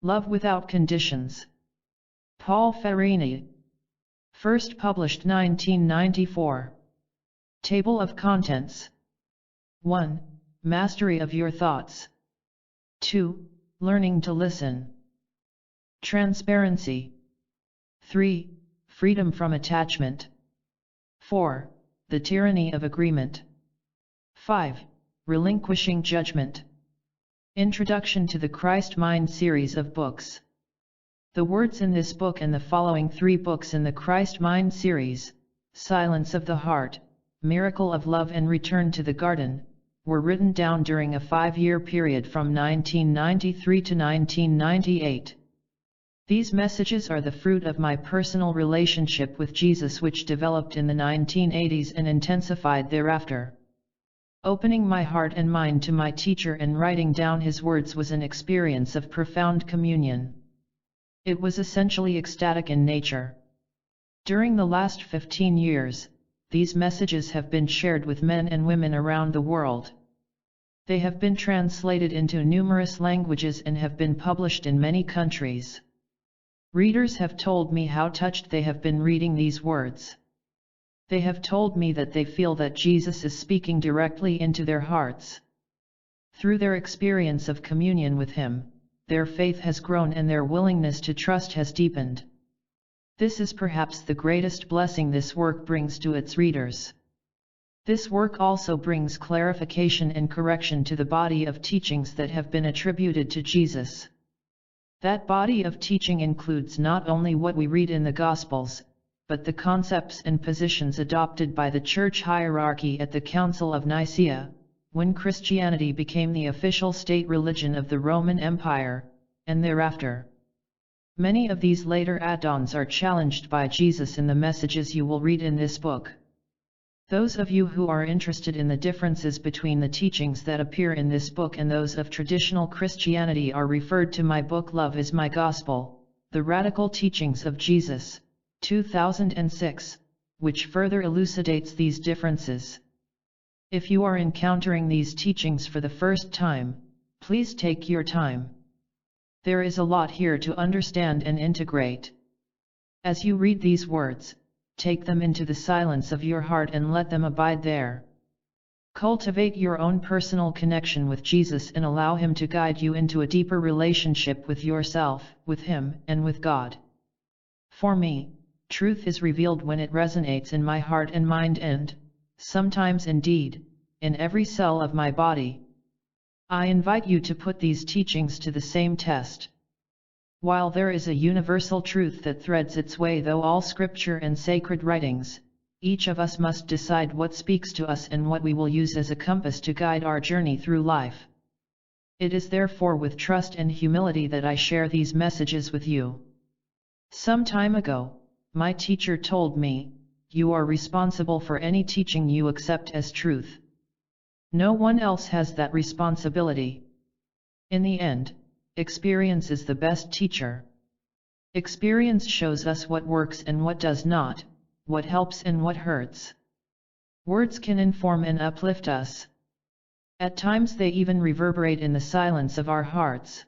Love Without Conditions. Paul Ferrini. First published 1994. Table of Contents. 1. Mastery of your thoughts. 2. Learning to listen. Transparency. 3. Freedom from attachment. 4. The tyranny of agreement. 5. Relinquishing judgment. Introduction to the Christ Mind series of books. The words in this book and the following 3 books in the Christ Mind series, Silence of the Heart, Miracle of Love and Return to the Garden, were written down during a 5-year period from 1993 to 1998. These messages are the fruit of my personal relationship with Jesus, which developed in the 1980s and intensified thereafter. Opening my heart and mind to my teacher and writing down his words was an experience of profound communion. It was essentially ecstatic in nature. During the last 15 years, these messages have been shared with men and women around the world. They have been translated into numerous languages and have been published in many countries. Readers have told me how touched they have been reading these words. They have told me that they feel that Jesus is speaking directly into their hearts. Through their experience of communion with Him, their faith has grown and their willingness to trust has deepened. This is perhaps the greatest blessing this work brings to its readers. This work also brings clarification and correction to the body of teachings that have been attributed to Jesus. That body of teaching includes not only what we read in the Gospels, but the concepts and positions adopted by the church hierarchy at the Council of Nicaea, when Christianity became the official state religion of the Roman Empire, and thereafter. Many of these later add-ons are challenged by Jesus in the messages you will read in this book. Those of you who are interested in the differences between the teachings that appear in this book and those of traditional Christianity are referred to my book Love is My Gospel, The Radical Teachings of Jesus, 2006, which further elucidates these differences. If you are encountering these teachings for the first time, please take your time. There is a lot here to understand and integrate. As you read these words, take them into the silence of your heart and let them abide there. Cultivate your own personal connection with Jesus and allow Him to guide you into a deeper relationship with yourself, with Him, and with God. For me, truth is revealed when it resonates in my heart and mind and, sometimes indeed, in every cell of my body. I invite you to put these teachings to the same test. While there is a universal truth that threads its way through all scripture and sacred writings, each of us must decide what speaks to us and what we will use as a compass to guide our journey through life. It is therefore with trust and humility that I share these messages with you. Some time ago, my teacher told me, "You are responsible for any teaching you accept as truth. No one else has that responsibility." In the end, experience is the best teacher. Experience shows us what works and what does not, what helps and what hurts. Words can inform and uplift us. At times they even reverberate in the silence of our hearts.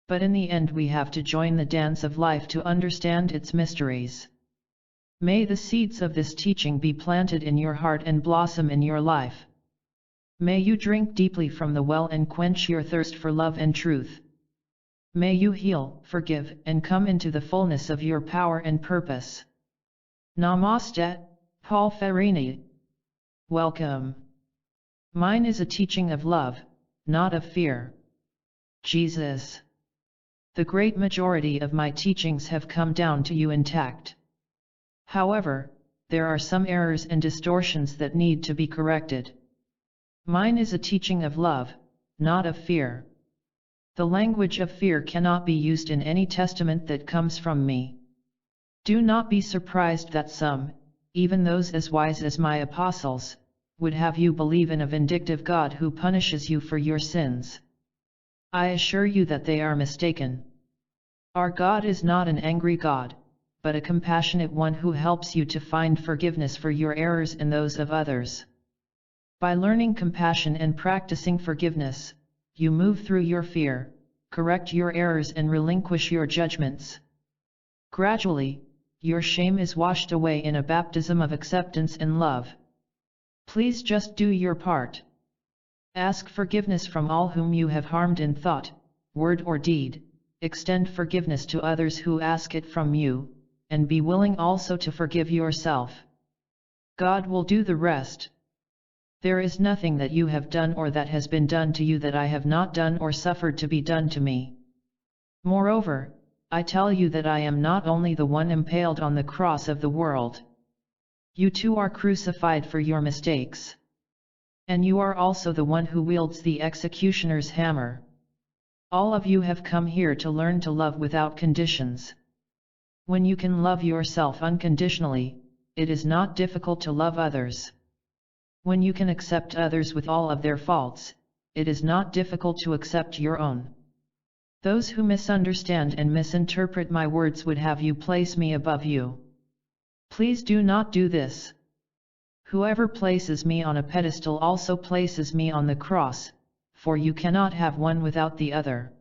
But in the end we have to join the dance of life to understand its mysteries. May the seeds of this teaching be planted in your heart and blossom in your life. May you drink deeply from the well and quench your thirst for love and truth. May you heal, forgive, and come into the fullness of your power and purpose. Namaste, Paul Ferrini. Welcome. Mine is a teaching of love, not of fear. Jesus. The great majority of my teachings have come down to you intact. However, there are some errors and distortions that need to be corrected. Mine is a teaching of love, not of fear. The language of fear cannot be used in any testament that comes from me. Do not be surprised that some, even those as wise as my apostles, would have you believe in a vindictive God who punishes you for your sins. I assure you that they are mistaken. Our God is not an angry God, but a compassionate one who helps you to find forgiveness for your errors and those of others. By learning compassion and practicing forgiveness, you move through your fear, correct your errors and relinquish your judgments. Gradually, your shame is washed away in a baptism of acceptance and love. Please just do your part. Ask forgiveness from all whom you have harmed in thought, word or deed, extend forgiveness to others who ask it from you, and be willing also to forgive yourself. God will do the rest. There is nothing that you have done or that has been done to you that I have not done or suffered to be done to me. Moreover, I tell you that I am not only the one impaled on the cross of the world. You too are crucified for your mistakes. And you are also the one who wields the executioner's hammer. All of you have come here to learn to love without conditions. When you can love yourself unconditionally, it is not difficult to love others. When you can accept others with all of their faults, it is not difficult to accept your own. Those who misunderstand and misinterpret my words would have you place me above you. Please do not do this. Whoever places me on a pedestal also places me on the cross, for you cannot have one without the other.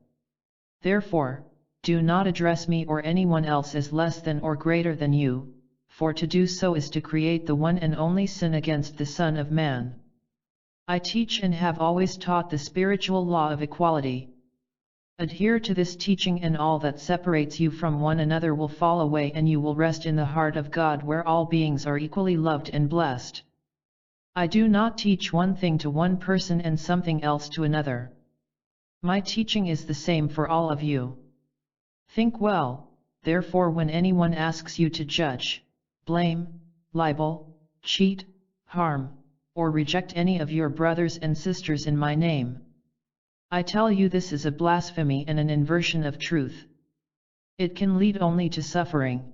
Therefore, do not address me or anyone else as less than or greater than you, for to do so is to create the one and only sin against the Son of Man. I teach and have always taught the spiritual law of equality. Adhere to this teaching and all that separates you from one another will fall away and you will rest in the heart of God where all beings are equally loved and blessed. I do not teach one thing to one person and something else to another. My teaching is the same for all of you. Think well, therefore, when anyone asks you to judge, blame, libel, cheat, harm, or reject any of your brothers and sisters in my name, I tell you this is a blasphemy and an inversion of truth. It can lead only to suffering.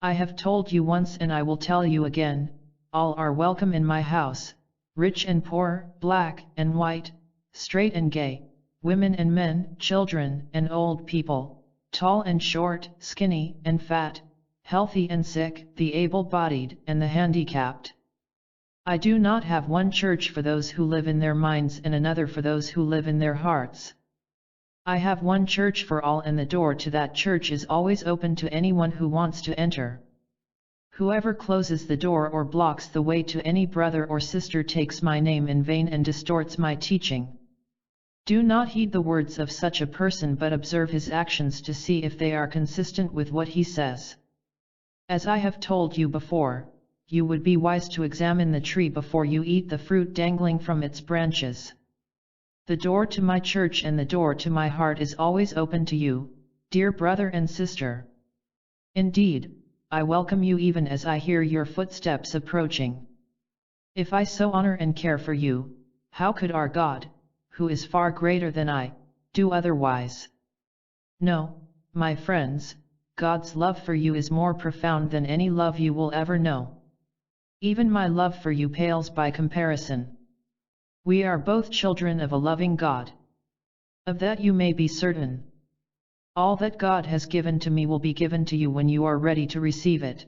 I have told you once and I will tell you again, all are welcome in my house, rich and poor, black and white, straight and gay, women and men, children and old people, tall and short, skinny and fat, healthy and sick, the able-bodied and the handicapped. I do not have one church for those who live in their minds and another for those who live in their hearts. I have one church for all and the door to that church is always open to anyone who wants to enter. Whoever closes the door or blocks the way to any brother or sister takes my name in vain and distorts my teaching. Do not heed the words of such a person but observe his actions to see if they are consistent with what he says. As I have told you before, you would be wise to examine the tree before you eat the fruit dangling from its branches. The door to my church and the door to my heart is always open to you, dear brother and sister. Indeed, I welcome you even as I hear your footsteps approaching. If I so honor and care for you, how could our God, who is far greater than I, do otherwise? No, my friends, God's love for you is more profound than any love you will ever know. Even my love for you pales by comparison. We are both children of a loving God. Of that you may be certain. All that God has given to me will be given to you when you are ready to receive it.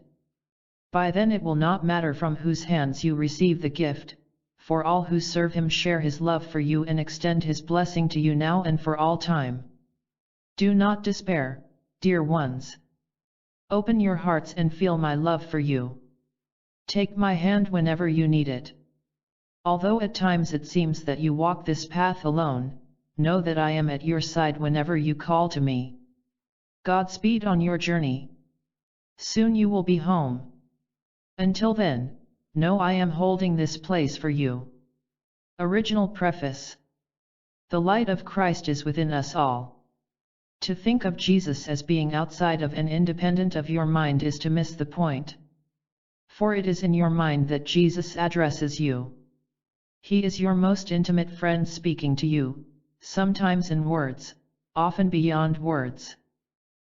By then it will not matter from whose hands you receive the gift, for all who serve him share his love for you and extend his blessing to you now and for all time. Do not despair, dear ones. Open your hearts and feel my love for you. Take my hand whenever you need it. Although at times it seems that you walk this path alone, know that I am at your side whenever you call to me. Godspeed on your journey. Soon you will be home. Until then, know I am holding this place for you. Original preface. The light of Christ is within us all. To think of Jesus as being outside of and independent of your mind is to miss the point. For it is in your mind that Jesus addresses you. He is your most intimate friend speaking to you, sometimes in words, often beyond words.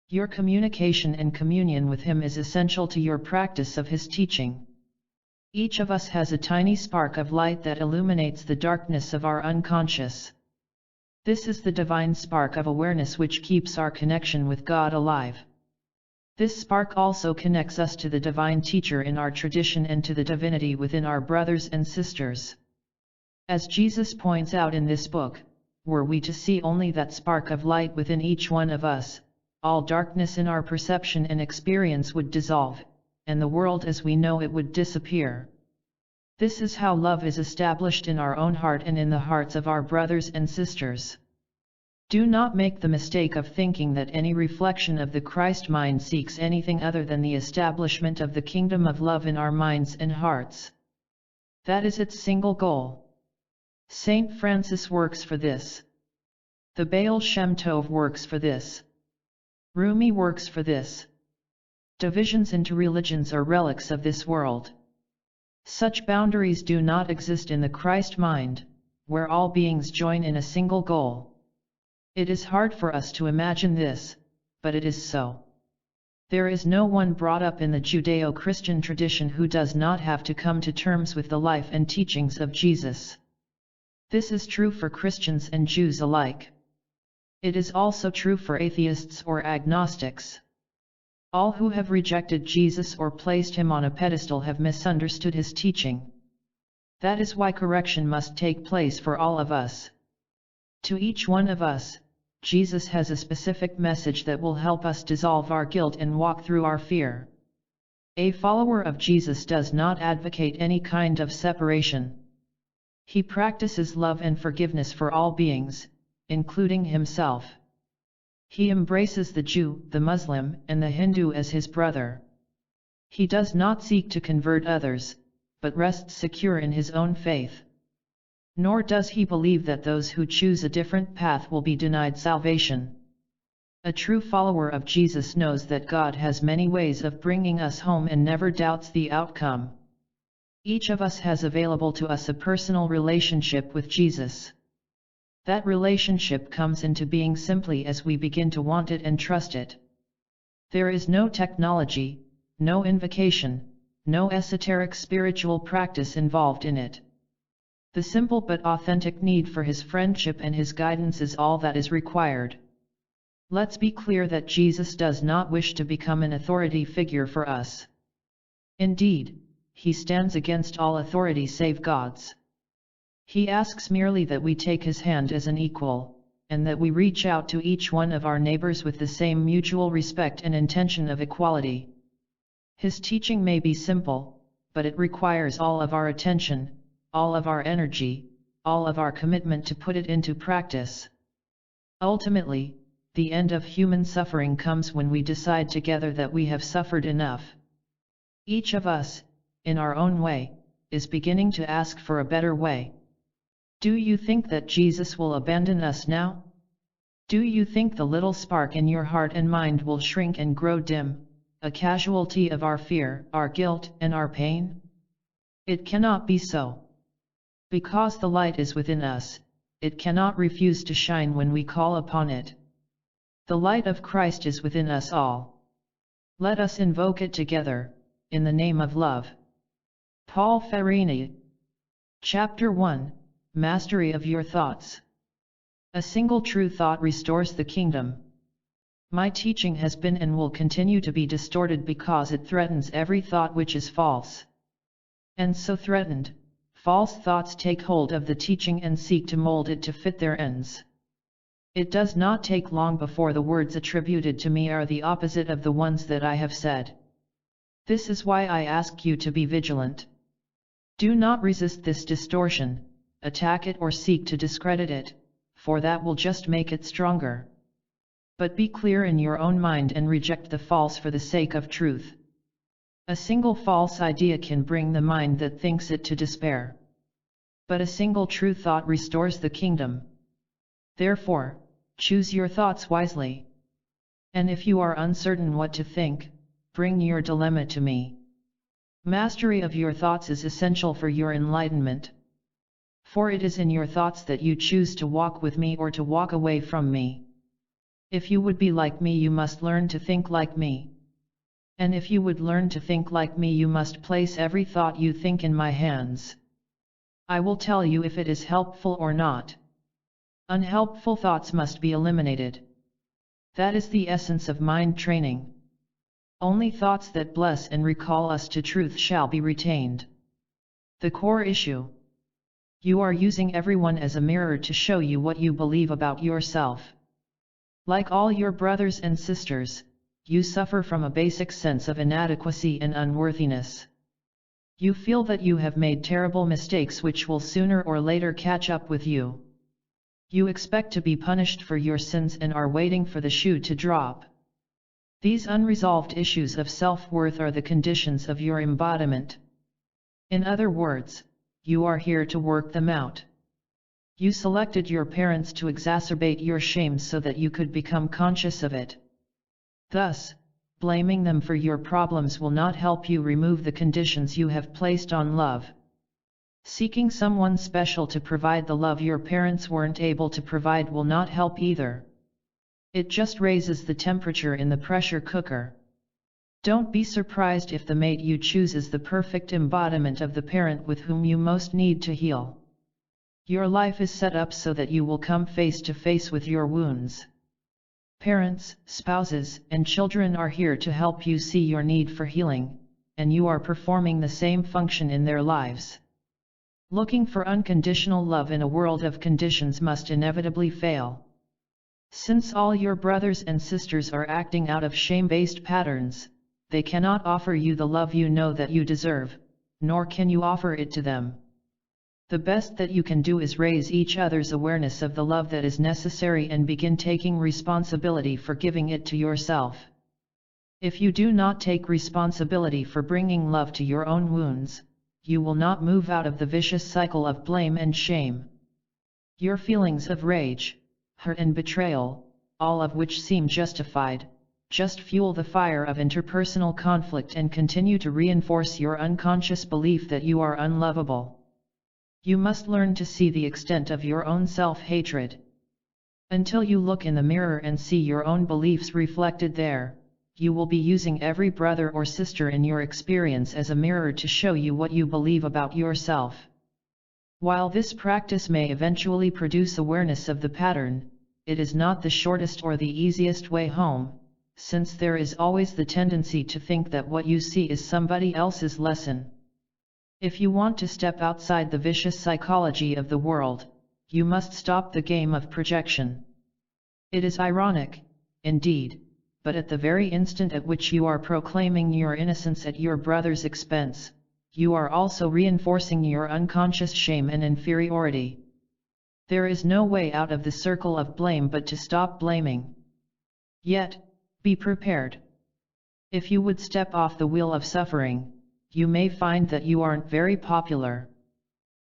Your communication and communion with him is essential to your practice of his teaching. Each of us has a tiny spark of light that illuminates the darkness of our unconscious. This is the divine spark of awareness which keeps our connection with God alive. This spark also connects us to the divine teacher in our tradition and to the divinity within our brothers and sisters. As Jesus points out in this book, were we to see only that spark of light within each one of us, all darkness in our perception and experience would dissolve, and the world as we know it would disappear. This is how love is established in our own heart and in the hearts of our brothers and sisters. Do not make the mistake of thinking that any reflection of the Christ mind seeks anything other than the establishment of the kingdom of love in our minds and hearts. That is its single goal. Saint Francis works for this. The Baal Shem Tov works for this. Rumi works for this. Divisions into religions are relics of this world. Such boundaries do not exist in the Christ mind, where all beings join in a single goal. It is hard for us to imagine this, but it is so. There is no one brought up in the Judeo-Christian tradition who does not have to come to terms with the life and teachings of Jesus. This is true for Christians and Jews alike. It is also true for atheists or agnostics. All who have rejected Jesus or placed him on a pedestal have misunderstood his teaching. That is why correction must take place for all of us. To each one of us, Jesus has a specific message that will help us dissolve our guilt and walk through our fear. A follower of Jesus does not advocate any kind of separation. He practices love and forgiveness for all beings, including himself. He embraces the Jew, the Muslim, and the Hindu as his brother. He does not seek to convert others, but rests secure in his own faith. Nor does he believe that those who choose a different path will be denied salvation. A true follower of Jesus knows that God has many ways of bringing us home and never doubts the outcome. Each of us has available to us a personal relationship with Jesus. That relationship comes into being simply as we begin to want it and trust it. There is no technology, no invocation, no esoteric spiritual practice involved in it. The simple but authentic need for his friendship and his guidance is all that is required. Let's be clear that Jesus does not wish to become an authority figure for us. Indeed, he stands against all authority save God's. He asks merely that we take his hand as an equal, and that we reach out to each one of our neighbors with the same mutual respect and intention of equality. His teaching may be simple, but it requires all of our attention, all of our energy, all of our commitment to put it into practice. Ultimately, the end of human suffering comes when we decide together that we have suffered enough. Each of us, in our own way, is beginning to ask for a better way. Do you think that Jesus will abandon us now? Do you think the little spark in your heart and mind will shrink and grow dim, a casualty of our fear, our guilt, and our pain? It cannot be so. Because the light is within us, it cannot refuse to shine when we call upon it. The light of Christ is within us all. Let us invoke it together, in the name of love. Paul Ferrini. Chapter 1, Mastery of Your Thoughts. A single true thought restores the kingdom. My teaching has been and will continue to be distorted because it threatens every thought which is false. And so threatened, false thoughts take hold of the teaching and seek to mold it to fit their ends. It does not take long before the words attributed to me are the opposite of the ones that I have said. This is why I ask you to be vigilant. Do not resist this distortion, attack it or seek to discredit it, for that will just make it stronger. But be clear in your own mind and reject the false for the sake of truth. A single false idea can bring the mind that thinks it to despair. But a single true thought restores the kingdom. Therefore, choose your thoughts wisely. And if you are uncertain what to think, bring your dilemma to me. Mastery of your thoughts is essential for your enlightenment. For it is in your thoughts that you choose to walk with me or to walk away from me. If you would be like me, you must learn to think like me. And if you would learn to think like me, you must place every thought you think in my hands. I will tell you if it is helpful or not. Unhelpful thoughts must be eliminated. That is the essence of mind training. Only thoughts that bless and recall us to truth shall be retained. The core issue. You are using everyone as a mirror to show you what you believe about yourself. Like all your brothers and sisters, you suffer from a basic sense of inadequacy and unworthiness. You feel that you have made terrible mistakes which will sooner or later catch up with you. You expect to be punished for your sins and are waiting for the shoe to drop. These unresolved issues of self-worth are the conditions of your embodiment. In other words, you are here to work them out. You selected your parents to exacerbate your shame so that you could become conscious of it. Thus, blaming them for your problems will not help you remove the conditions you have placed on love. Seeking someone special to provide the love your parents weren't able to provide will not help either. It just raises the temperature in the pressure cooker. Don't be surprised if the mate you choose is the perfect embodiment of the parent with whom you most need to heal. Your life is set up so that you will come face to face with your wounds. Parents, spouses, and children are here to help you see your need for healing, and you are performing the same function in their lives. Looking for unconditional love in a world of conditions must inevitably fail. Since all your brothers and sisters are acting out of shame-based patterns, they cannot offer you the love you know that you deserve, nor can you offer it to them. The best that you can do is raise each other's awareness of the love that is necessary and begin taking responsibility for giving it to yourself. If you do not take responsibility for bringing love to your own wounds, you will not move out of the vicious cycle of blame and shame. Your feelings of rage, hurt and betrayal, all of which seem justified, just fuel the fire of interpersonal conflict and continue to reinforce your unconscious belief that you are unlovable. You must learn to see the extent of your own self-hatred. Until you look in the mirror and see your own beliefs reflected there, you will be using every brother or sister in your experience as a mirror to show you what you believe about yourself. While this practice may eventually produce awareness of the pattern, it is not the shortest or the easiest way home, since there is always the tendency to think that what you see is somebody else's lesson. If you want to step outside the vicious psychology of the world, you must stop the game of projection. It is ironic, indeed, but at the very instant at which you are proclaiming your innocence at your brother's expense, you are also reinforcing your unconscious shame and inferiority. There is no way out of the circle of blame but to stop blaming. Yet, be prepared. If you would step off the wheel of suffering, you may find that you aren't very popular.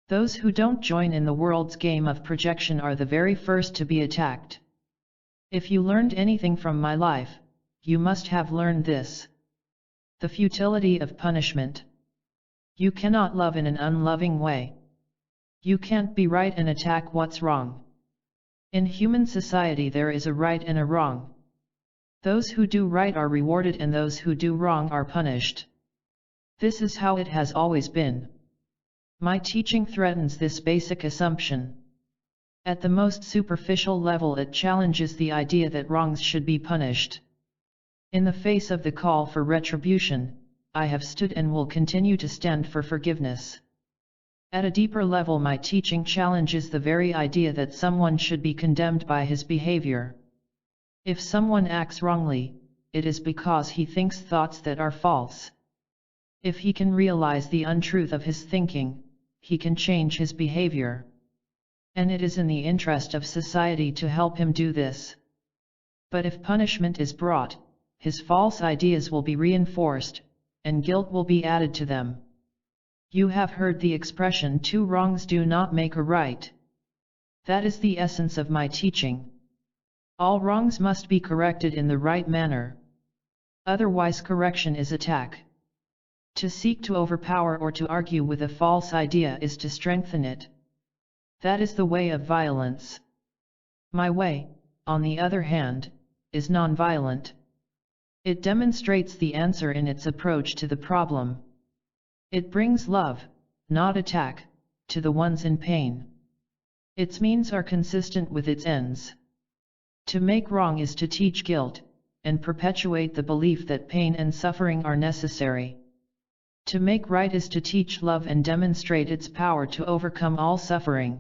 Those who don't join in the world's game of projection are the very first to be attacked. If you learned anything from my life, you must have learned this: the futility of punishment. You cannot love in an unloving way. You can't be right and attack what's wrong. In human society there is a right and a wrong. Those who do right are rewarded and those who do wrong are punished. This is how it has always been. My teaching threatens this basic assumption. At the most superficial level it challenges the idea that wrongs should be punished. In the face of the call for retribution, I have stood and will continue to stand for forgiveness. At a deeper level my teaching challenges the very idea that someone should be condemned by his behavior. If someone acts wrongly, it is because he thinks thoughts that are false. If he can realize the untruth of his thinking, he can change his behavior. And it is in the interest of society to help him do this. But if punishment is brought, his false ideas will be reinforced, and guilt will be added to them. You have heard the expression, 2 wrongs do not make a right. That is the essence of my teaching. All wrongs must be corrected in the right manner. Otherwise correction is attack. To seek to overpower or to argue with a false idea is to strengthen it. That is the way of violence. My way, on the other hand, is non-violent. It demonstrates the answer in its approach to the problem. It brings love, not attack, to the ones in pain. Its means are consistent with its ends. To make wrong is to teach guilt, and perpetuate the belief that pain and suffering are necessary. To make right is to teach love and demonstrate its power to overcome all suffering.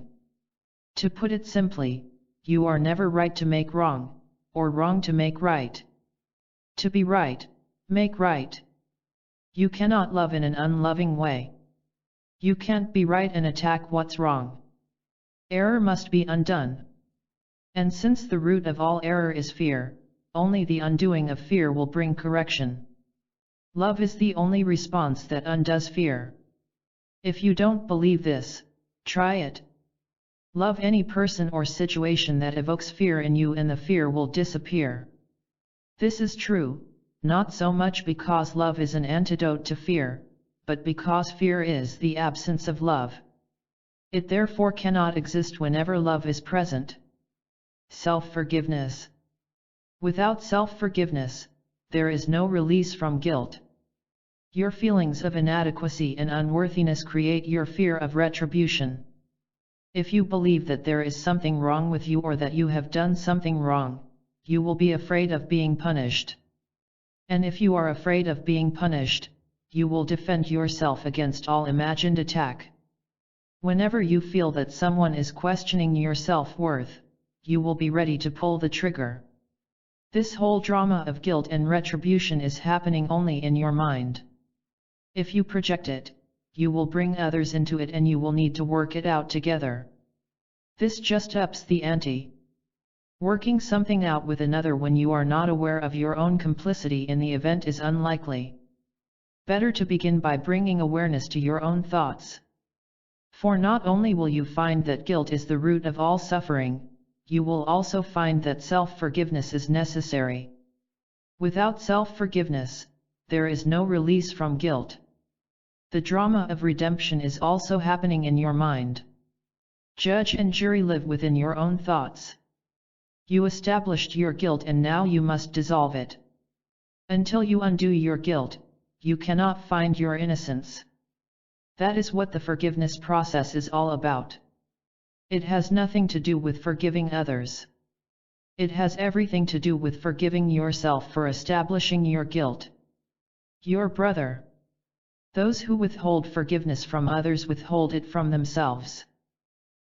To put it simply, you are never right to make wrong, or wrong to make right. To be right, make right. You cannot love in an unloving way. You can't be right and attack what's wrong. Error must be undone. And since the root of all error is fear, only the undoing of fear will bring correction. Love is the only response that undoes fear. If you don't believe this, try it. Love any person or situation that evokes fear in you and the fear will disappear. This is true, not so much because love is an antidote to fear, but because fear is the absence of love. It therefore cannot exist whenever love is present. Self-forgiveness. Without self-forgiveness, there is no release from guilt. Your feelings of inadequacy and unworthiness create your fear of retribution. If you believe that there is something wrong with you or that you have done something wrong, you will be afraid of being punished. And if you are afraid of being punished, you will defend yourself against all imagined attack. Whenever you feel that someone is questioning your self-worth, you will be ready to pull the trigger. This whole drama of guilt and retribution is happening only in your mind. If you project it, you will bring others into it and you will need to work it out together. This just ups the ante. Working something out with another when you are not aware of your own complicity in the event is unlikely. Better to begin by bringing awareness to your own thoughts. For not only will you find that guilt is the root of all suffering, you will also find that self-forgiveness is necessary. Without self-forgiveness, there is no release from guilt. The drama of redemption is also happening in your mind. Judge and jury live within your own thoughts. You established your guilt and now you must dissolve it. Until you undo your guilt, you cannot find your innocence. That is what the forgiveness process is all about. It has nothing to do with forgiving others. It has everything to do with forgiving yourself for establishing your guilt. Your brother. Those who withhold forgiveness from others withhold it from themselves.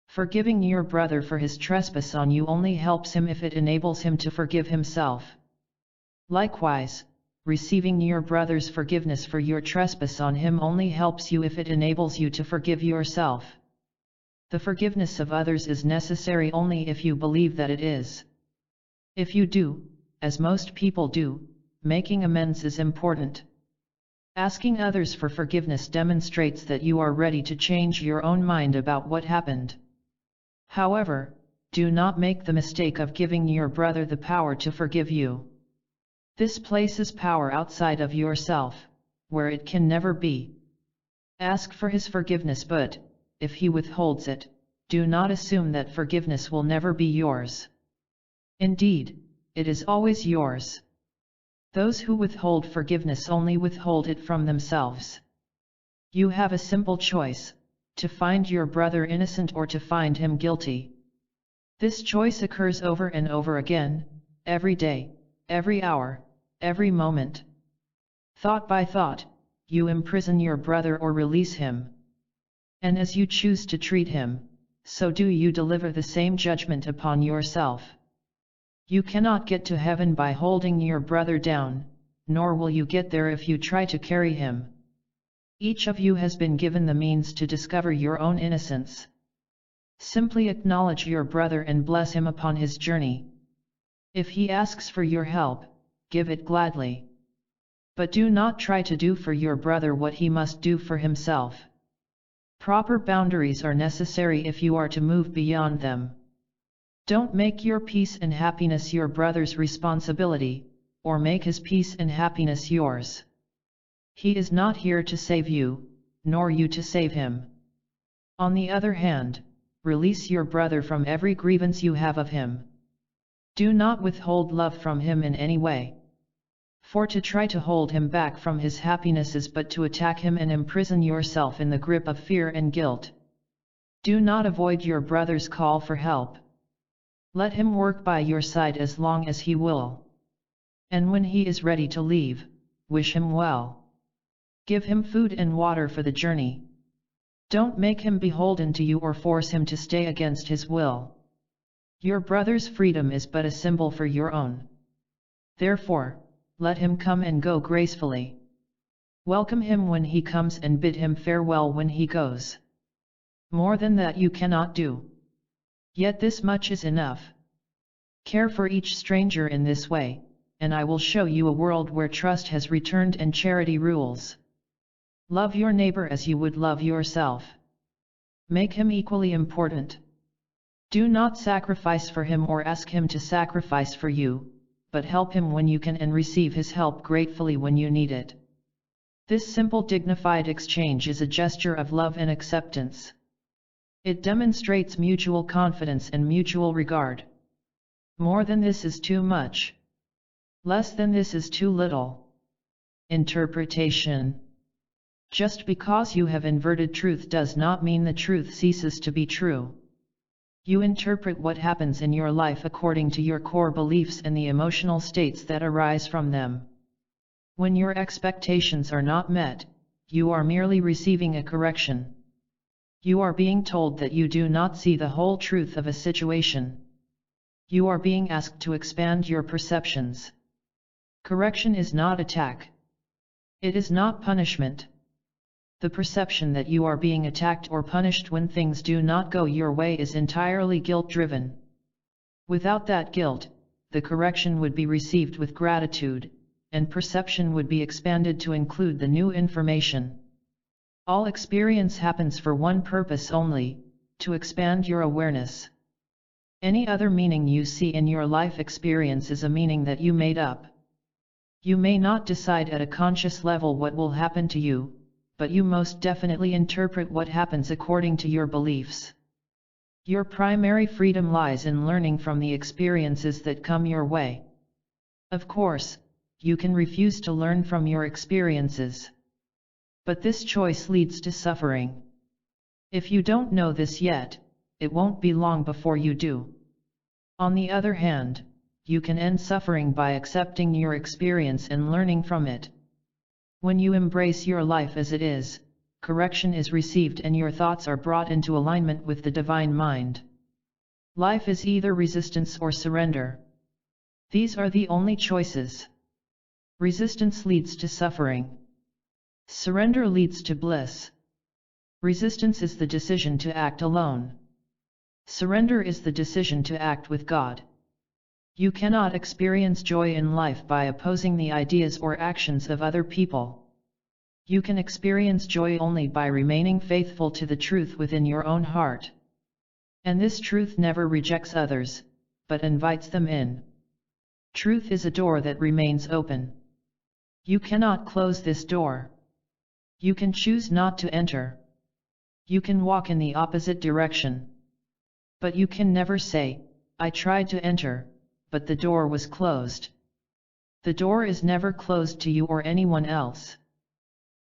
Forgiving your brother for his trespass on you only helps him if it enables him to forgive himself. Likewise, receiving your brother's forgiveness for your trespass on him only helps you if it enables you to forgive yourself. The forgiveness of others is necessary only if you believe that it is. If you do, as most people do, making amends is important. Asking others for forgiveness demonstrates that you are ready to change your own mind about what happened. However, do not make the mistake of giving your brother the power to forgive you. This places power outside of yourself, where it can never be. Ask for his forgiveness, but, if he withholds it, do not assume that forgiveness will never be yours. Indeed, it is always yours. Those who withhold forgiveness only withhold it from themselves. You have a simple choice, to find your brother innocent or to find him guilty. This choice occurs over and over again, every day, every hour, every moment. Thought by thought, you imprison your brother or release him. And as you choose to treat him, so do you deliver the same judgment upon yourself. You cannot get to heaven by holding your brother down, nor will you get there if you try to carry him. Each of you has been given the means to discover your own innocence. Simply acknowledge your brother and bless him upon his journey. If he asks for your help, give it gladly. But do not try to do for your brother what he must do for himself. Proper boundaries are necessary if you are to move beyond them. Don't make your peace and happiness your brother's responsibility, or make his peace and happiness yours. He is not here to save you, nor you to save him. On the other hand, release your brother from every grievance you have of him. Do not withhold love from him in any way. For to try to hold him back from his happiness is but to attack him and imprison yourself in the grip of fear and guilt. Do not avoid your brother's call for help. Let him work by your side as long as he will. And when he is ready to leave, wish him well. Give him food and water for the journey. Don't make him beholden to you or force him to stay against his will. Your brother's freedom is but a symbol for your own. Therefore, let him come and go gracefully. Welcome him when he comes and bid him farewell when he goes. More than that you cannot do. Yet this much is enough. Care for each stranger in this way, and I will show you a world where trust has returned and charity rules. Love your neighbor as you would love yourself. Make him equally important. Do not sacrifice for him or ask him to sacrifice for you, but help him when you can and receive his help gratefully when you need it. This simple dignified exchange is a gesture of love and acceptance. It demonstrates mutual confidence and mutual regard. More than this is too much. Less than this is too little. Interpretation. Just because you have inverted truth does not mean the truth ceases to be true. You interpret what happens in your life according to your core beliefs and the emotional states that arise from them. When your expectations are not met, you are merely receiving a correction. You are being told that you do not see the whole truth of a situation. You are being asked to expand your perceptions. Correction is not attack. It is not punishment. The perception that you are being attacked or punished when things do not go your way is entirely guilt-driven. Without that guilt, the correction would be received with gratitude, and perception would be expanded to include the new information. All experience happens for one purpose only, to expand your awareness. Any other meaning you see in your life experience is a meaning that you made up. You may not decide at a conscious level what will happen to you, but you most definitely interpret what happens according to your beliefs. Your primary freedom lies in learning from the experiences that come your way. Of course, you can refuse to learn from your experiences. But this choice leads to suffering. If you don't know this yet, it won't be long before you do. On the other hand, you can end suffering by accepting your experience and learning from it. When you embrace your life as it is, correction is received and your thoughts are brought into alignment with the divine mind. Life is either resistance or surrender. These are the only choices. Resistance leads to suffering. Surrender leads to bliss. Resistance is the decision to act alone. Surrender is the decision to act with God. You cannot experience joy in life by opposing the ideas or actions of other people. You can experience joy only by remaining faithful to the truth within your own heart. And this truth never rejects others, but invites them in. Truth is a door that remains open. You cannot close this door. You can choose not to enter. You can walk in the opposite direction. But you can never say, I tried to enter, but the door was closed. The door is never closed to you or anyone else.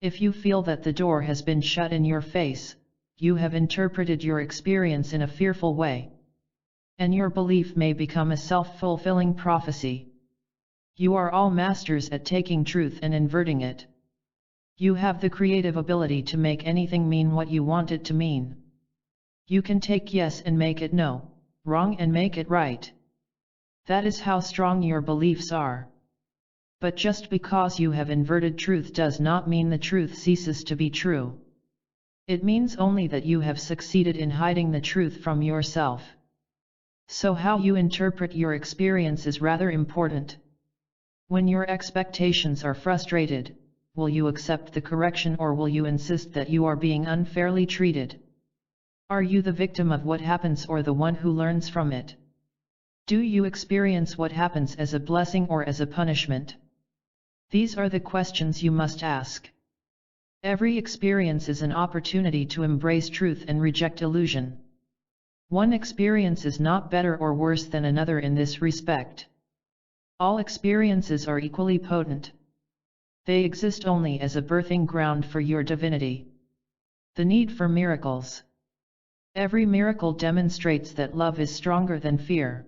If you feel that the door has been shut in your face, you have interpreted your experience in a fearful way. And your belief may become a self-fulfilling prophecy. You are all masters at taking truth and inverting it. You have the creative ability to make anything mean what you want it to mean. You can take yes and make it no, wrong and make it right. That is how strong your beliefs are. But just because you have inverted truth does not mean the truth ceases to be true. It means only that you have succeeded in hiding the truth from yourself. So how you interpret your experience is rather important. When your expectations are frustrated, will you accept the correction or will you insist that you are being unfairly treated? Are you the victim of what happens or the one who learns from it? Do you experience what happens as a blessing or as a punishment? These are the questions you must ask. Every experience is an opportunity to embrace truth and reject illusion. One experience is not better or worse than another in this respect. All experiences are equally potent. They exist only as a birthing ground for your divinity. The need for miracles. Every miracle demonstrates that love is stronger than fear.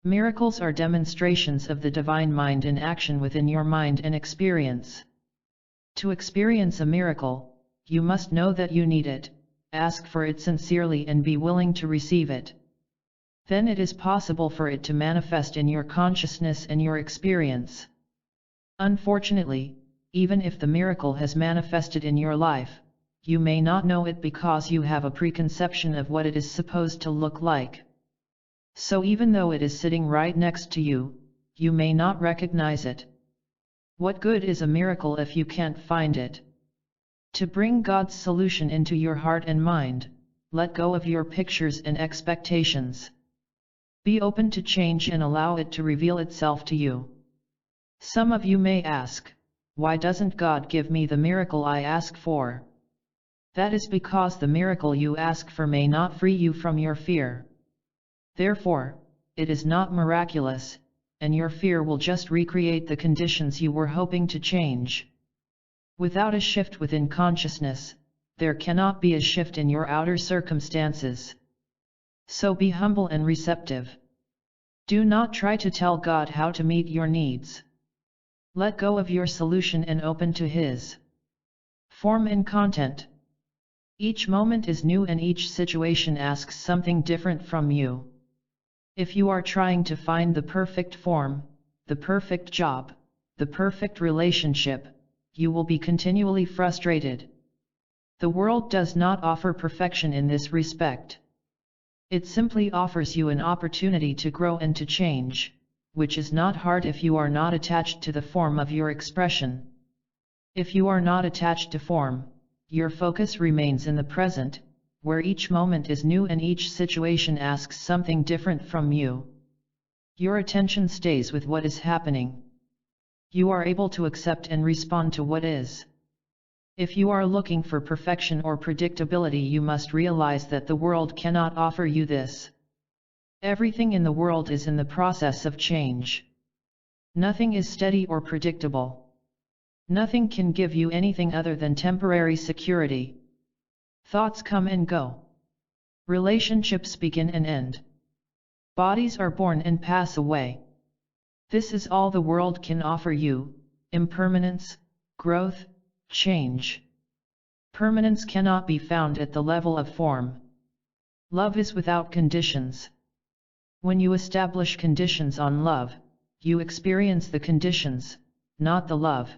Miracles are demonstrations of the divine mind in action within your mind and experience. To experience a miracle, you must know that you need it, ask for it sincerely and be willing to receive it. Then it is possible for it to manifest in your consciousness and your experience. Unfortunately, even if the miracle has manifested in your life, you may not know it because you have a preconception of what it is supposed to look like. So even though it is sitting right next to you, you may not recognize it. What good is a miracle if you can't find it? To bring God's solution into your heart and mind, let go of your pictures and expectations. Be open to change and allow it to reveal itself to you. Some of you may ask, why doesn't God give me the miracle I ask for? That is because the miracle you ask for may not free you from your fear. Therefore, it is not miraculous, and your fear will just recreate the conditions you were hoping to change. Without a shift within consciousness, there cannot be a shift in your outer circumstances. So be humble and receptive. Do not try to tell God how to meet your needs. Let go of your solution and open to His form and content. Each moment is new and each situation asks something different from you. If you are trying to find the perfect form, the perfect job, the perfect relationship, you will be continually frustrated. The world does not offer perfection in this respect. It simply offers you an opportunity to grow and to change, which is not hard if you are not attached to the form of your expression. If you are not attached to form, your focus remains in the present, where each moment is new and each situation asks something different from you. Your attention stays with what is happening. You are able to accept and respond to what is. If you are looking for perfection or predictability, you must realize that the world cannot offer you this. Everything in the world is in the process of change. Nothing is steady or predictable. Nothing can give you anything other than temporary security. Thoughts come and go. Relationships begin and end. Bodies are born and pass away. This is all the world can offer you: impermanence, growth, change. Permanence cannot be found at the level of form. Love is without conditions. When you establish conditions on love, you experience the conditions, not the love.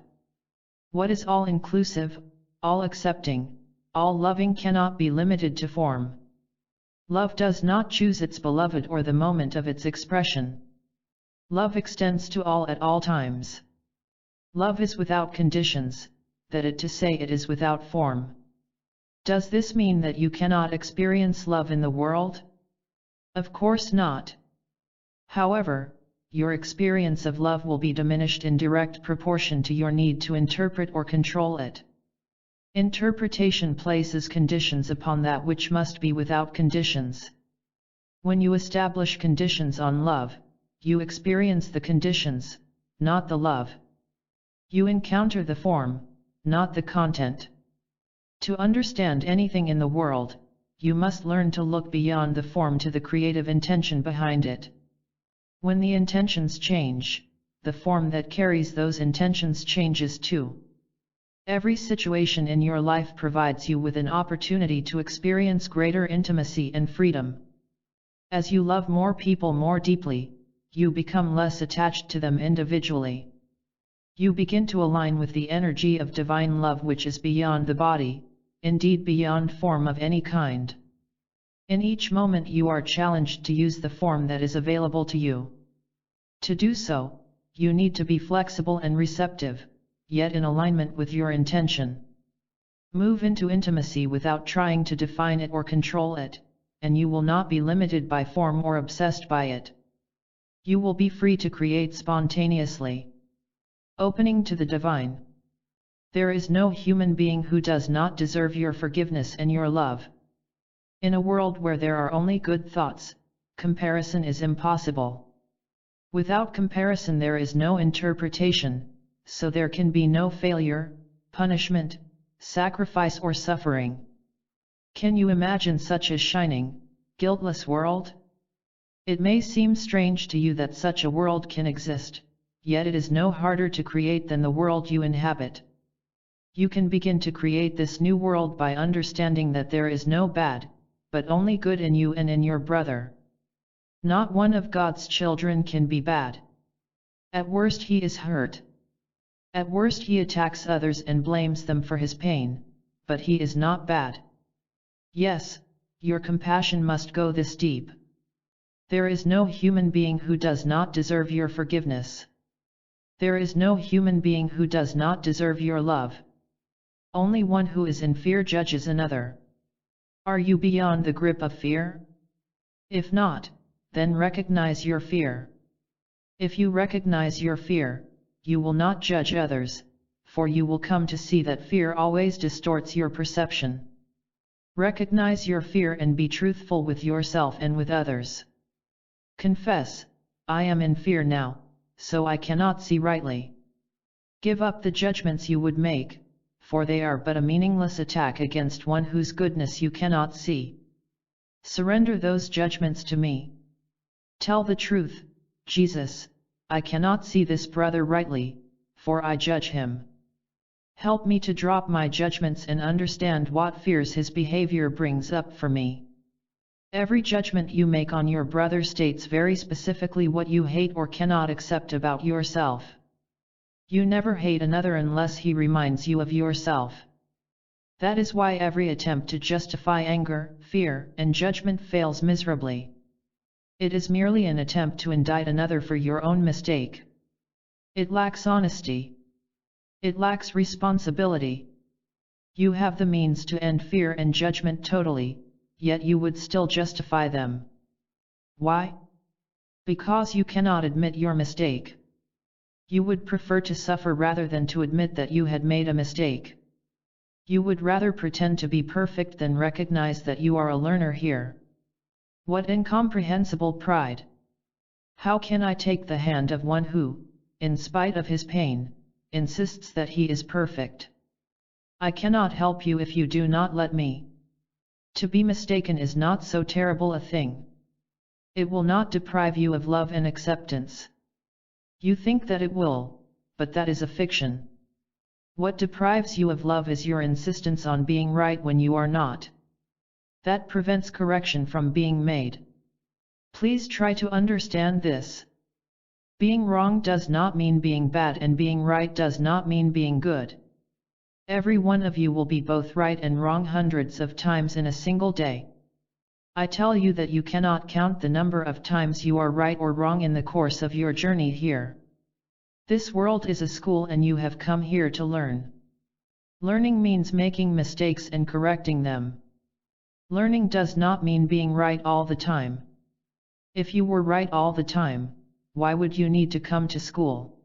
What is all-inclusive, all-accepting, all-loving cannot be limited to form. Love does not choose its beloved or the moment of its expression. Love extends to all at all times. Love is without conditions, that is to say it is without form. Does this mean that you cannot experience love in the world? Of course not. However, your experience of love will be diminished in direct proportion to your need to interpret or control it. Interpretation places conditions upon that which must be without conditions. When you establish conditions on love, you experience the conditions, not the love. You encounter the form, not the content. To understand anything in the world, you must learn to look beyond the form to the creative intention behind it. When the intentions change, the form that carries those intentions changes too. Every situation in your life provides you with an opportunity to experience greater intimacy and freedom. As you love more people more deeply, you become less attached to them individually. You begin to align with the energy of divine love which is beyond the body, indeed beyond form of any kind. In each moment you are challenged to use the form that is available to you. To do so, you need to be flexible and receptive, yet in alignment with your intention. Move into intimacy without trying to define it or control it, and you will not be limited by form or obsessed by it. You will be free to create spontaneously. Opening to the divine. There is no human being who does not deserve your forgiveness and your love. In a world where there are only good thoughts, comparison is impossible. Without comparison there is no interpretation, so there can be no failure, punishment, sacrifice or suffering. Can you imagine such a shining, guiltless world? It may seem strange to you that such a world can exist, yet it is no harder to create than the world you inhabit. You can begin to create this new world by understanding that there is no bad, but only good in you and in your brother. Not one of God's children can be bad. At worst he is hurt. At worst he attacks others and blames them for his pain, but he is not bad. Yes, your compassion must go this deep. There is no human being who does not deserve your forgiveness. There is no human being who does not deserve your love. Only one who is in fear judges another. Are you beyond the grip of fear? If not, then recognize your fear. If you recognize your fear, you will not judge others, for you will come to see that fear always distorts your perception. Recognize your fear and be truthful with yourself and with others. Confess, I am in fear now, so I cannot see rightly. Give up the judgments you would make, for they are but a meaningless attack against one whose goodness you cannot see. Surrender those judgments to me. Tell the truth, Jesus, I cannot see this brother rightly, for I judge him. Help me to drop my judgments and understand what fears his behavior brings up for me. Every judgment you make on your brother states very specifically what you hate or cannot accept about yourself. You never hate another unless he reminds you of yourself. That is why every attempt to justify anger, fear, and judgment fails miserably. It is merely an attempt to indict another for your own mistake. It lacks honesty. It lacks responsibility. You have the means to end fear and judgment totally, yet you would still justify them. Why? Because you cannot admit your mistake. You would prefer to suffer rather than to admit that you had made a mistake. You would rather pretend to be perfect than recognize that you are a learner here. What incomprehensible pride! How can I take the hand of one who, in spite of his pain, insists that he is perfect? I cannot help you if you do not let me. To be mistaken is not so terrible a thing. It will not deprive you of love and acceptance. You think that it will, but that is a fiction. What deprives you of love is your insistence on being right when you are not. That prevents correction from being made. Please try to understand this. Being wrong does not mean being bad, and being right does not mean being good. Every one of you will be both right and wrong hundreds of times in a single day. I tell you that you cannot count the number of times you are right or wrong in the course of your journey here. This world is a school and you have come here to learn. Learning means making mistakes and correcting them. Learning does not mean being right all the time. If you were right all the time, why would you need to come to school?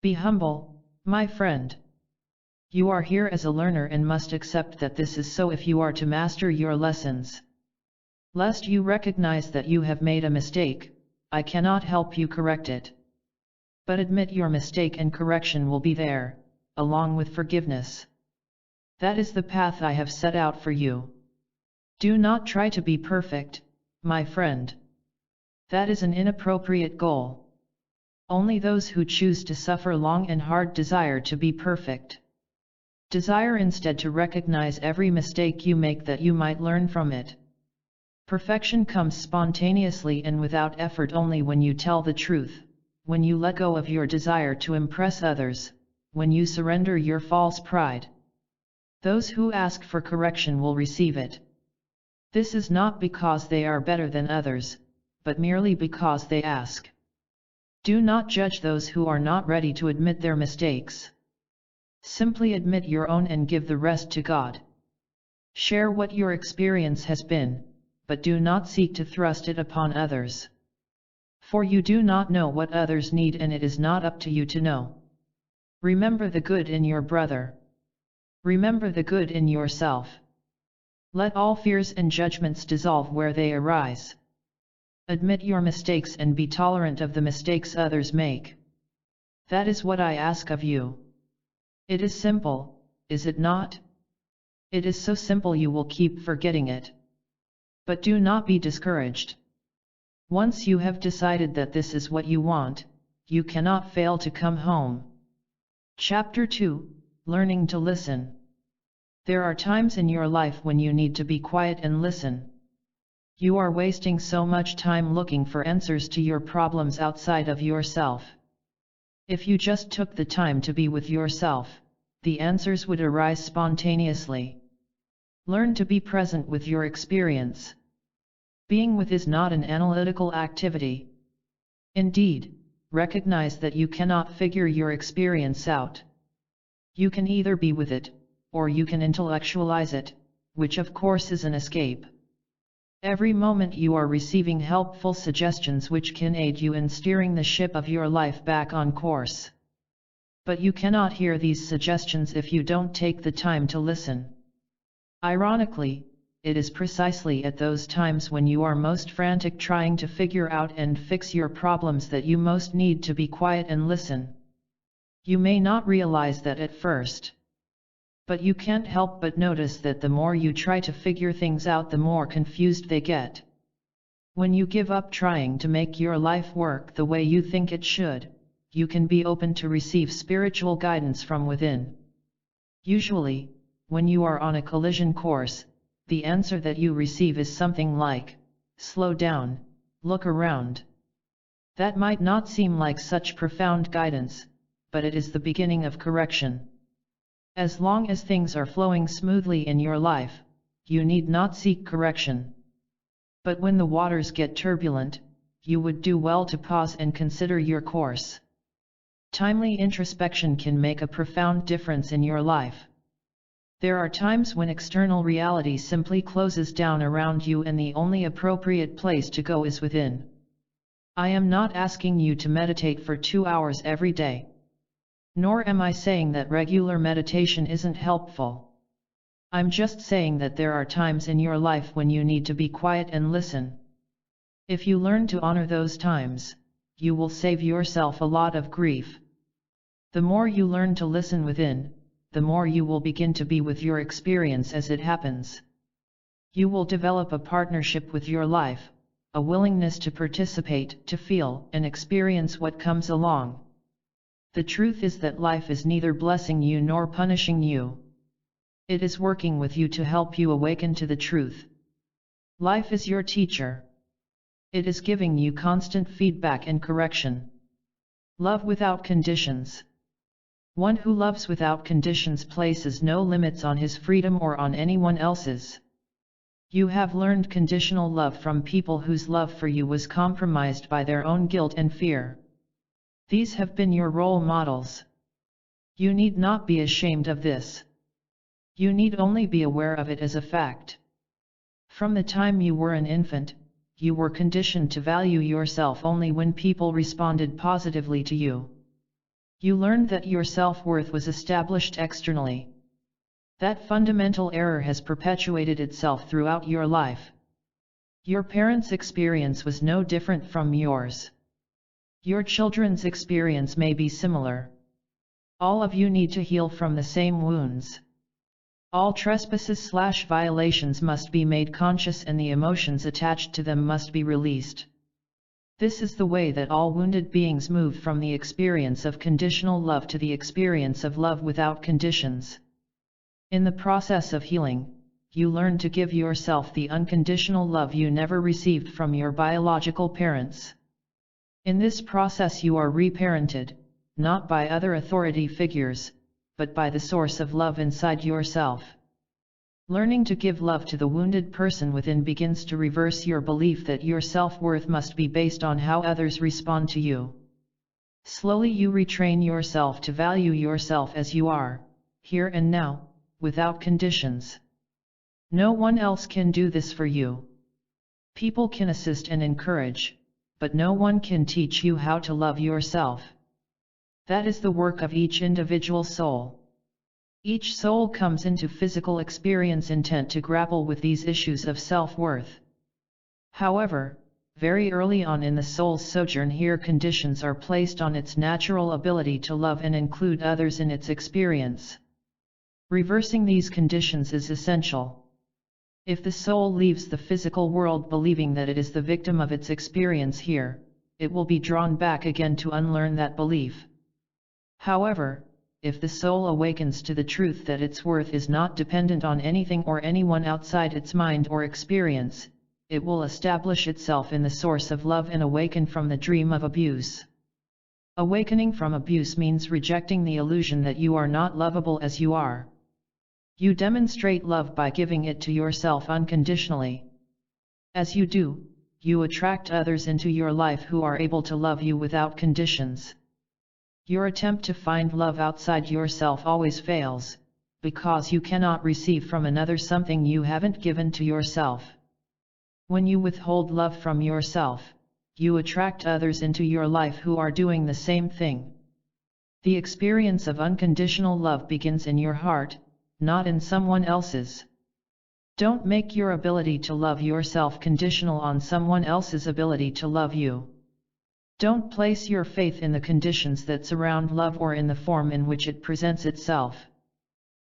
Be humble, my friend. You are here as a learner and must accept that this is so if you are to master your lessons. Lest you recognize that you have made a mistake, I cannot help you correct it. But admit your mistake and correction will be there, along with forgiveness. That is the path I have set out for you. Do not try to be perfect, my friend. That is an inappropriate goal. Only those who choose to suffer long and hard desire to be perfect. Desire instead to recognize every mistake you make that you might learn from it. Perfection comes spontaneously and without effort only when you tell the truth, when you let go of your desire to impress others, when you surrender your false pride. Those who ask for correction will receive it. This is not because they are better than others, but merely because they ask. Do not judge those who are not ready to admit their mistakes. Simply admit your own and give the rest to God. Share what your experience has been, but do not seek to thrust it upon others. For you do not know what others need, and it is not up to you to know. Remember the good in your brother. Remember the good in yourself. Let all fears and judgments dissolve where they arise. Admit your mistakes and be tolerant of the mistakes others make. That is what I ask of you. It is simple, is it not? It is so simple you will keep forgetting it. But do not be discouraged. Once you have decided that this is what you want, you cannot fail to come home. Chapter 2, learning to listen. There are times in your life when you need to be quiet and listen. You are wasting so much time looking for answers to your problems outside of yourself. If you just took the time to be with yourself, the answers would arise spontaneously. Learn to be present with your experience. Being with is not an analytical activity. Indeed, recognize that you cannot figure your experience out. You can either be with it, or you can intellectualize it, which of course is an escape. Every moment you are receiving helpful suggestions which can aid you in steering the ship of your life back on course. But you cannot hear these suggestions if you don't take the time to listen. Ironically, it is precisely at those times when you are most frantic trying to figure out and fix your problems that you most need to be quiet and listen. You may not realize that at first. But you can't help but notice that the more you try to figure things out, the more confused they get. When you give up trying to make your life work the way you think it should, you can be open to receive spiritual guidance from within. Usually, when you are on a collision course, the answer that you receive is something like, "Slow down, look around." That might not seem like such profound guidance, but it is the beginning of correction. As long as things are flowing smoothly in your life, you need not seek correction. But when the waters get turbulent, you would do well to pause and consider your course. Timely introspection can make a profound difference in your life. There are times when external reality simply closes down around you and the only appropriate place to go is within. I am not asking you to meditate for 2 hours every day. Nor am I saying that regular meditation isn't helpful. I'm just saying that there are times in your life when you need to be quiet and listen. If you learn to honor those times, you will save yourself a lot of grief. The more you learn to listen within, the more you will begin to be with your experience as it happens. You will develop a partnership with your life, a willingness to participate, to feel and experience what comes along. The truth is that life is neither blessing you nor punishing you. It is working with you to help you awaken to the truth. Life is your teacher. It is giving you constant feedback and correction. Love without conditions. One who loves without conditions places no limits on his freedom or on anyone else's. You have learned conditional love from people whose love for you was compromised by their own guilt and fear. These have been your role models. You need not be ashamed of this. You need only be aware of it as a fact. From the time you were an infant, you were conditioned to value yourself only when people responded positively to you. You learned that your self-worth was established externally. That fundamental error has perpetuated itself throughout your life. Your parents' experience was no different from yours. Your children's experience may be similar. All of you need to heal from the same wounds. All trespasses/violations must be made conscious and the emotions attached to them must be released. This is the way that all wounded beings move from the experience of conditional love to the experience of love without conditions. In the process of healing, you learn to give yourself the unconditional love you never received from your biological parents. In this process you are reparented, not by other authority figures, but by the source of love inside yourself. Learning to give love to the wounded person within begins to reverse your belief that your self-worth must be based on how others respond to you. Slowly you retrain yourself to value yourself as you are, here and now, without conditions. No one else can do this for you. People can assist and encourage, but no one can teach you how to love yourself. That is the work of each individual soul. Each soul comes into physical experience intent to grapple with these issues of self-worth. However, very early on in the soul's sojourn here conditions are placed on its natural ability to love and include others in its experience. Reversing these conditions is essential. If the soul leaves the physical world believing that it is the victim of its experience here, it will be drawn back again to unlearn that belief. However, if the soul awakens to the truth that its worth is not dependent on anything or anyone outside its mind or experience, it will establish itself in the source of love and awaken from the dream of abuse. Awakening from abuse means rejecting the illusion that you are not lovable as you are. You demonstrate love by giving it to yourself unconditionally. As you do, you attract others into your life who are able to love you without conditions. Your attempt to find love outside yourself always fails, because you cannot receive from another something you haven't given to yourself. When you withhold love from yourself, you attract others into your life who are doing the same thing. The experience of unconditional love begins in your heart, not in someone else's. Don't make your ability to love yourself conditional on someone else's ability to love you. Don't place your faith in the conditions that surround love or in the form in which it presents itself.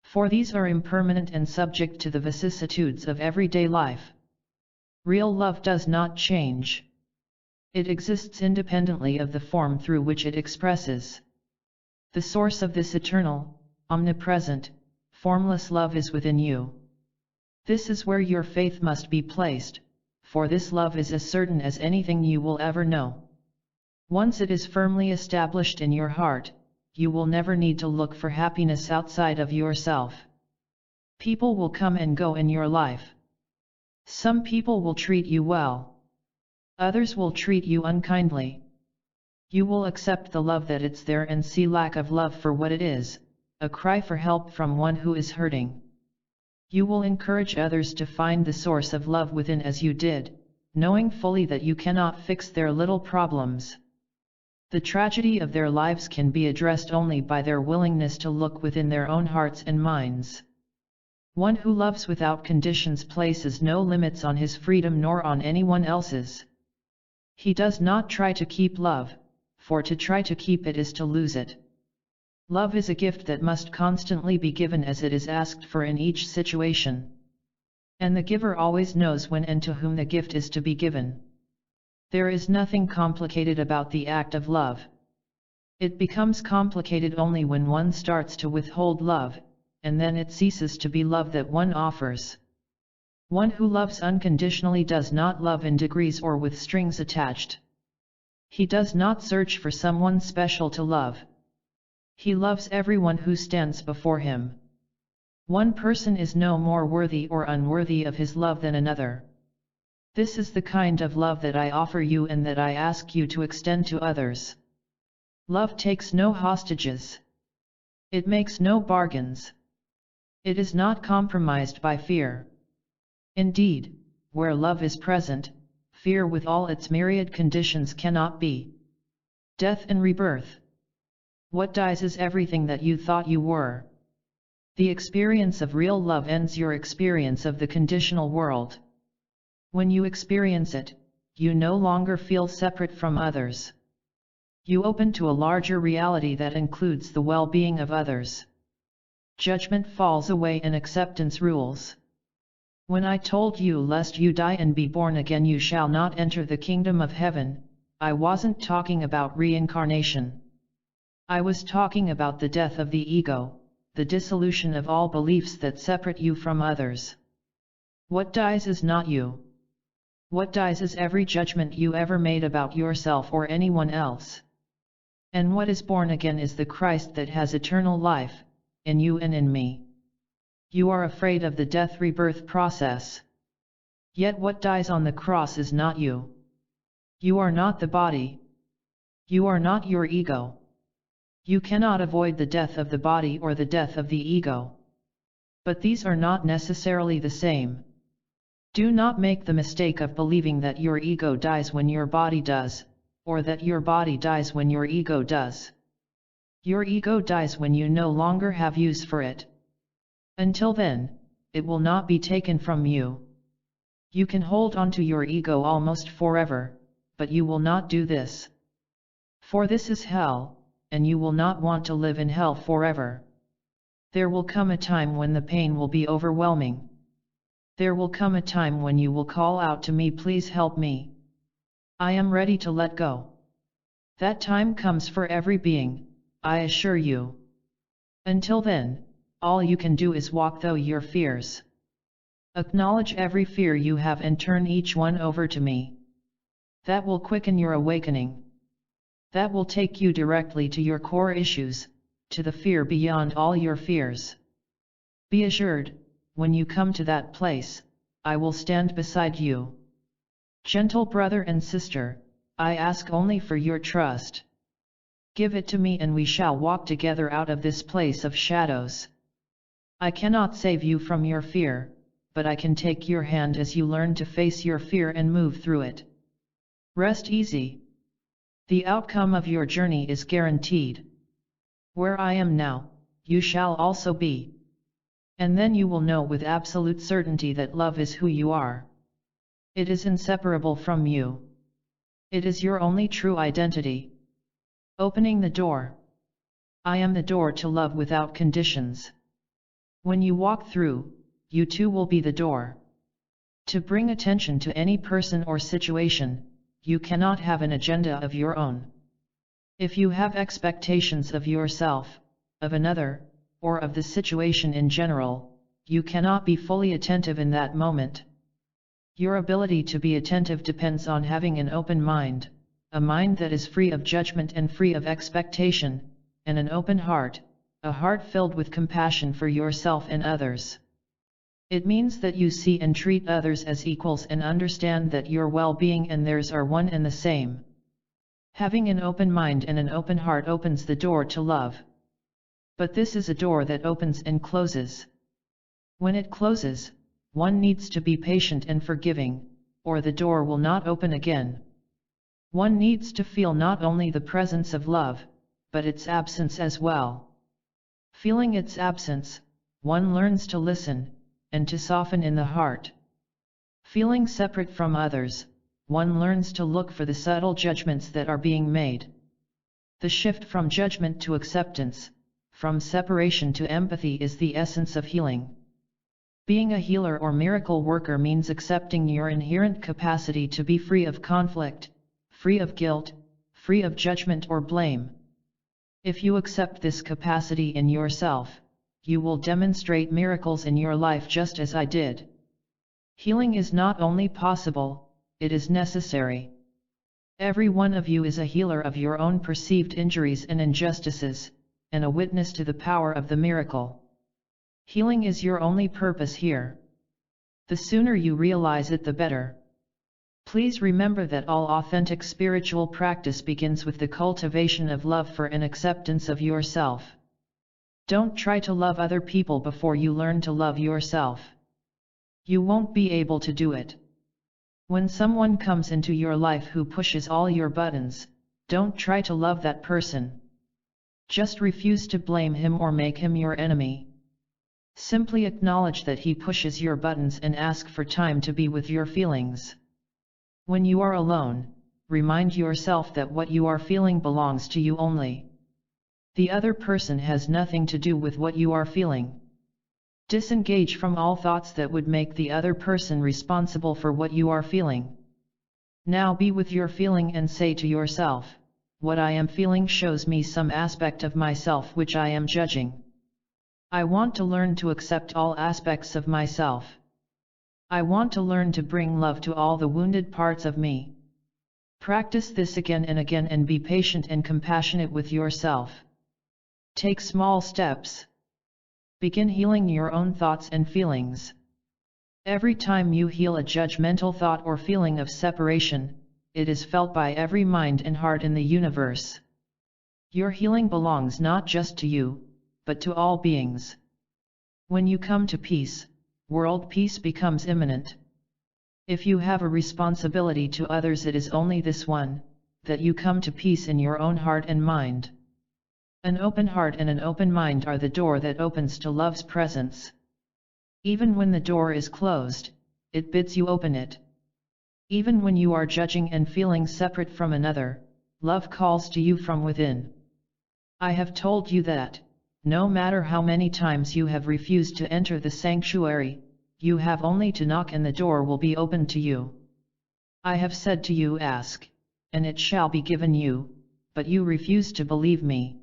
For these are impermanent and subject to the vicissitudes of everyday life. Real love does not change. It exists independently of the form through which it expresses. The source of this eternal, omnipresent, formless love is within you. This is where your faith must be placed, for this love is as certain as anything you will ever know. Once it is firmly established in your heart, you will never need to look for happiness outside of yourself. People will come and go in your life. Some people will treat you well. Others will treat you unkindly. You will accept the love that it's there and see lack of love for what it is, a cry for help from one who is hurting. You will encourage others to find the source of love within as you did, knowing fully that you cannot fix their little problems. The tragedy of their lives can be addressed only by their willingness to look within their own hearts and minds. One who loves without conditions places no limits on his freedom nor on anyone else's. He does not try to keep love, for to try to keep it is to lose it. Love is a gift that must constantly be given as it is asked for in each situation. And the giver always knows when and to whom the gift is to be given. There is nothing complicated about the act of love. It becomes complicated only when one starts to withhold love, and then it ceases to be love that one offers. One who loves unconditionally does not love in degrees or with strings attached. He does not search for someone special to love. He loves everyone who stands before him. One person is no more worthy or unworthy of his love than another. This is the kind of love that I offer you and that I ask you to extend to others. Love takes no hostages. It makes no bargains. It is not compromised by fear. Indeed, where love is present, fear with all its myriad conditions cannot be. Death and rebirth. What dies is everything that you thought you were. The experience of real love ends your experience of the conditional world. When you experience it, you no longer feel separate from others. You open to a larger reality that includes the well-being of others. Judgment falls away and acceptance rules. When I told you lest you die and be born again you shall not enter the kingdom of heaven, I wasn't talking about reincarnation. I was talking about the death of the ego, the dissolution of all beliefs that separate you from others. What dies is not you. What dies is every judgment you ever made about yourself or anyone else. And what is born again is the Christ that has eternal life, in you and in me. You are afraid of the death-rebirth process. Yet what dies on the cross is not you. You are not the body. You are not your ego. You cannot avoid the death of the body or the death of the ego. But these are not necessarily the same. Do not make the mistake of believing that your ego dies when your body does, or that your body dies when your ego does. Your ego dies when you no longer have use for it. Until then, it will not be taken from you. You can hold on to your ego almost forever, but you will not do this. For this is hell, and you will not want to live in hell forever. There will come a time when the pain will be overwhelming. There will come a time when you will call out to me, please help me. I am ready to let go. That time comes for every being, I assure you. Until then, all you can do is walk through your fears. Acknowledge every fear you have and turn each one over to me. That will quicken your awakening. That will take you directly to your core issues, to the fear beyond all your fears. Be assured, when you come to that place, I will stand beside you. Gentle brother and sister, I ask only for your trust. Give it to me and we shall walk together out of this place of shadows. I cannot save you from your fear, but I can take your hand as you learn to face your fear and move through it. Rest easy. The outcome of your journey is guaranteed. Where I am now, you shall also be. And then you will know with absolute certainty that love is who you are. It is inseparable from you. It is your only true identity. Opening the door. I am the door to love without conditions. When you walk through, you too will be the door. To bring attention to any person or situation, you cannot have an agenda of your own. If you have expectations of yourself, of another, or of the situation in general, you cannot be fully attentive in that moment. Your ability to be attentive depends on having an open mind, a mind that is free of judgment and free of expectation, and an open heart, a heart filled with compassion for yourself and others. It means that you see and treat others as equals and understand that your well-being and theirs are one and the same. Having an open mind and an open heart opens the door to love. But this is a door that opens and closes. When it closes, one needs to be patient and forgiving, or the door will not open again. One needs to feel not only the presence of love, but its absence as well. Feeling its absence, one learns to listen, and to soften in the heart. Feeling separate from others, one learns to look for the subtle judgments that are being made. The shift from judgment to acceptance, from separation to empathy is the essence of healing. Being a healer or miracle worker means accepting your inherent capacity to be free of conflict, free of guilt, free of judgment or blame. If you accept this capacity in yourself, you will demonstrate miracles in your life just as I did. Healing is not only possible, it is necessary. Every one of you is a healer of your own perceived injuries and injustices, and a witness to the power of the miracle. Healing is your only purpose here. The sooner you realize it, the better. Please remember that all authentic spiritual practice begins with the cultivation of love for and acceptance of yourself. Don't try to love other people before you learn to love yourself. You won't be able to do it. When someone comes into your life who pushes all your buttons, don't try to love that person. Just refuse to blame him or make him your enemy. Simply acknowledge that he pushes your buttons and ask for time to be with your feelings. When you are alone, remind yourself that what you are feeling belongs to you only. The other person has nothing to do with what you are feeling. Disengage from all thoughts that would make the other person responsible for what you are feeling. Now be with your feeling and say to yourself, what I am feeling shows me some aspect of myself which I am judging. I want to learn to accept all aspects of myself. I want to learn to bring love to all the wounded parts of me. Practice this again and again and be patient and compassionate with yourself. Take small steps. Begin healing your own thoughts and feelings. Every time you heal a judgmental thought or feeling of separation, it is felt by every mind and heart in the universe. Your healing belongs not just to you, but to all beings. When you come to peace, world peace becomes imminent. If you have a responsibility to others, it is only this one, that you come to peace in your own heart and mind. An open heart and an open mind are the door that opens to love's presence. Even when the door is closed, it bids you open it. Even when you are judging and feeling separate from another, love calls to you from within. I have told you that, no matter how many times you have refused to enter the sanctuary, you have only to knock and the door will be opened to you. I have said to you, ask, and it shall be given you, but you refuse to believe me.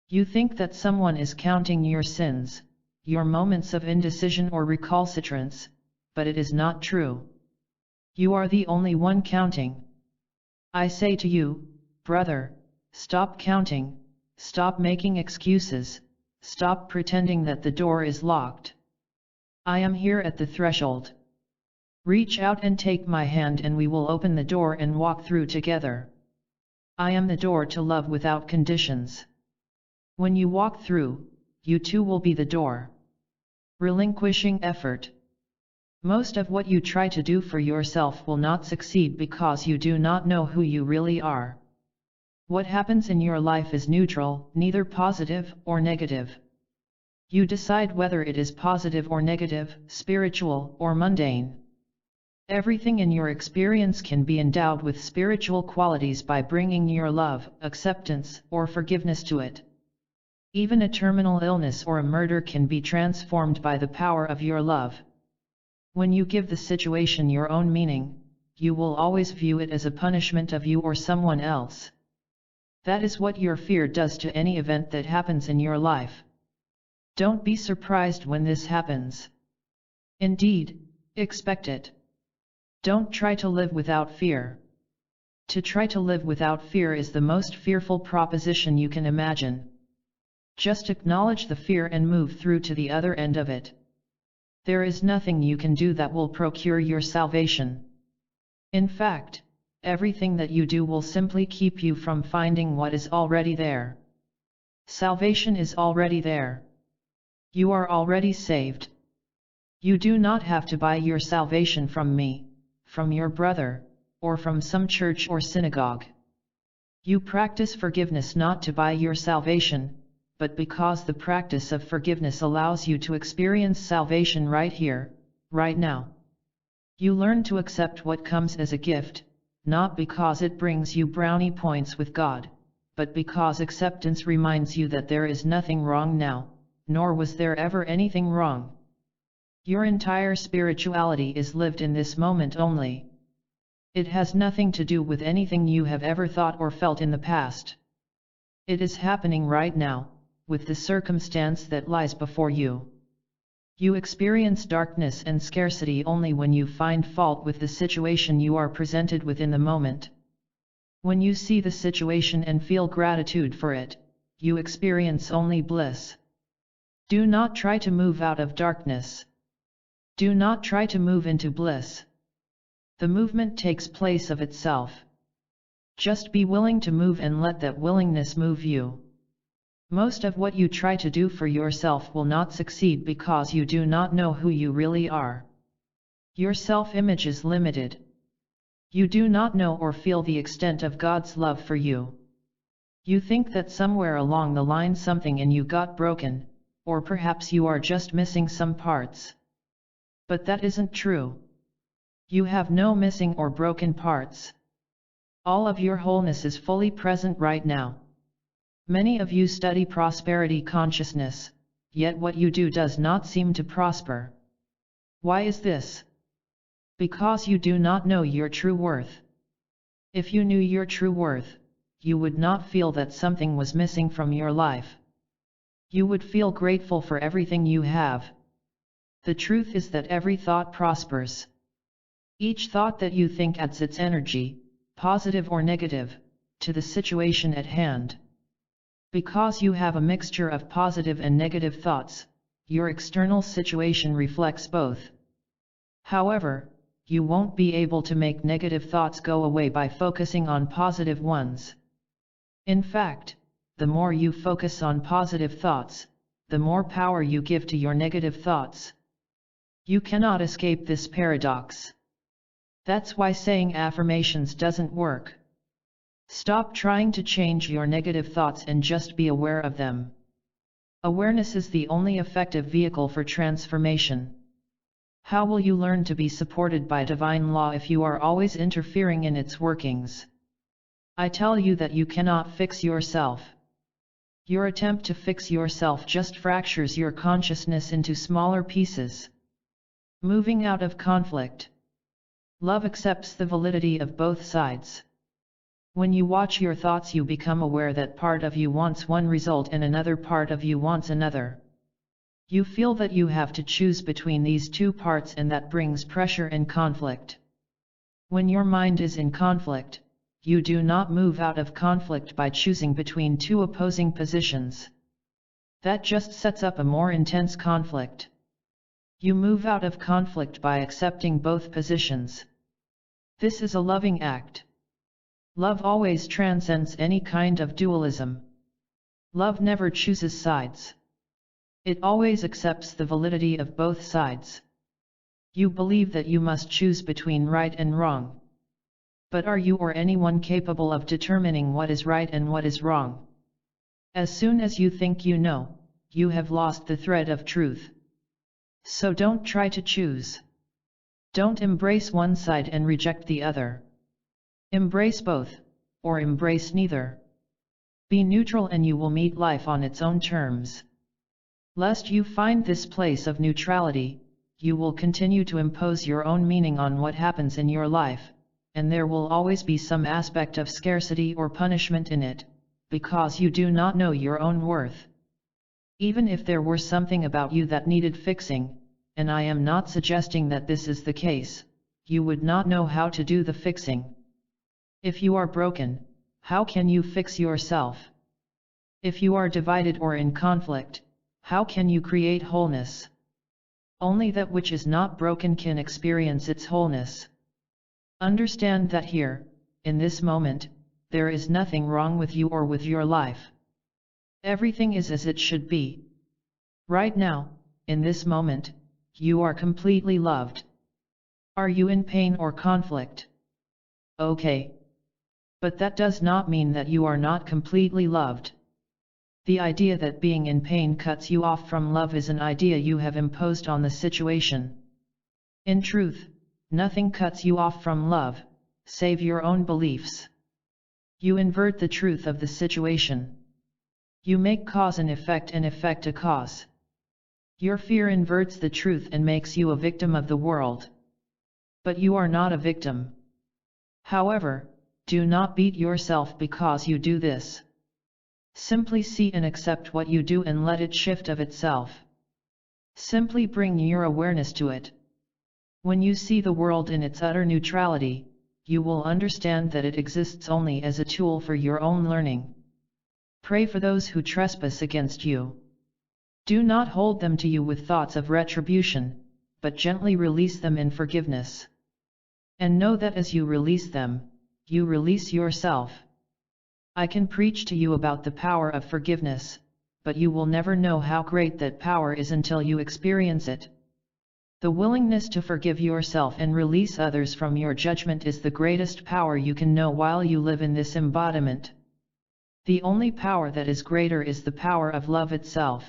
You think that someone is counting your sins, your moments of indecision or recalcitrance, but it is not true. You are the only one counting. I say to you, brother, stop counting, stop making excuses, stop pretending that the door is locked. I am here at the threshold. Reach out and take my hand and we will open the door and walk through together. I am the door to love without conditions. When you walk through, you too will be the door. Relinquishing effort. Most of what you try to do for yourself will not succeed because you do not know who you really are. What happens in your life is neutral, neither positive or negative. You decide whether it is positive or negative, spiritual or mundane. Everything in your experience can be endowed with spiritual qualities by bringing your love, acceptance, or forgiveness to it. Even a terminal illness or a murder can be transformed by the power of your love. When you give the situation your own meaning, you will always view it as a punishment of you or someone else. That is what your fear does to any event that happens in your life. Don't be surprised when this happens. Indeed, expect it. Don't try to live without fear. To try to live without fear is the most fearful proposition you can imagine. Just acknowledge the fear and move through to the other end of it. There is nothing you can do that will procure your salvation. In fact, everything that you do will simply keep you from finding what is already there. Salvation is already there. You are already saved. You do not have to buy your salvation from me, from your brother, or from some church or synagogue. You practice forgiveness not to buy your salvation, but because the practice of forgiveness allows you to experience salvation right here, right now. You learn to accept what comes as a gift, not because it brings you brownie points with God, but because acceptance reminds you that there is nothing wrong now, nor was there ever anything wrong. Your entire spirituality is lived in this moment only. It has nothing to do with anything you have ever thought or felt in the past. It is happening right now, with the circumstance that lies before you. You experience darkness and scarcity only when you find fault with the situation you are presented with in the moment. When you see the situation and feel gratitude for it, you experience only bliss. Do not try to move out of darkness. Do not try to move into bliss. The movement takes place of itself. Just be willing to move and let that willingness move you. Most of what you try to do for yourself will not succeed because you do not know who you really are. Your self-image is limited. You do not know or feel the extent of God's love for you. You think that somewhere along the line something in you got broken, or perhaps you are just missing some parts. But that isn't true. You have no missing or broken parts. All of your wholeness is fully present right now. Many of you study prosperity consciousness, yet what you do does not seem to prosper. Why is this? Because you do not know your true worth. If you knew your true worth, you would not feel that something was missing from your life. You would feel grateful for everything you have. The truth is that every thought prospers. Each thought that you think adds its energy, positive or negative, to the situation at hand. Because you have a mixture of positive and negative thoughts, your external situation reflects both. However, you won't be able to make negative thoughts go away by focusing on positive ones. In fact, the more you focus on positive thoughts, the more power you give to your negative thoughts. You cannot escape this paradox. That's why saying affirmations doesn't work. Stop trying to change your negative thoughts and just be aware of them. Awareness is the only effective vehicle for transformation. How will you learn to be supported by divine law if you are always interfering in its workings? I tell you that you cannot fix yourself. Your attempt to fix yourself just fractures your consciousness into smaller pieces. Moving out of conflict. Love accepts the validity of both sides. When you watch your thoughts, you become aware that part of you wants one result and another part of you wants another. You feel that you have to choose between these two parts, and that brings pressure and conflict. When your mind is in conflict, you do not move out of conflict by choosing between two opposing positions. That just sets up a more intense conflict. You move out of conflict by accepting both positions. This is a loving act. Love always transcends any kind of dualism. Love never chooses sides. It always accepts the validity of both sides. You believe that you must choose between right and wrong. But are you or anyone capable of determining what is right and what is wrong? As soon as you think you know, you have lost the thread of truth. So don't try to choose. Don't embrace one side and reject the other. Embrace both, or embrace neither. Be neutral and you will meet life on its own terms. Lest you find this place of neutrality, you will continue to impose your own meaning on what happens in your life, and there will always be some aspect of scarcity or punishment in it, because you do not know your own worth. Even if there were something about you that needed fixing, and I am not suggesting that this is the case, you would not know how to do the fixing. If you are broken, how can you fix yourself? If you are divided or in conflict, how can you create wholeness? Only that which is not broken can experience its wholeness. Understand that here, in this moment, there is nothing wrong with you or with your life. Everything is as it should be. Right now, in this moment, you are completely loved. Are you in pain or conflict? Okay. But that does not mean that you are not completely loved. The idea that being in pain cuts you off from love is an idea you have imposed on the situation. In truth, nothing cuts you off from love, save your own beliefs. You invert the truth of the situation. You make cause an effect and effect a cause. Your fear inverts the truth and makes you a victim of the world. But you are not a victim. However, do not beat yourself because you do this. Simply see and accept what you do and let it shift of itself. Simply bring your awareness to it. When you see the world in its utter neutrality, you will understand that it exists only as a tool for your own learning. Pray for those who trespass against you. Do not hold them to you with thoughts of retribution, but gently release them in forgiveness. And know that as you release them, you release yourself. I can preach to you about the power of forgiveness, but you will never know how great that power is until you experience it. The willingness to forgive yourself and release others from your judgment is the greatest power you can know while you live in this embodiment. The only power that is greater is the power of love itself.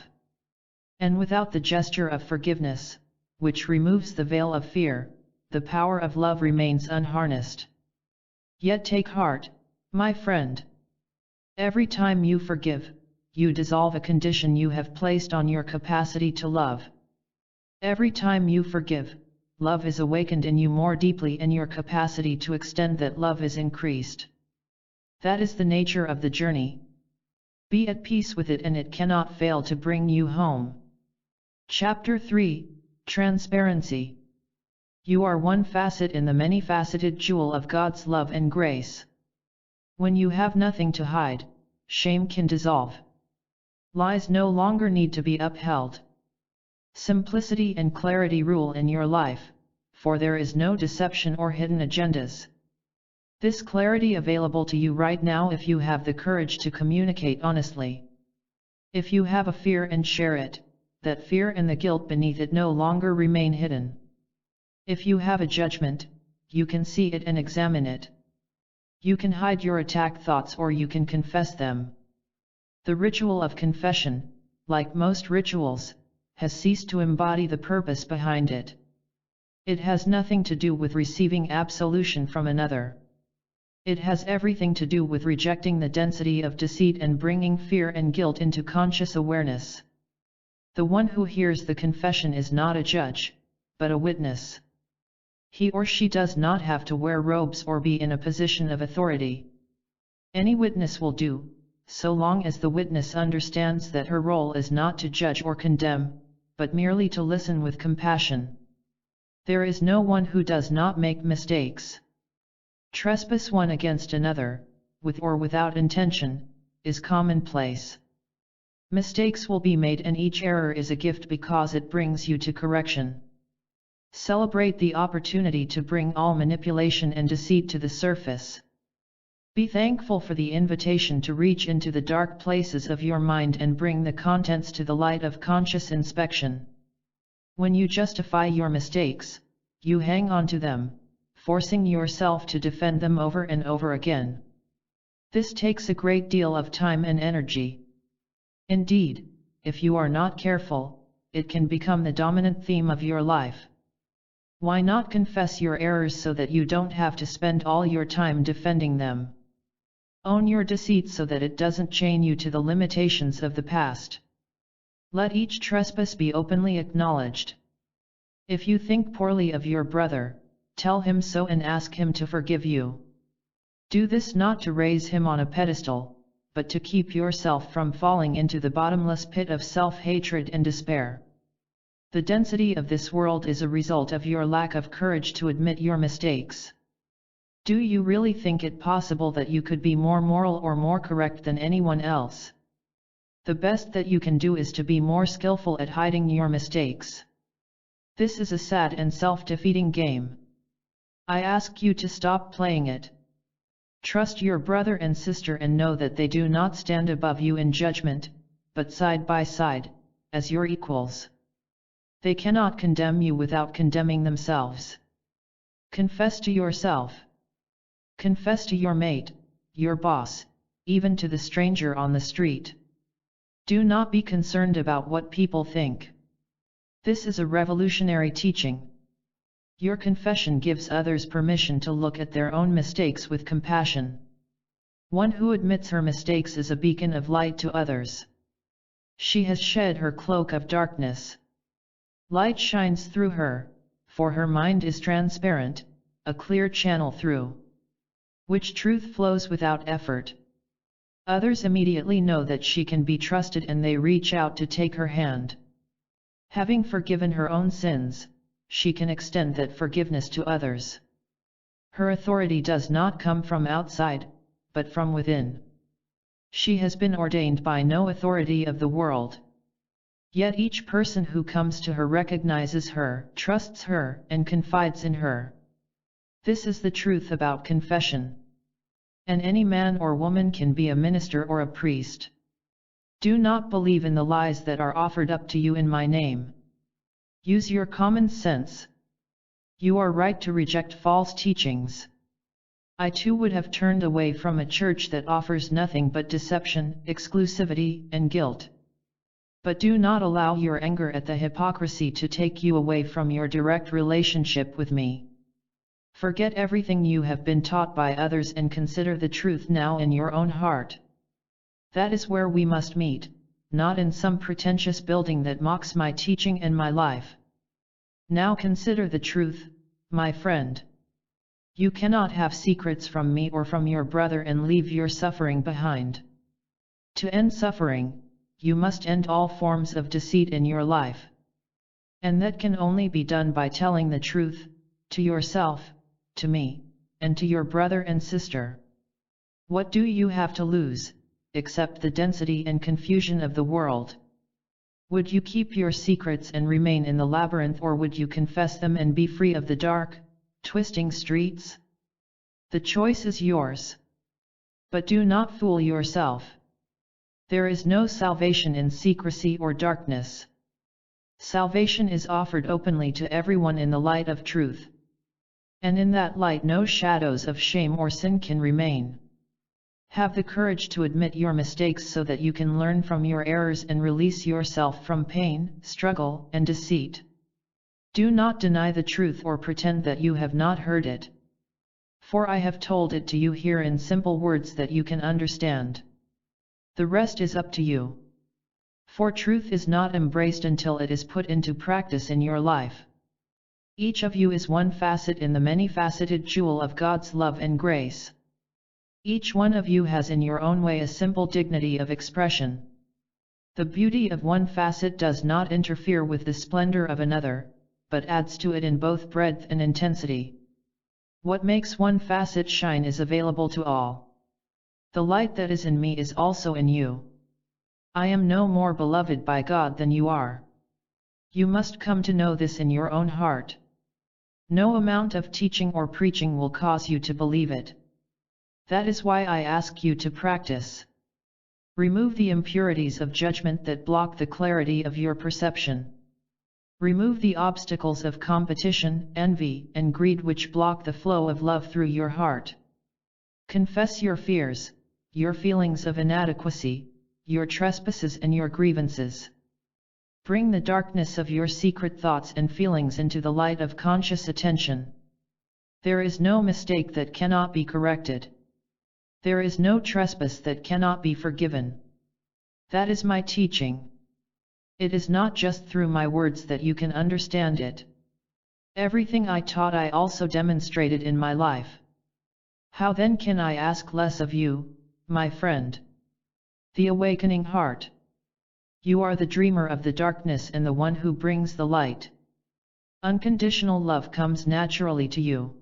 And without the gesture of forgiveness, which removes the veil of fear, the power of love remains unharnessed. Yet take heart, my friend. Every time you forgive, you dissolve a condition you have placed on your capacity to love. Every time you forgive, love is awakened in you more deeply and your capacity to extend that love is increased. That is the nature of the journey. Be at peace with it and it cannot fail to bring you home. Chapter 3, Transparency. You are one facet in the many-faceted jewel of God's love and grace. When you have nothing to hide, shame can dissolve. Lies no longer need to be upheld. Simplicity and clarity rule in your life, for there is no deception or hidden agendas. This clarity available to you right now if you have the courage to communicate honestly. If you have a fear and share it, that fear and the guilt beneath it no longer remain hidden. If you have a judgment, you can see it and examine it. You can hide your attack thoughts or you can confess them. The ritual of confession, like most rituals, has ceased to embody the purpose behind it. It has nothing to do with receiving absolution from another. It has everything to do with rejecting the density of deceit and bringing fear and guilt into conscious awareness. The one who hears the confession is not a judge, but a witness. He or she does not have to wear robes or be in a position of authority. Any witness will do, so long as the witness understands that her role is not to judge or condemn, but merely to listen with compassion. There is no one who does not make mistakes. Trespass one against another, with or without intention, is commonplace. Mistakes will be made, and each error is a gift because it brings you to correction. Celebrate the opportunity to bring all manipulation and deceit to the surface. Be thankful for the invitation to reach into the dark places of your mind and bring the contents to the light of conscious inspection. When you justify your mistakes, you hang on to them, forcing yourself to defend them over and over again. This takes a great deal of time and energy. Indeed, if you are not careful, it can become the dominant theme of your life. Why not confess your errors so that you don't have to spend all your time defending them? Own your deceit so that it doesn't chain you to the limitations of the past. Let each trespass be openly acknowledged. If you think poorly of your brother, tell him so and ask him to forgive you. Do this not to raise him on a pedestal, but to keep yourself from falling into the bottomless pit of self-hatred and despair. The density of this world is a result of your lack of courage to admit your mistakes. Do you really think it possible that you could be more moral or more correct than anyone else? The best that you can do is to be more skillful at hiding your mistakes. This is a sad and self-defeating game. I ask you to stop playing it. Trust your brother and sister and know that they do not stand above you in judgment, but side by side, as your equals. They cannot condemn you without condemning themselves. Confess to yourself. Confess to your mate, your boss, even to the stranger on the street. Do not be concerned about what people think. This is a revolutionary teaching. Your confession gives others permission to look at their own mistakes with compassion. One who admits her mistakes is a beacon of light to others. She has shed her cloak of darkness. Light shines through her, for her mind is transparent, a clear channel through which truth flows without effort. Others immediately know that she can be trusted and they reach out to take her hand. Having forgiven her own sins, she can extend that forgiveness to others. Her authority does not come from outside, but from within. She has been ordained by no authority of the world. Yet each person who comes to her recognizes her, trusts her, and confides in her. This is the truth about confession. And any man or woman can be a minister or a priest. Do not believe in the lies that are offered up to you in my name. Use your common sense. You are right to reject false teachings. I too would have turned away from a church that offers nothing but deception, exclusivity, and guilt. But do not allow your anger at the hypocrisy to take you away from your direct relationship with me. Forget everything you have been taught by others and consider the truth now in your own heart. That is where we must meet, not in some pretentious building that mocks my teaching and my life. Now consider the truth, my friend. You cannot have secrets from me or from your brother and leave your suffering behind. To end suffering, you must end all forms of deceit in your life. And that can only be done by telling the truth, to yourself, to me, and to your brother and sister. What do you have to lose, except the density and confusion of the world? Would you keep your secrets and remain in the labyrinth, or would you confess them and be free of the dark, twisting streets? The choice is yours. But do not fool yourself. There is no salvation in secrecy or darkness. Salvation is offered openly to everyone in the light of truth. And in that light no shadows of shame or sin can remain. Have the courage to admit your mistakes so that you can learn from your errors and release yourself from pain, struggle, and deceit. Do not deny the truth or pretend that you have not heard it. For I have told it to you here in simple words that you can understand. The rest is up to you. For truth is not embraced until it is put into practice in your life. Each of you is one facet in the many-faceted jewel of God's love and grace. Each one of you has in your own way a simple dignity of expression. The beauty of one facet does not interfere with the splendor of another, but adds to it in both breadth and intensity. What makes one facet shine is available to all. The light that is in me is also in you. I am no more beloved by God than you are. You must come to know this in your own heart. No amount of teaching or preaching will cause you to believe it. That is why I ask you to practice. Remove the impurities of judgment that block the clarity of your perception. Remove the obstacles of competition, envy, and greed which block the flow of love through your heart. Confess your fears, your feelings of inadequacy, your trespasses and your grievances. Bring the darkness of your secret thoughts and feelings into the light of conscious attention. There is no mistake that cannot be corrected. There is no trespass that cannot be forgiven. That is my teaching. It is not just through my words that you can understand it. Everything I taught I also demonstrated in my life. How then can I ask less of you, my friend? The awakening heart. You are the dreamer of the darkness and the one who brings the light. Unconditional love comes naturally to you.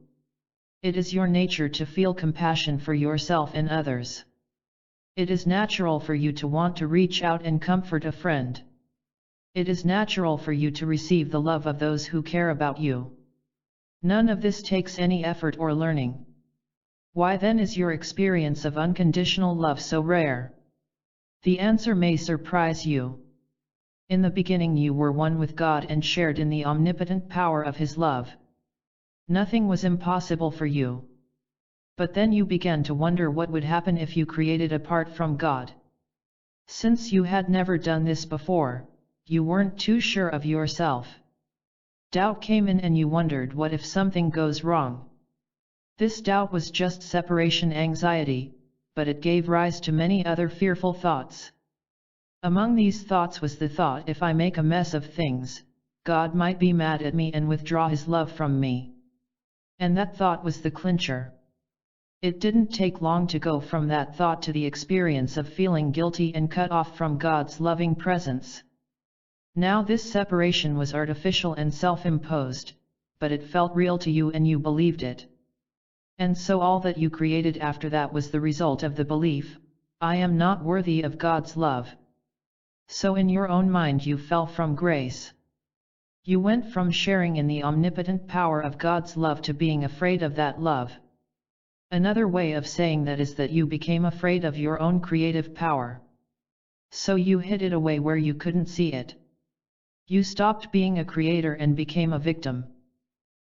It is your nature to feel compassion for yourself and others. It is natural for you to want to reach out and comfort a friend. It is natural for you to receive the love of those who care about you. None of this takes any effort or learning. Why then is your experience of unconditional love so rare? The answer may surprise you. In the beginning you were one with God and shared in the omnipotent power of His love. Nothing was impossible for you. But then you began to wonder what would happen if you created apart from God. Since you had never done this before, you weren't too sure of yourself. Doubt came in and you wondered what if something goes wrong. This doubt was just separation anxiety, but it gave rise to many other fearful thoughts. Among these thoughts was the thought, if I make a mess of things, God might be mad at me and withdraw His love from me. And that thought was the clincher. It didn't take long to go from that thought to the experience of feeling guilty and cut off from God's loving presence. Now this separation was artificial and self-imposed, but it felt real to you and you believed it. And so all that you created after that was the result of the belief, I am not worthy of God's love. So in your own mind you fell from grace. You went from sharing in the omnipotent power of God's love to being afraid of that love. Another way of saying that is that you became afraid of your own creative power. So you hid it away where you couldn't see it. You stopped being a creator and became a victim.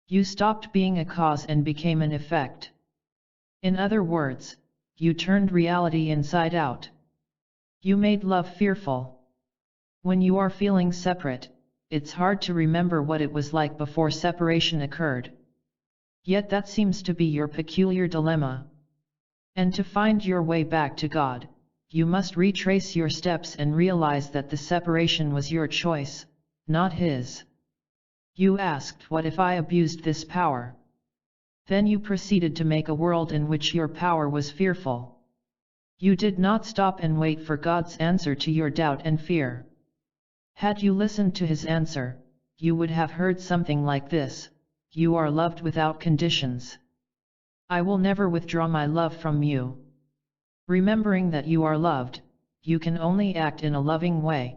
You stopped being a cause and became an effect. In other words, you turned reality inside out. You made love fearful. When you are feeling separate, it's hard to remember what it was like before separation occurred. Yet that seems to be your peculiar dilemma. And to find your way back to God, you must retrace your steps and realize that the separation was your choice, not His. You asked, what if I abused this power? Then you proceeded to make a world in which your power was fearful. You did not stop and wait for God's answer to your doubt and fear. Had you listened to His answer, you would have heard something like this: you are loved without conditions. I will never withdraw my love from you. Remembering that you are loved, you can only act in a loving way.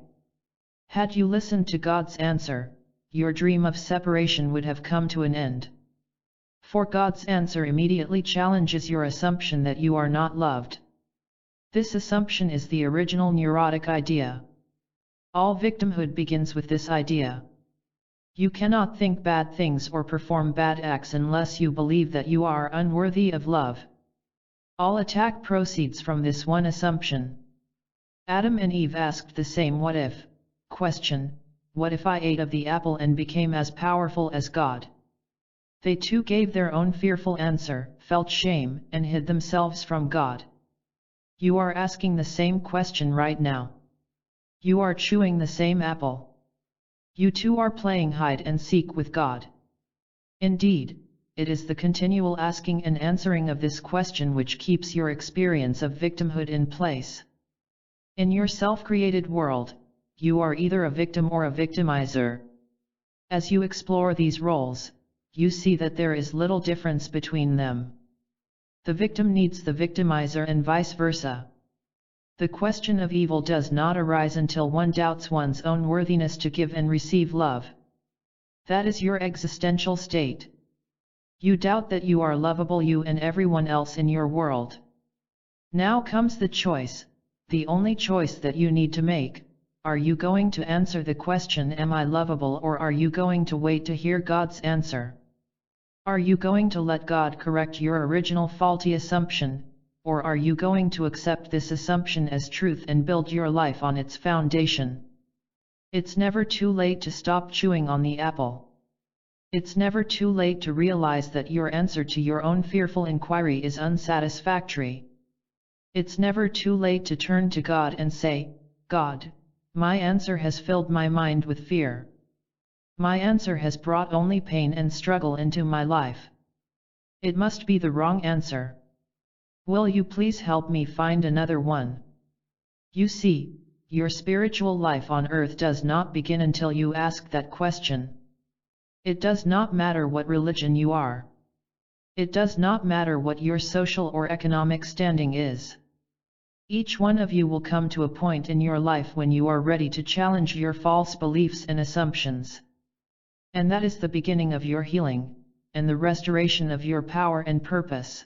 Had you listened to God's answer, your dream of separation would have come to an end. For God's answer immediately challenges your assumption that you are not loved. This assumption is the original neurotic idea. All victimhood begins with this idea. You cannot think bad things or perform bad acts unless you believe that you are unworthy of love. All attack proceeds from this one assumption. Adam and Eve asked the same what if question: what if I ate of the apple and became as powerful as God? They too gave their own fearful answer, felt shame, and hid themselves from God. You are asking the same question right now. You are chewing the same apple. You too are playing hide and seek with God. Indeed, it is the continual asking and answering of this question which keeps your experience of victimhood in place. In your self-created world, you are either a victim or a victimizer. As you explore these roles, you see that there is little difference between them. The victim needs the victimizer and vice versa. The question of evil does not arise until one doubts one's own worthiness to give and receive love. That is your existential state. You doubt that you are lovable, you and everyone else in your world. Now comes the choice, the only choice that you need to make. Are you going to answer the question, am I lovable, or are you going to wait to hear God's answer? Are you going to let God correct your original faulty assumption, or are you going to accept this assumption as truth and build your life on its foundation? It's never too late to stop chewing on the apple. It's never too late to realize that your answer to your own fearful inquiry is unsatisfactory. It's never too late to turn to God and say, God, my answer has filled my mind with fear. My answer has brought only pain and struggle into my life. It must be the wrong answer. Will you please help me find another one? You see, your spiritual life on earth does not begin until you ask that question. It does not matter what religion you are. It does not matter what your social or economic standing is. Each one of you will come to a point in your life when you are ready to challenge your false beliefs and assumptions. And that is the beginning of your healing, and the restoration of your power and purpose.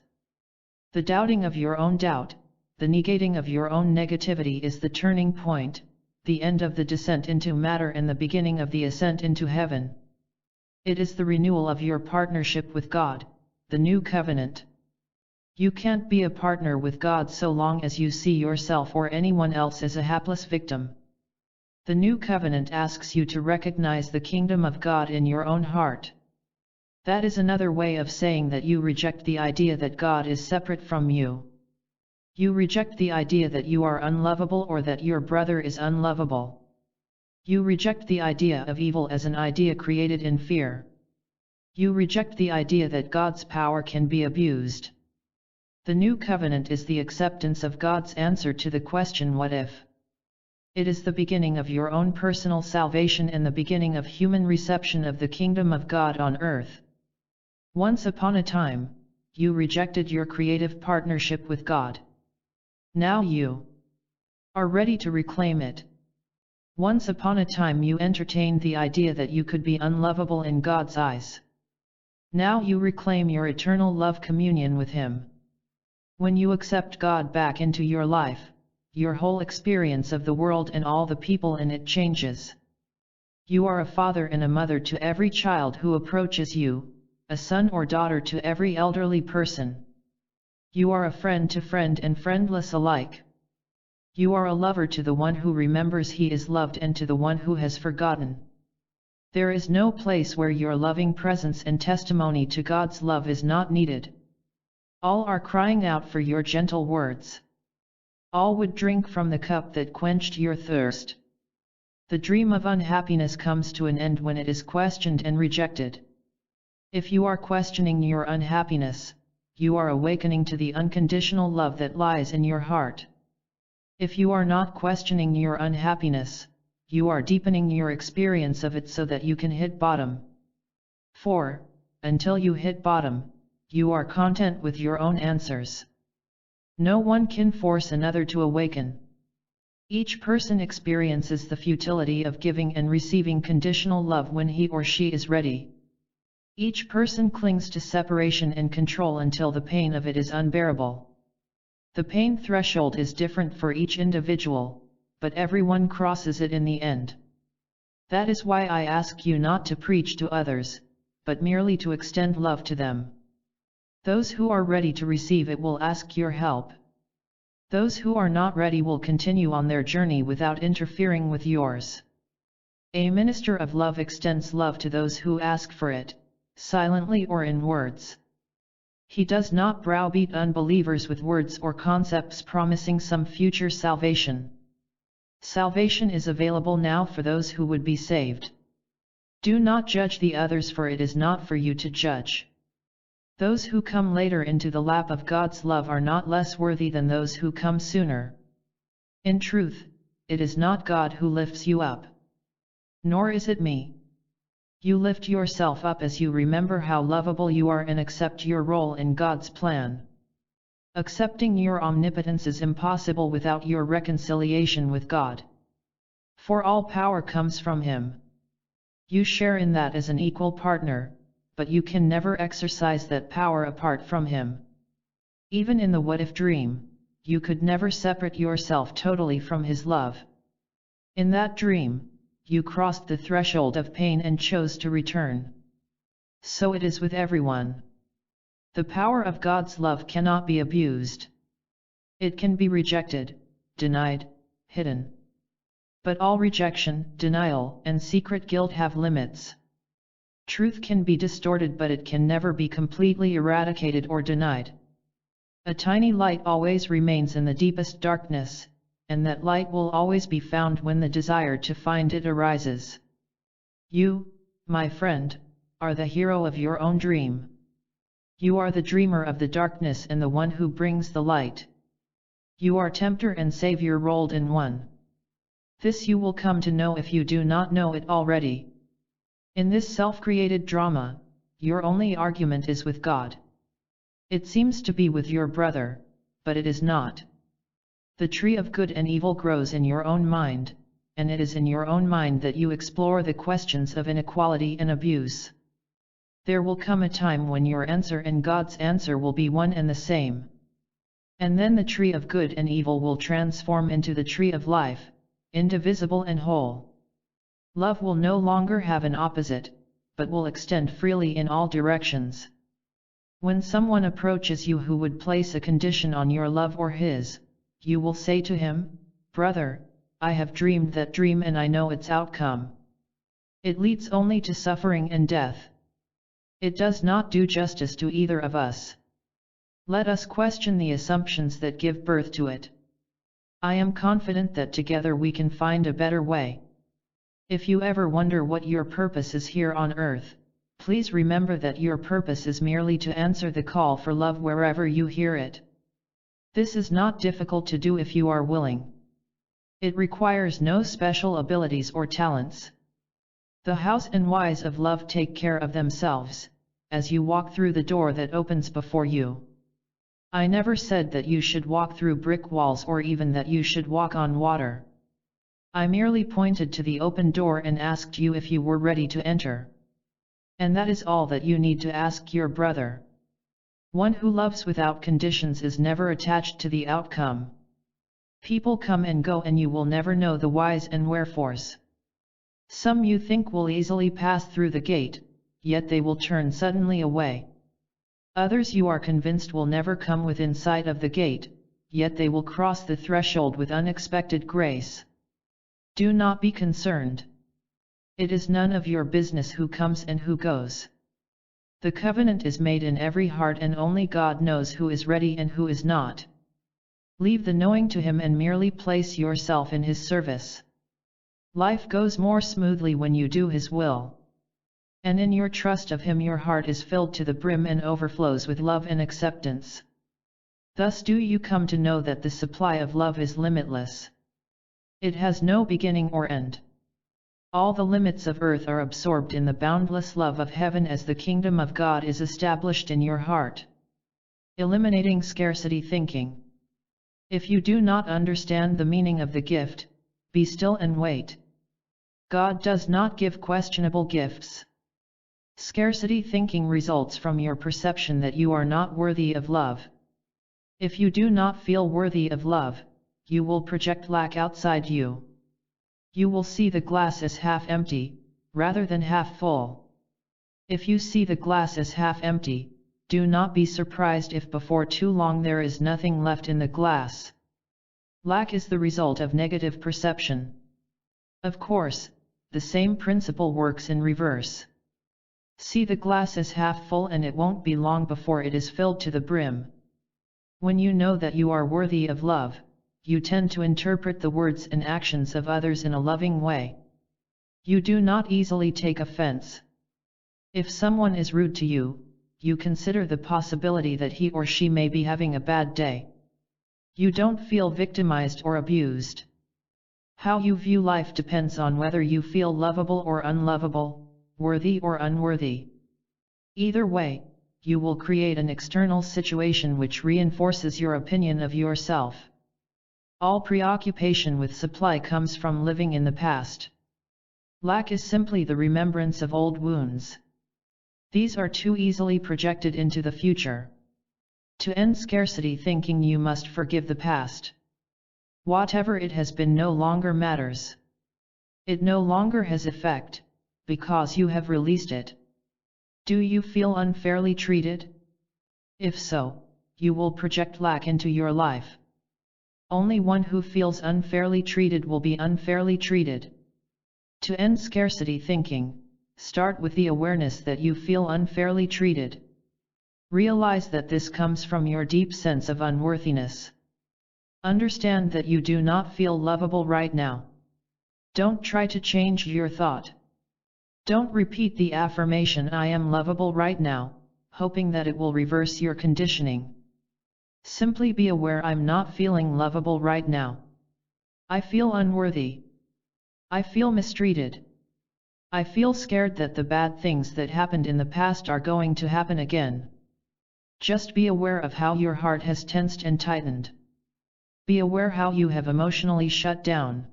The doubting of your own doubt, the negating of your own negativity is the turning point, the end of the descent into matter and the beginning of the ascent into heaven. It is the renewal of your partnership with God, the new covenant. You can't be a partner with God so long as you see yourself or anyone else as a hapless victim. The new covenant asks you to recognize the kingdom of God in your own heart. That is another way of saying that you reject the idea that God is separate from you. You reject the idea that you are unlovable or that your brother is unlovable. You reject the idea of evil as an idea created in fear. You reject the idea that God's power can be abused. The new covenant is the acceptance of God's answer to the question, what if? It is the beginning of your own personal salvation and the beginning of human reception of the kingdom of God on earth. Once upon a time, you rejected your creative partnership with God. Now you are ready to reclaim it. Once upon a time you entertained the idea that you could be unlovable in God's eyes. Now you reclaim your eternal love communion with Him. When you accept God back into your life, your whole experience of the world and all the people in it changes. You are a father and a mother to every child who approaches you, a son or daughter to every elderly person. You are a friend to friend and friendless alike. You are a lover to the one who remembers he is loved and to the one who has forgotten. There is no place where your loving presence and testimony to God's love is not needed. All are crying out for your gentle words. All would drink from the cup that quenched your thirst. The dream of unhappiness comes to an end when it is questioned and rejected. If you are questioning your unhappiness, you are awakening to the unconditional love that lies in your heart. If you are not questioning your unhappiness, you are deepening your experience of it so that you can hit bottom. For, until you hit bottom, you are content with your own answers. No one can force another to awaken. Each person experiences the futility of giving and receiving conditional love when he or she is ready. Each person clings to separation and control until the pain of it is unbearable. The pain threshold is different for each individual, but everyone crosses it in the end. That is why I ask you not to preach to others, but merely to extend love to them. Those who are ready to receive it will ask your help. Those who are not ready will continue on their journey without interfering with yours. A minister of love extends love to those who ask for it, silently or in words. He does not browbeat unbelievers with words or concepts promising some future salvation. Salvation is available now for those who would be saved. Do not judge the others, for it is not for you to judge. Those who come later into the lap of God's love are not less worthy than those who come sooner. In truth, it is not God who lifts you up. Nor is it me. You lift yourself up as you remember how lovable you are and accept your role in God's plan. Accepting your omnipotence is impossible without your reconciliation with God. For all power comes from Him. You share in that as an equal partner, but you can never exercise that power apart from Him. Even in the what-if dream, you could never separate yourself totally from His love. In that dream, you crossed the threshold of pain and chose to return. So it is with everyone. The power of God's love cannot be abused. It can be rejected, denied, hidden. But all rejection, denial, and secret guilt have limits. Truth can be distorted, but it can never be completely eradicated or denied. A tiny light always remains in the deepest darkness, and that light will always be found when the desire to find it arises. You, my friend, are the hero of your own dream. You are the dreamer of the darkness and the one who brings the light. You are tempter and savior rolled in one. This you will come to know if you do not know it already. In this self-created drama, your only argument is with God. It seems to be with your brother, but it is not. The tree of good and evil grows in your own mind, and it is in your own mind that you explore the questions of inequality and abuse. There will come a time when your answer and God's answer will be one and the same. And then the tree of good and evil will transform into the tree of life, indivisible and whole. Love will no longer have an opposite, but will extend freely in all directions. When someone approaches you who would place a condition on your love or his, you will say to him, "Brother, I have dreamed that dream and I know its outcome. It leads only to suffering and death. It does not do justice to either of us. Let us question the assumptions that give birth to it. I am confident that together we can find a better way." If you ever wonder what your purpose is here on earth, please remember that your purpose is merely to answer the call for love wherever you hear it. This is not difficult to do if you are willing. It requires no special abilities or talents. The hows and whys of love take care of themselves, as you walk through the door that opens before you. I never said that you should walk through brick walls or even that you should walk on water. I merely pointed to the open door and asked you if you were ready to enter. And that is all that you need to ask your brother. One who loves without conditions is never attached to the outcome. People come and go and you will never know the whys and wherefores. Some you think will easily pass through the gate, yet they will turn suddenly away. Others you are convinced will never come within sight of the gate, yet they will cross the threshold with unexpected grace. Do not be concerned. It is none of your business who comes and who goes. The covenant is made in every heart and only God knows who is ready and who is not. Leave the knowing to Him and merely place yourself in His service. Life goes more smoothly when you do His will. And in your trust of Him your heart is filled to the brim and overflows with love and acceptance. Thus do you come to know that the supply of love is limitless. It has no beginning or end. All the limits of earth are absorbed in the boundless love of heaven as the kingdom of God is established in your heart. Eliminating scarcity thinking. If you do not understand the meaning of the gift, be still and wait. God does not give questionable gifts. Scarcity thinking results from your perception that you are not worthy of love. If you do not feel worthy of love, you will project lack outside you. You will see the glass as half empty, rather than half full. If you see the glass as half empty, do not be surprised if before too long there is nothing left in the glass. Lack is the result of negative perception. Of course, the same principle works in reverse. See the glass as half full and it won't be long before it is filled to the brim. When you know that you are worthy of love, you tend to interpret the words and actions of others in a loving way. You do not easily take offense. If someone is rude to you, you consider the possibility that he or she may be having a bad day. You don't feel victimized or abused. How you view life depends on whether you feel lovable or unlovable, worthy or unworthy. Either way, you will create an external situation which reinforces your opinion of yourself. All preoccupation with supply comes from living in the past. Lack is simply the remembrance of old wounds. These are too easily projected into the future. To end scarcity thinking, you must forgive the past. Whatever it has been no longer matters. It no longer has effect, because you have released it. Do you feel unfairly treated? If so, you will project lack into your life. Only one who feels unfairly treated will be unfairly treated. To end scarcity thinking, start with the awareness that you feel unfairly treated. Realize that this comes from your deep sense of unworthiness. Understand that you do not feel lovable right now. Don't try to change your thought. Don't repeat the affirmation "I am lovable right now," hoping that it will reverse your conditioning. Simply be aware, I'm not feeling lovable right now. I feel unworthy. I feel mistreated. I feel scared that the bad things that happened in the past are going to happen again. Just be aware of how your heart has tensed and tightened. Be aware how you have emotionally shut down.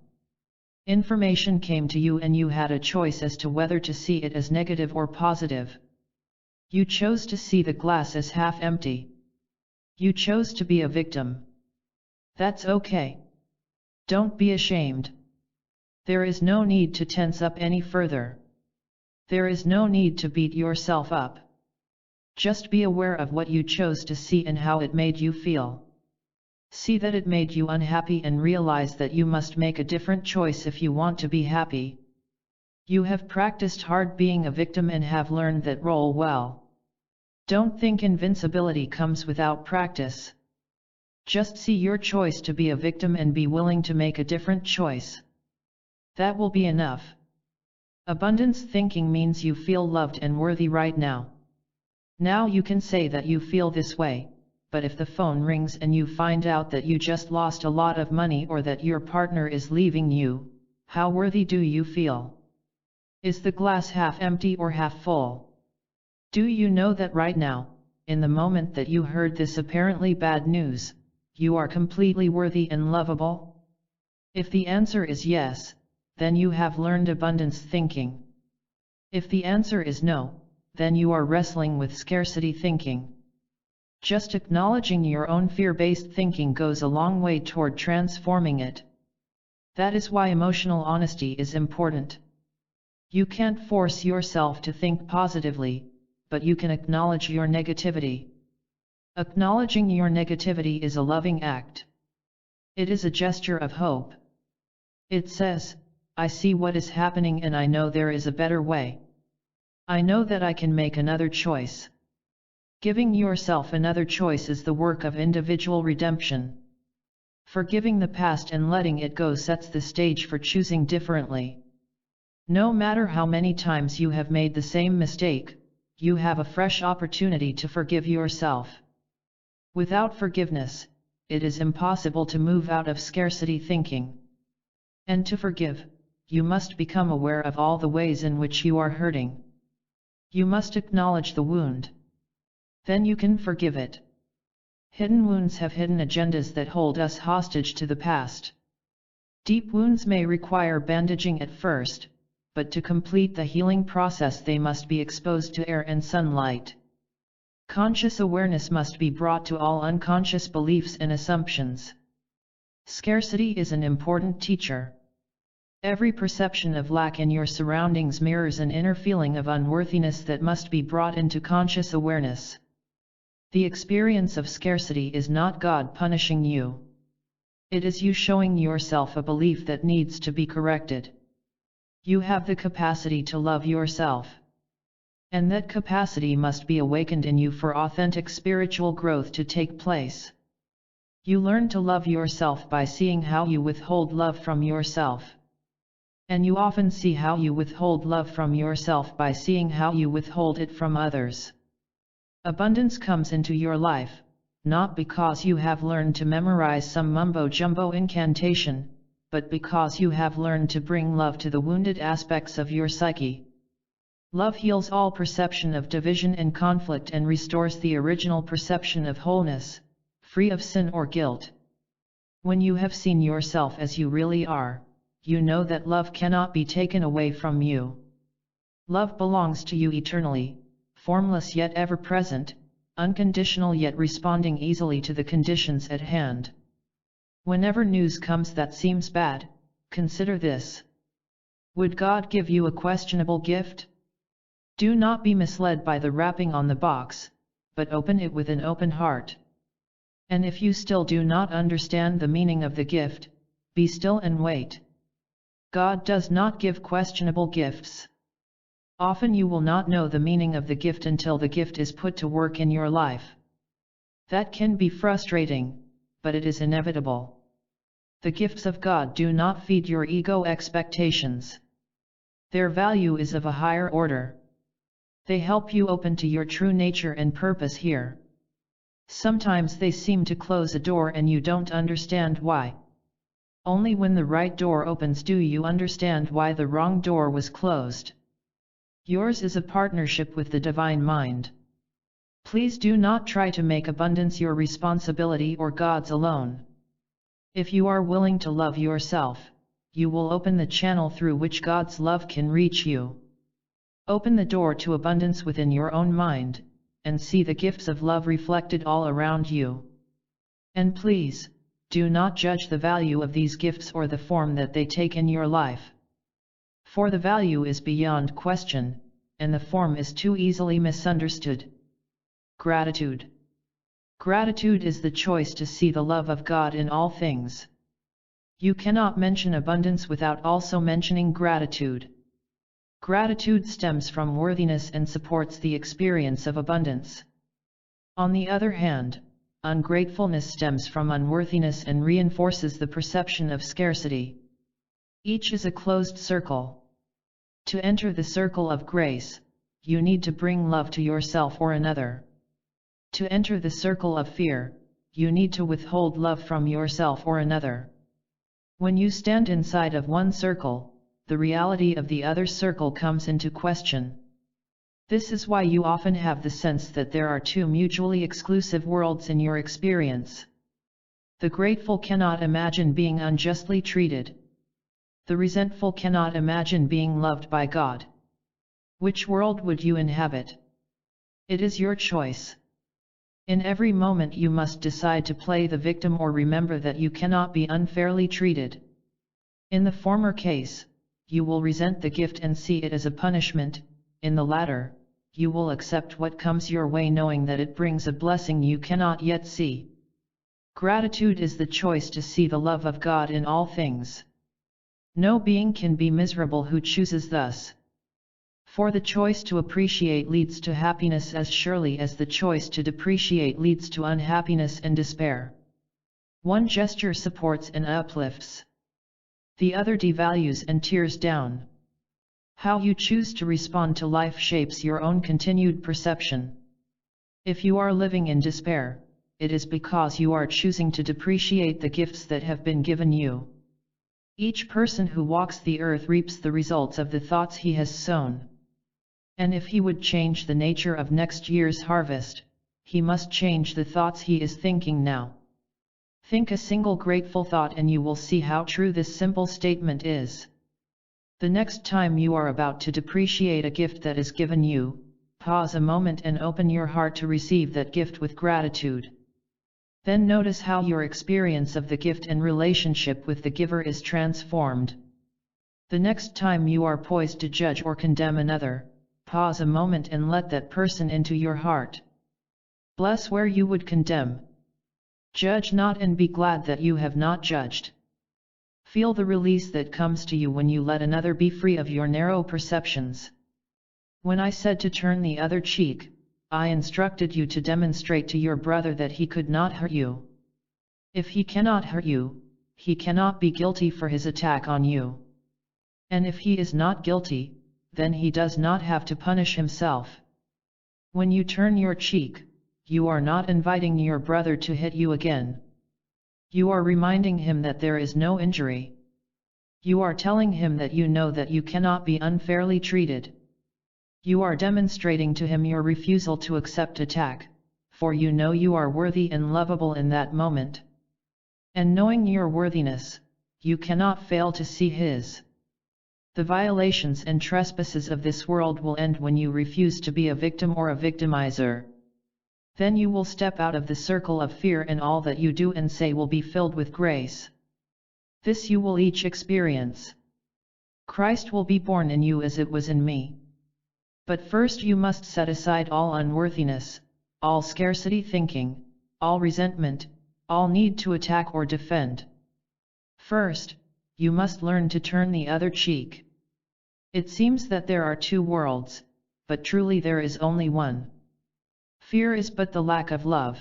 Information came to you and you had a choice as to whether to see it as negative or positive. You chose to see the glass as half empty. You chose to be a victim. That's okay. Don't be ashamed. There is no need to tense up any further. There is no need to beat yourself up. Just be aware of what you chose to see and how it made you feel. See that it made you unhappy and realize that you must make a different choice if you want to be happy. You have practiced hard being a victim and have learned that role well. Don't think invincibility comes without practice. Just see your choice to be a victim and be willing to make a different choice. That will be enough. Abundance thinking means you feel loved and worthy right now. Now you can say that you feel this way, but if the phone rings and you find out that you just lost a lot of money or that your partner is leaving you, how worthy do you feel? Is the glass half empty or half full? Do you know that right now, in the moment that you heard this apparently bad news, you are completely worthy and lovable? If the answer is yes, then you have learned abundance thinking. If the answer is no, then you are wrestling with scarcity thinking. Just acknowledging your own fear-based thinking goes a long way toward transforming it. That is why emotional honesty is important. You can't force yourself to think positively, but you can acknowledge your negativity. Acknowledging your negativity is a loving act. It is a gesture of hope. It says, I see what is happening and I know there is a better way. I know that I can make another choice. Giving yourself another choice is the work of individual redemption. Forgiving the past and letting it go sets the stage for choosing differently. No matter how many times you have made the same mistake, you have a fresh opportunity to forgive yourself. Without forgiveness, it is impossible to move out of scarcity thinking. And to forgive, you must become aware of all the ways in which you are hurting. You must acknowledge the wound. Then you can forgive it. Hidden wounds have hidden agendas that hold us hostage to the past. Deep wounds may require bandaging at first, but to complete the healing process they must be exposed to air and sunlight. Conscious awareness must be brought to all unconscious beliefs and assumptions. Scarcity is an important teacher. Every perception of lack in your surroundings mirrors an inner feeling of unworthiness that must be brought into conscious awareness. The experience of scarcity is not God punishing you. It is you showing yourself a belief that needs to be corrected. You have the capacity to love yourself. And that capacity must be awakened in you for authentic spiritual growth to take place. You learn to love yourself by seeing how you withhold love from yourself. And you often see how you withhold love from yourself by seeing how you withhold it from others. Abundance comes into your life, not because you have learned to memorize some mumbo-jumbo incantation, but because you have learned to bring love to the wounded aspects of your psyche. Love heals all perception of division and conflict and restores the original perception of wholeness, free of sin or guilt. When you have seen yourself as you really are, you know that love cannot be taken away from you. Love belongs to you eternally, formless yet ever present, unconditional yet responding easily to the conditions at hand. Whenever news comes that seems bad, consider this. Would God give you a questionable gift? Do not be misled by the wrapping on the box, but open it with an open heart. And if you still do not understand the meaning of the gift, be still and wait. God does not give questionable gifts. Often you will not know the meaning of the gift until the gift is put to work in your life. That can be frustrating, but it is inevitable. The gifts of God do not feed your ego expectations. Their value is of a higher order. They help you open to your true nature and purpose here. Sometimes they seem to close a door and you don't understand why. Only when the right door opens do you understand why the wrong door was closed. Yours is a partnership with the Divine Mind. Please do not try to make abundance your responsibility or God's alone. If you are willing to love yourself, you will open the channel through which God's love can reach you. Open the door to abundance within your own mind, and see the gifts of love reflected all around you. And please, do not judge the value of these gifts or the form that they take in your life. For the value is beyond question, and the form is too easily misunderstood. Gratitude. Gratitude is the choice to see the love of God in all things. You cannot mention abundance without also mentioning gratitude. Gratitude stems from worthiness and supports the experience of abundance. On the other hand, ungratefulness stems from unworthiness and reinforces the perception of scarcity. Each is a closed circle. To enter the circle of grace, you need to bring love to yourself or another. To enter the circle of fear, you need to withhold love from yourself or another. When you stand inside of one circle, the reality of the other circle comes into question. This is why you often have the sense that there are two mutually exclusive worlds in your experience. The grateful cannot imagine being unjustly treated. The resentful cannot imagine being loved by God. Which world would you inhabit? It is your choice. In every moment you must decide to play the victim or remember that you cannot be unfairly treated. In the former case, you will resent the gift and see it as a punishment. In the latter, you will accept what comes your way knowing that it brings a blessing you cannot yet see. Gratitude is the choice to see the love of God in all things. No being can be miserable who chooses thus. For the choice to appreciate leads to happiness as surely as the choice to depreciate leads to unhappiness and despair. One gesture supports and uplifts. The other devalues and tears down. How you choose to respond to life shapes your own continued perception. If you are living in despair, it is because you are choosing to depreciate the gifts that have been given you. Each person who walks the earth reaps the results of the thoughts he has sown. And if he would change the nature of next year's harvest, he must change the thoughts he is thinking now. Think a single grateful thought and you will see how true this simple statement is. The next time you are about to depreciate a gift that is given you, pause a moment and open your heart to receive that gift with gratitude. Then notice how your experience of the gift and relationship with the giver is transformed. The next time you are poised to judge or condemn another, pause a moment and let that person into your heart. Bless where you would condemn. Judge not and be glad that you have not judged. Feel the release that comes to you when you let another be free of your narrow perceptions. When I said to turn the other cheek, I instructed you to demonstrate to your brother that he could not hurt you. If he cannot hurt you, he cannot be guilty for his attack on you. And if he is not guilty, then he does not have to punish himself. When you turn your cheek, you are not inviting your brother to hit you again. You are reminding him that there is no injury. You are telling him that you know that you cannot be unfairly treated. You are demonstrating to him your refusal to accept attack, for you know you are worthy and lovable in that moment. And knowing your worthiness, you cannot fail to see his. The violations and trespasses of this world will end when you refuse to be a victim or a victimizer. Then you will step out of the circle of fear, and all that you do and say will be filled with grace. This you will each experience. Christ will be born in you as it was in me. But first you must set aside all unworthiness, all scarcity thinking, all resentment, all need to attack or defend. First, you must learn to turn the other cheek. It seems that there are two worlds, but truly there is only one. Fear is but the lack of love.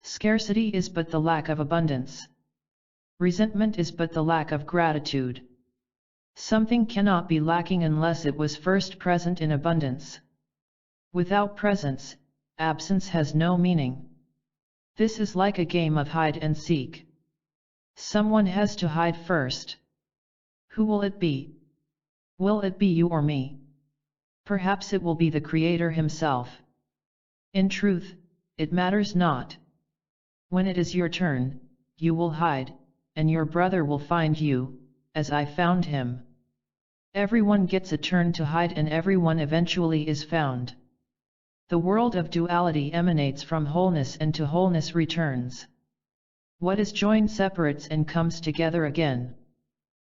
Scarcity is but the lack of abundance. Resentment is but the lack of gratitude. Something cannot be lacking unless it was first present in abundance. Without presence, absence has no meaning. This is like a game of hide and seek. Someone has to hide first. Who will it be? Will it be you or me? Perhaps it will be the Creator himself. In truth, it matters not. When it is your turn, you will hide, and your brother will find you, as I found him. Everyone gets a turn to hide, and everyone eventually is found. The world of duality emanates from wholeness, and to wholeness returns. What is joined separates and comes together again.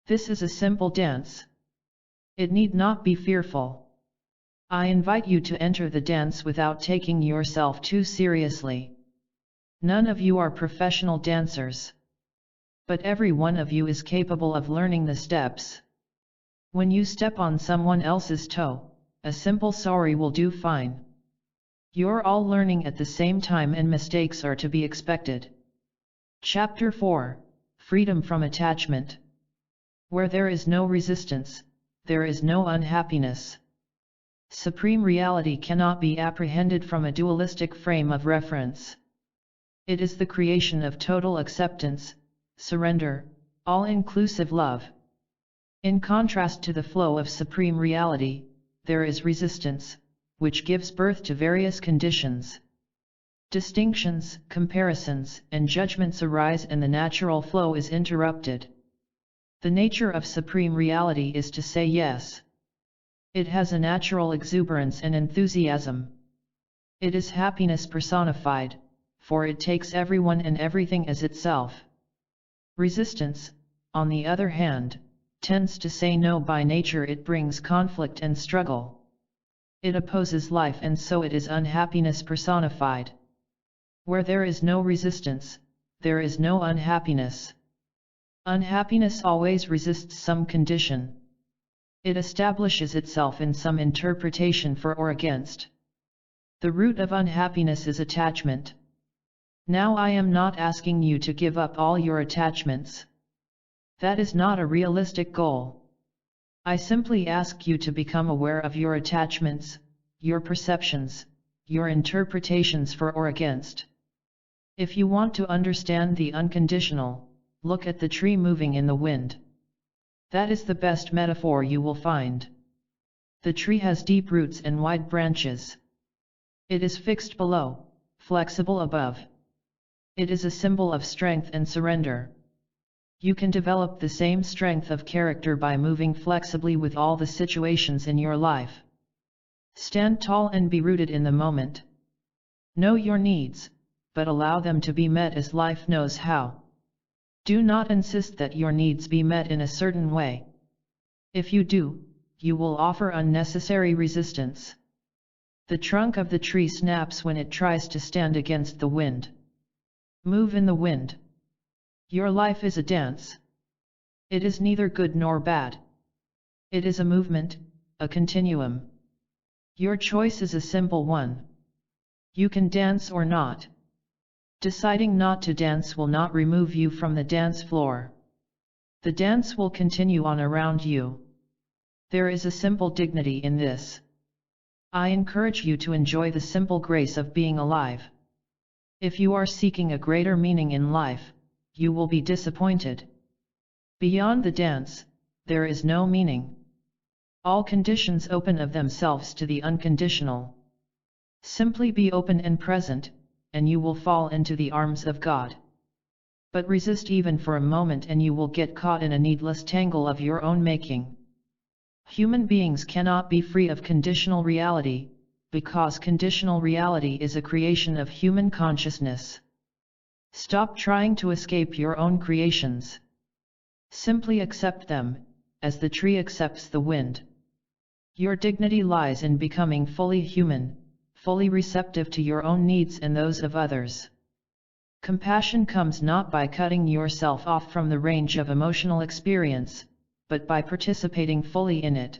This is a simple dance. It need not be fearful. I invite you to enter the dance without taking yourself too seriously. None of you are professional dancers. But every one of you is capable of learning the steps. When you step on someone else's toe, a simple sorry will do fine. You're all learning at the same time, and mistakes are to be expected. Chapter 4: Freedom from Attachment. Where there is no resistance, there is no unhappiness. Supreme reality cannot be apprehended from a dualistic frame of reference. It is the creation of total acceptance, surrender, all-inclusive love. In contrast to the flow of supreme reality, there is resistance, which gives birth to various conditions. Distinctions, comparisons, and judgments arise, and the natural flow is interrupted. The nature of supreme reality is to say yes. It has a natural exuberance and enthusiasm. It is happiness personified, for it takes everyone and everything as itself. Resistance, on the other hand, tends to say no by nature. It brings conflict and struggle. It opposes life, and so it is unhappiness personified. Where there is no resistance, there is no unhappiness. Unhappiness always resists some condition. It establishes itself in some interpretation for or against. The root of unhappiness is attachment. Now I am not asking you to give up all your attachments. That is not a realistic goal. I simply ask you to become aware of your attachments, your perceptions, your interpretations for or against. If you want to understand the unconditional, look at the tree moving in the wind. That is the best metaphor you will find. The tree has deep roots and wide branches. It is fixed below, flexible above. It is a symbol of strength and surrender. You can develop the same strength of character by moving flexibly with all the situations in your life. Stand tall and be rooted in the moment. Know your needs, but allow them to be met as life knows how. Do not insist that your needs be met in a certain way. If you do, you will offer unnecessary resistance. The trunk of the tree snaps when it tries to stand against the wind. Move in the wind. Your life is a dance. It is neither good nor bad. It is a movement, a continuum. Your choice is a simple one. You can dance or not. Deciding not to dance will not remove you from the dance floor. The dance will continue on around you. There is a simple dignity in this. I encourage you to enjoy the simple grace of being alive. If you are seeking a greater meaning in life, you will be disappointed. Beyond the dance, there is no meaning. All conditions open of themselves to the unconditional. Simply be open and present, and you will fall into the arms of God. But resist even for a moment and you will get caught in a needless tangle of your own making. Human beings cannot be free of conditional reality, because conditional reality is a creation of human consciousness. Stop trying to escape your own creations. Simply accept them, as the tree accepts the wind. Your dignity lies in becoming fully human, fully receptive to your own needs and those of others. Compassion comes not by cutting yourself off from the range of emotional experience, but by participating fully in it.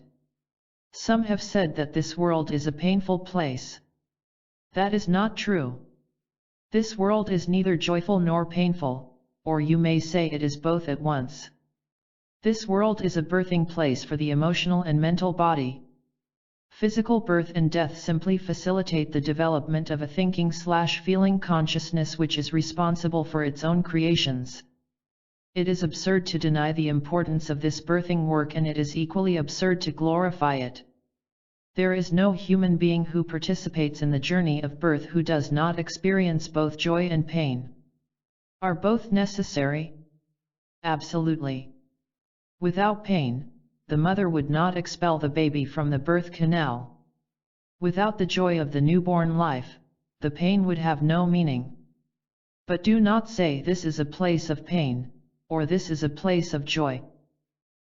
Some have said that this world is a painful place. That is not true. This world is neither joyful nor painful, or you may say it is both at once. This world is a birthing place for the emotional and mental body. Physical birth and death simply facilitate the development of a thinking/feeling consciousness which is responsible for its own creations. It is absurd to deny the importance of this birthing work, and it is equally absurd to glorify it. There is no human being who participates in the journey of birth who does not experience both joy and pain. Are both necessary? Absolutely. Without pain, the mother would not expel the baby from the birth canal. Without the joy of the newborn life, the pain would have no meaning. But do not say this is a place of pain, or this is a place of joy.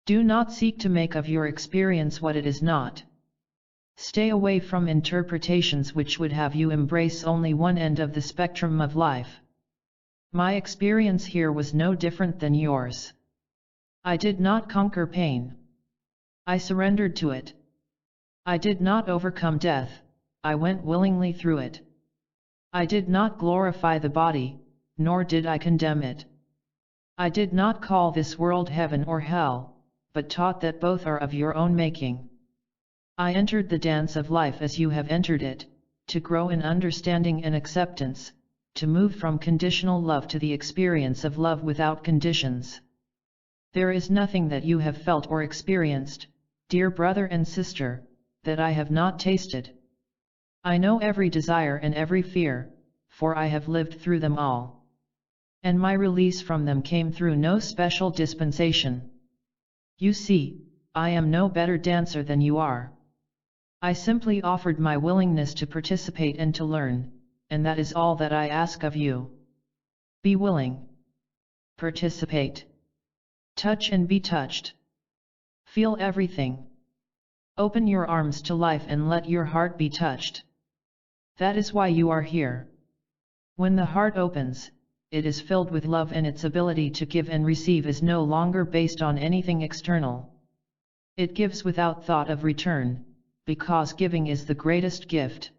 Do not seek to make of your experience what it is not. Stay away from interpretations which would have you embrace only one end of the spectrum of life. My experience here was no different than yours. I did not conquer pain. I surrendered to it. I did not overcome death, I went willingly through it. I did not glorify the body, nor did I condemn it. I did not call this world heaven or hell, but taught that both are of your own making. I entered the dance of life as you have entered it, to grow in understanding and acceptance, to move from conditional love to the experience of love without conditions. There is nothing that you have felt or experienced, dear brother and sister, that I have not tasted. I know every desire and every fear, for I have lived through them all. And my release from them came through no special dispensation. You see, I am no better dancer than you are. I simply offered my willingness to participate and to learn, and that is all that I ask of you. Be willing. Participate. Touch and be touched. Feel everything. Open your arms to life and let your heart be touched. That is why you are here. When the heart opens, it is filled with love, and its ability to give and receive is no longer based on anything external. It gives without thought of return, because giving is the greatest gift.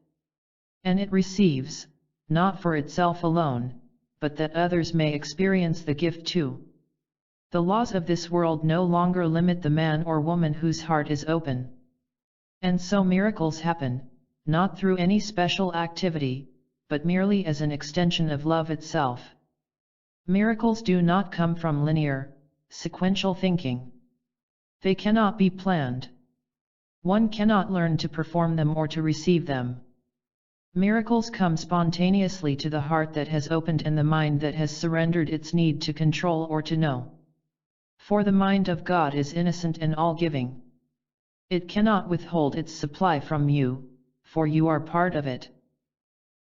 And it receives, not for itself alone, but that others may experience the gift too. The laws of this world no longer limit the man or woman whose heart is open. And so miracles happen, not through any special activity, but merely as an extension of love itself. Miracles do not come from linear, sequential thinking. They cannot be planned. One cannot learn to perform them or to receive them. Miracles come spontaneously to the heart that has opened and the mind that has surrendered its need to control or to know. For the mind of God is innocent and all-giving. It cannot withhold its supply from you, for you are part of it.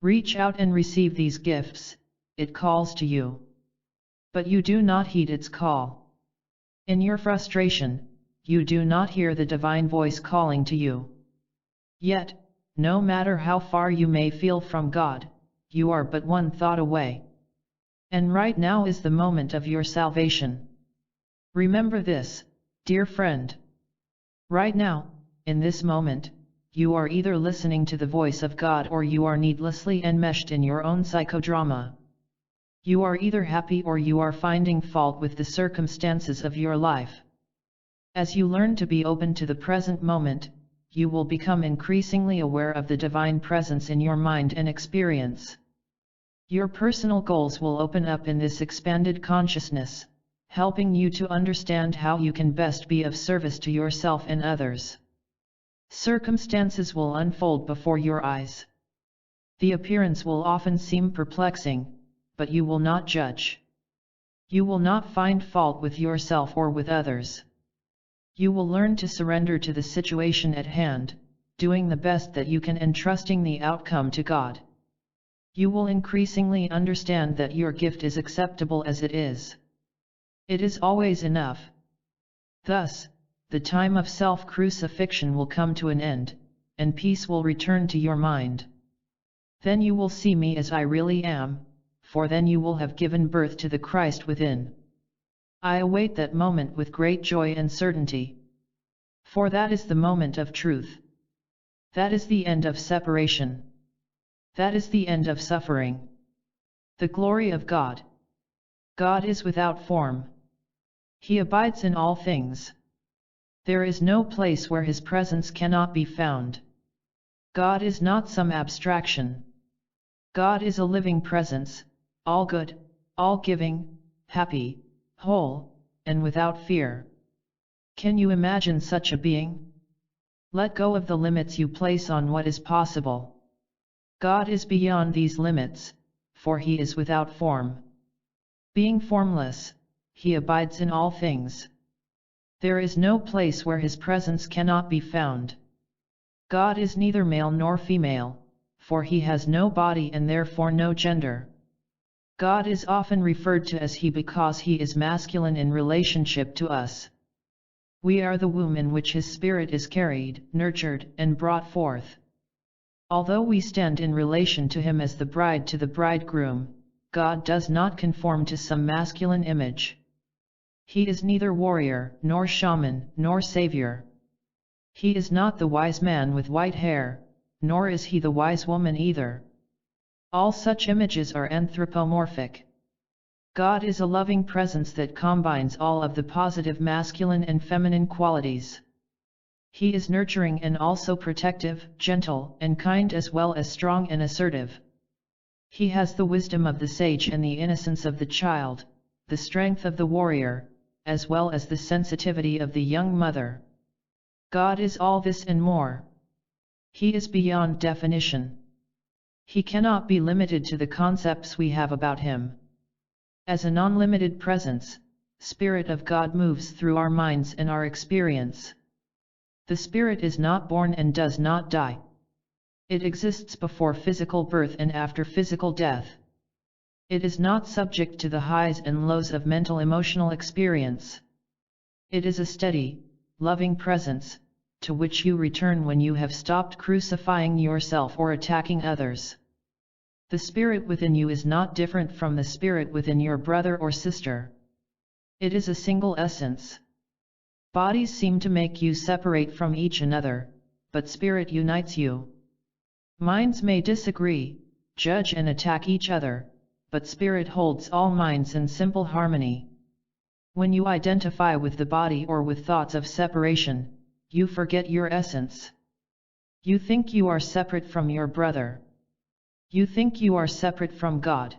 Reach out and receive these gifts, it calls to you. But you do not heed its call. In your frustration, you do not hear the divine voice calling to you. Yet, no matter how far you may feel from God, you are but one thought away. And right now is the moment of your salvation. Remember this, dear friend. Right now, in this moment, you are either listening to the voice of God or you are needlessly enmeshed in your own psychodrama. You are either happy or you are finding fault with the circumstances of your life. As you learn to be open to the present moment, you will become increasingly aware of the divine presence in your mind and experience. Your personal goals will open up in this expanded consciousness, helping you to understand how you can best be of service to yourself and others. Circumstances will unfold before your eyes. The appearance will often seem perplexing, but you will not judge. You will not find fault with yourself or with others. You will learn to surrender to the situation at hand, doing the best that you can and trusting the outcome to God. You will increasingly understand that your gift is acceptable as it is. It is always enough. Thus, the time of self-crucifixion will come to an end, and peace will return to your mind. Then you will see me as I really am, for then you will have given birth to the Christ within. I await that moment with great joy and certainty. For that is the moment of truth. That is the end of separation. That is the end of suffering. The glory of God. God is without form. He abides in all things. There is no place where His presence cannot be found. God is not some abstraction. God is a living presence, all good, all giving, happy, whole, and without fear. Can you imagine such a being? Let go of the limits you place on what is possible. God is beyond these limits, for He is without form. Being formless, He abides in all things. There is no place where His presence cannot be found. God is neither male nor female, for He has no body and therefore no gender. God is often referred to as He because He is masculine in relationship to us. We are the womb in which His Spirit is carried, nurtured, and brought forth. Although we stand in relation to Him as the bride to the bridegroom, God does not conform to some masculine image. He is neither warrior, nor shaman, nor savior. He is not the wise man with white hair, nor is He the wise woman either. All such images are anthropomorphic. God is a loving presence that combines all of the positive masculine and feminine qualities. He is nurturing and also protective, gentle and kind as well as strong and assertive. He has the wisdom of the sage and the innocence of the child, the strength of the warrior, as well as the sensitivity of the young mother. God is all this and more. He is beyond definition. He cannot be limited to the concepts we have about Him. As a non-limited presence, Spirit of God moves through our minds and our experience. The Spirit is not born and does not die. It exists before physical birth and after physical death. It is not subject to the highs and lows of mental emotional experience. It is a steady, loving presence, to which you return when you have stopped crucifying yourself or attacking others. The Spirit within you is not different from the Spirit within your brother or sister. It is a single essence. Bodies seem to make you separate from each another, but Spirit unites you. Minds may disagree, judge and attack each other, but Spirit holds all minds in simple harmony. When you identify with the body or with thoughts of separation, you forget your essence. You think you are separate from your brother. You think you are separate from God.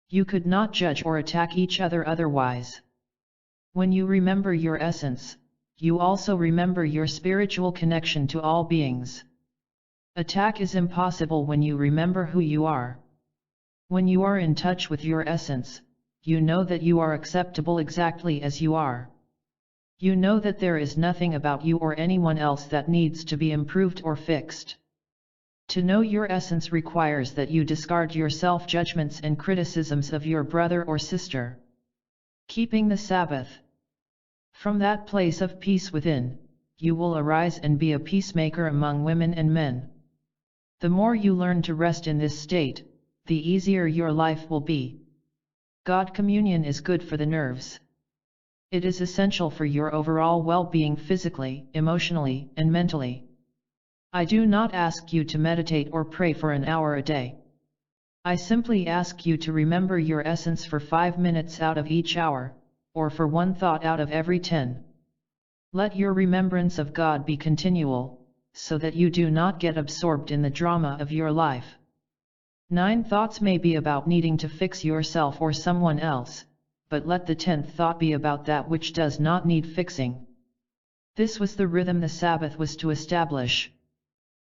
You could not judge or attack each other otherwise. When you remember your essence, you also remember your spiritual connection to all beings. Attack is impossible when you remember who you are. When you are in touch with your essence, you know that you are acceptable exactly as you are. You know that there is nothing about you or anyone else that needs to be improved or fixed. To know your essence requires that you discard your self-judgments and criticisms of your brother or sister. Keeping the Sabbath. From that place of peace within, you will arise and be a peacemaker among women and men. The more you learn to rest in this state, the easier your life will be. God communion is good for the nerves. It is essential for your overall well-being physically, emotionally, and mentally. I do not ask you to meditate or pray for an hour a day. I simply ask you to remember your essence for 5 minutes out of each hour, or for one thought out of every 10. Let your remembrance of God be continual, so that you do not get absorbed in the drama of your life. 9 thoughts may be about needing to fix yourself or someone else, but let the 10th thought be about that which does not need fixing. This was the rhythm the Sabbath was to establish.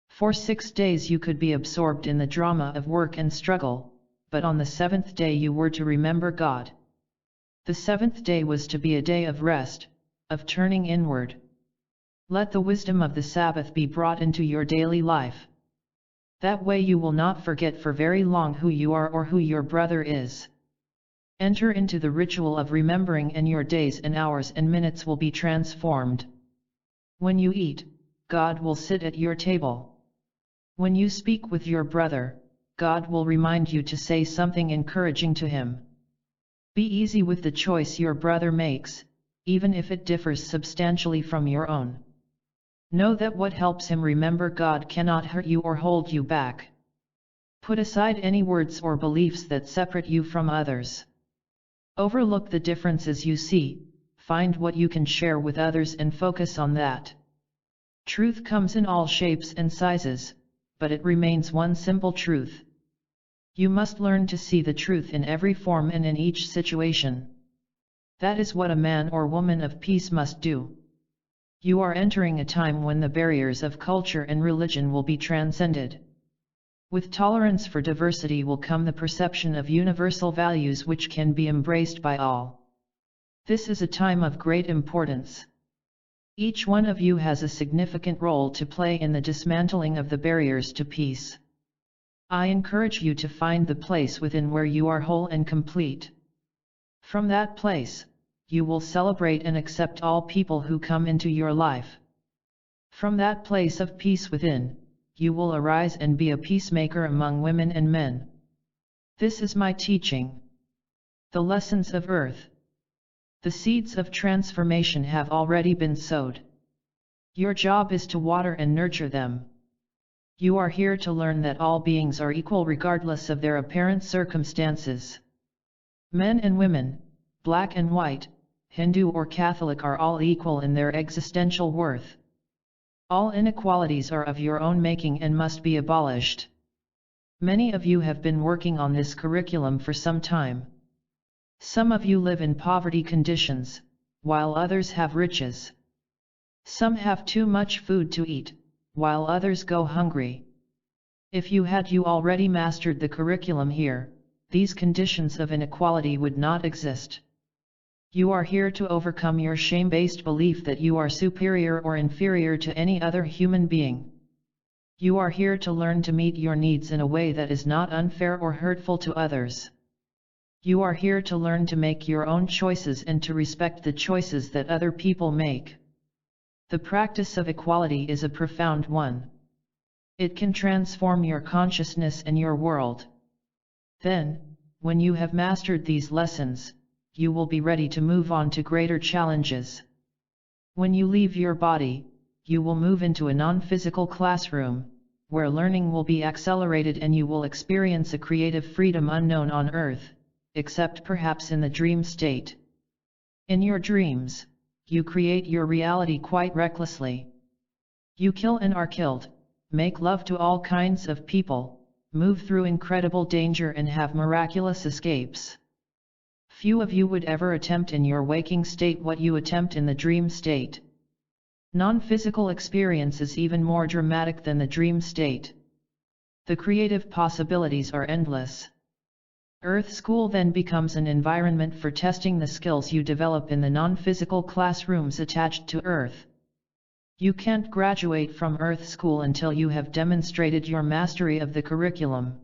For 6 days you could be absorbed in the drama of work and struggle, but on the 7th day you were to remember God. The 7th day was to be a day of rest, of turning inward. Let the wisdom of the Sabbath be brought into your daily life. That way you will not forget for very long who you are or who your brother is. Enter into the ritual of remembering and your days and hours and minutes will be transformed. When you eat, God will sit at your table. When you speak with your brother, God will remind you to say something encouraging to him. Be easy with the choice your brother makes, even if it differs substantially from your own. Know that what helps him remember God cannot hurt you or hold you back. Put aside any words or beliefs that separate you from others. Overlook the differences you see, find what you can share with others and focus on that. Truth comes in all shapes and sizes, but it remains one simple truth. You must learn to see the truth in every form and in each situation. That is what a man or woman of peace must do. You are entering a time when the barriers of culture and religion will be transcended. With tolerance for diversity will come the perception of universal values which can be embraced by all. This is a time of great importance. Each one of you has a significant role to play in the dismantling of the barriers to peace. I encourage you to find the place within where you are whole and complete. From that place, you will celebrate and accept all people who come into your life. From that place of peace within, you will arise and be a peacemaker among women and men. This is my teaching. The lessons of earth. The seeds of transformation have already been sowed. Your job is to water and nurture them. You are here to learn that all beings are equal regardless of their apparent circumstances. Men and women, black and white, Hindu or Catholic are all equal in their existential worth. All inequalities are of your own making and must be abolished. Many of you have been working on this curriculum for some time. Some of you live in poverty conditions, while others have riches. Some have too much food to eat, while others go hungry. If you already mastered the curriculum here, these conditions of inequality would not exist. You are here to overcome your shame-based belief that you are superior or inferior to any other human being. You are here to learn to meet your needs in a way that is not unfair or hurtful to others. You are here to learn to make your own choices and to respect the choices that other people make. The practice of equality is a profound one. It can transform your consciousness and your world. Then, when you have mastered these lessons, you will be ready to move on to greater challenges. When you leave your body, you will move into a non-physical classroom, where learning will be accelerated and you will experience a creative freedom unknown on earth, except perhaps in the dream state. In your dreams, you create your reality quite recklessly. You kill and are killed, make love to all kinds of people, move through incredible danger and have miraculous escapes. Few of you would ever attempt in your waking state what you attempt in the dream state. Non-physical experience is even more dramatic than the dream state. The creative possibilities are endless. Earth School then becomes an environment for testing the skills you develop in the non-physical classrooms attached to Earth. You can't graduate from Earth School until you have demonstrated your mastery of the curriculum.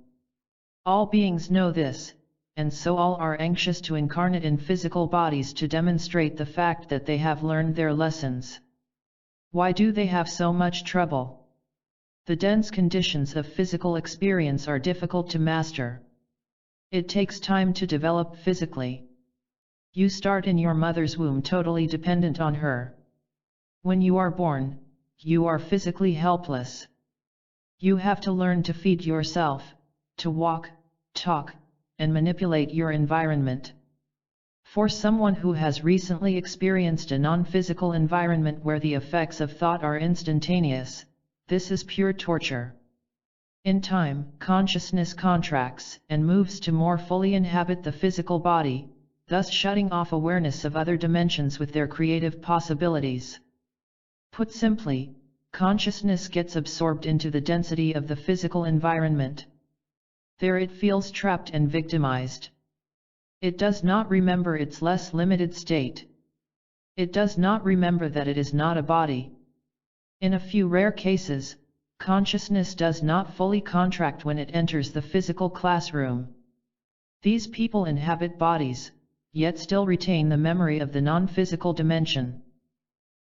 All beings know this, and so all are anxious to incarnate in physical bodies to demonstrate the fact that they have learned their lessons. Why do they have so much trouble? The dense conditions of physical experience are difficult to master. It takes time to develop physically. You start in your mother's womb totally dependent on her. When you are born, you are physically helpless. You have to learn to feed yourself, to walk, talk, and manipulate your environment. For someone who has recently experienced a non-physical environment where the effects of thought are instantaneous, this is pure torture. In time, consciousness contracts and moves to more fully inhabit the physical body, thus shutting off awareness of other dimensions with their creative possibilities. Put simply, consciousness gets absorbed into the density of the physical environment. There it feels trapped and victimized. It does not remember its less limited state. It does not remember that it is not a body. In a few rare cases, consciousness does not fully contract when it enters the physical classroom. These people inhabit bodies, yet still retain the memory of the non-physical dimension.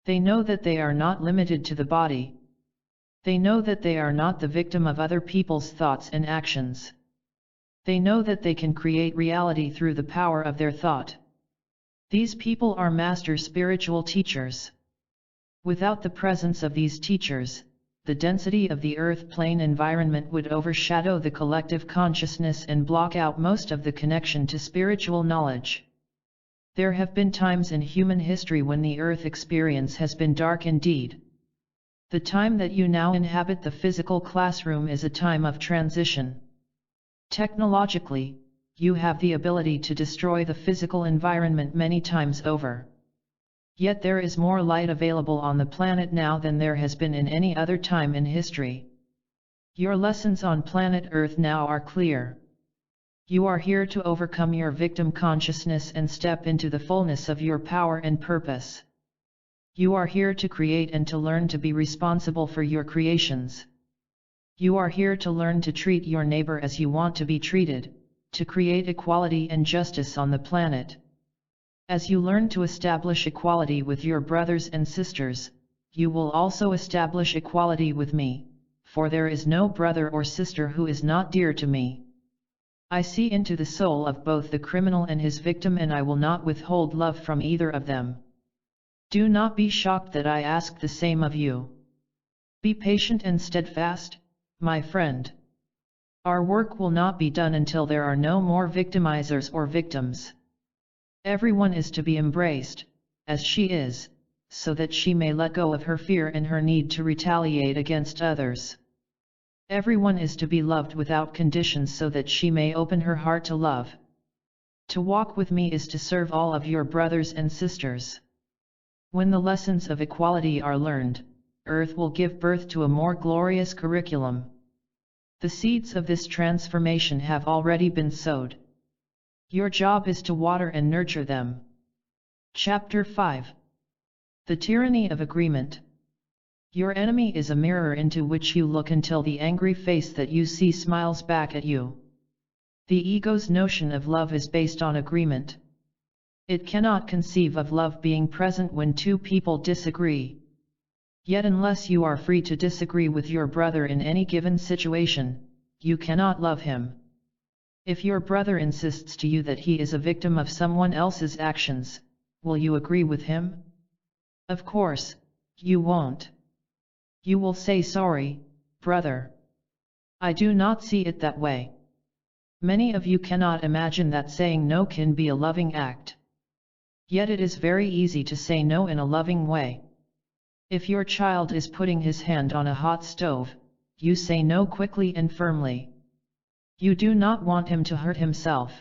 They know that they are not limited to the body. They know that they are not the victim of other people's thoughts and actions. They know that they can create reality through the power of their thought. These people are master spiritual teachers. Without the presence of these teachers, the density of the earth plane environment would overshadow the collective consciousness and block out most of the connection to spiritual knowledge. There have been times in human history when the earth experience has been dark indeed. The time that you now inhabit the physical classroom is a time of transition. Technologically, you have the ability to destroy the physical environment many times over. Yet there is more light available on the planet now than there has been in any other time in history. Your lessons on planet Earth now are clear. You are here to overcome your victim consciousness and step into the fullness of your power and purpose. You are here to create and to learn to be responsible for your creations. You are here to learn to treat your neighbor as you want to be treated, to create equality and justice on the planet. As you learn to establish equality with your brothers and sisters, you will also establish equality with me, for there is no brother or sister who is not dear to me. I see into the soul of both the criminal and his victim, and I will not withhold love from either of them. Do not be shocked that I ask the same of you. Be patient and steadfast, my friend. Our work will not be done until there are no more victimizers or victims. Everyone is to be embraced, as she is, so that she may let go of her fear and her need to retaliate against others. Everyone is to be loved without conditions so that she may open her heart to love. To walk with me is to serve all of your brothers and sisters. When the lessons of equality are learned, Earth will give birth to a more glorious curriculum. The seeds of this transformation have already been sowed. Your job is to water and nurture them. Chapter 5. The Tyranny of Agreement. Your enemy is a mirror into which you look until the angry face that you see smiles back at you. The ego's notion of love is based on agreement. It cannot conceive of love being present when two people disagree. Yet unless you are free to disagree with your brother in any given situation, you cannot love him. If your brother insists to you that he is a victim of someone else's actions, will you agree with him? Of course, you won't. You will say, "Sorry, brother. I do not see it that way." Many of you cannot imagine that saying no can be a loving act. Yet it is very easy to say no in a loving way. If your child is putting his hand on a hot stove, you say no quickly and firmly. You do not want him to hurt himself.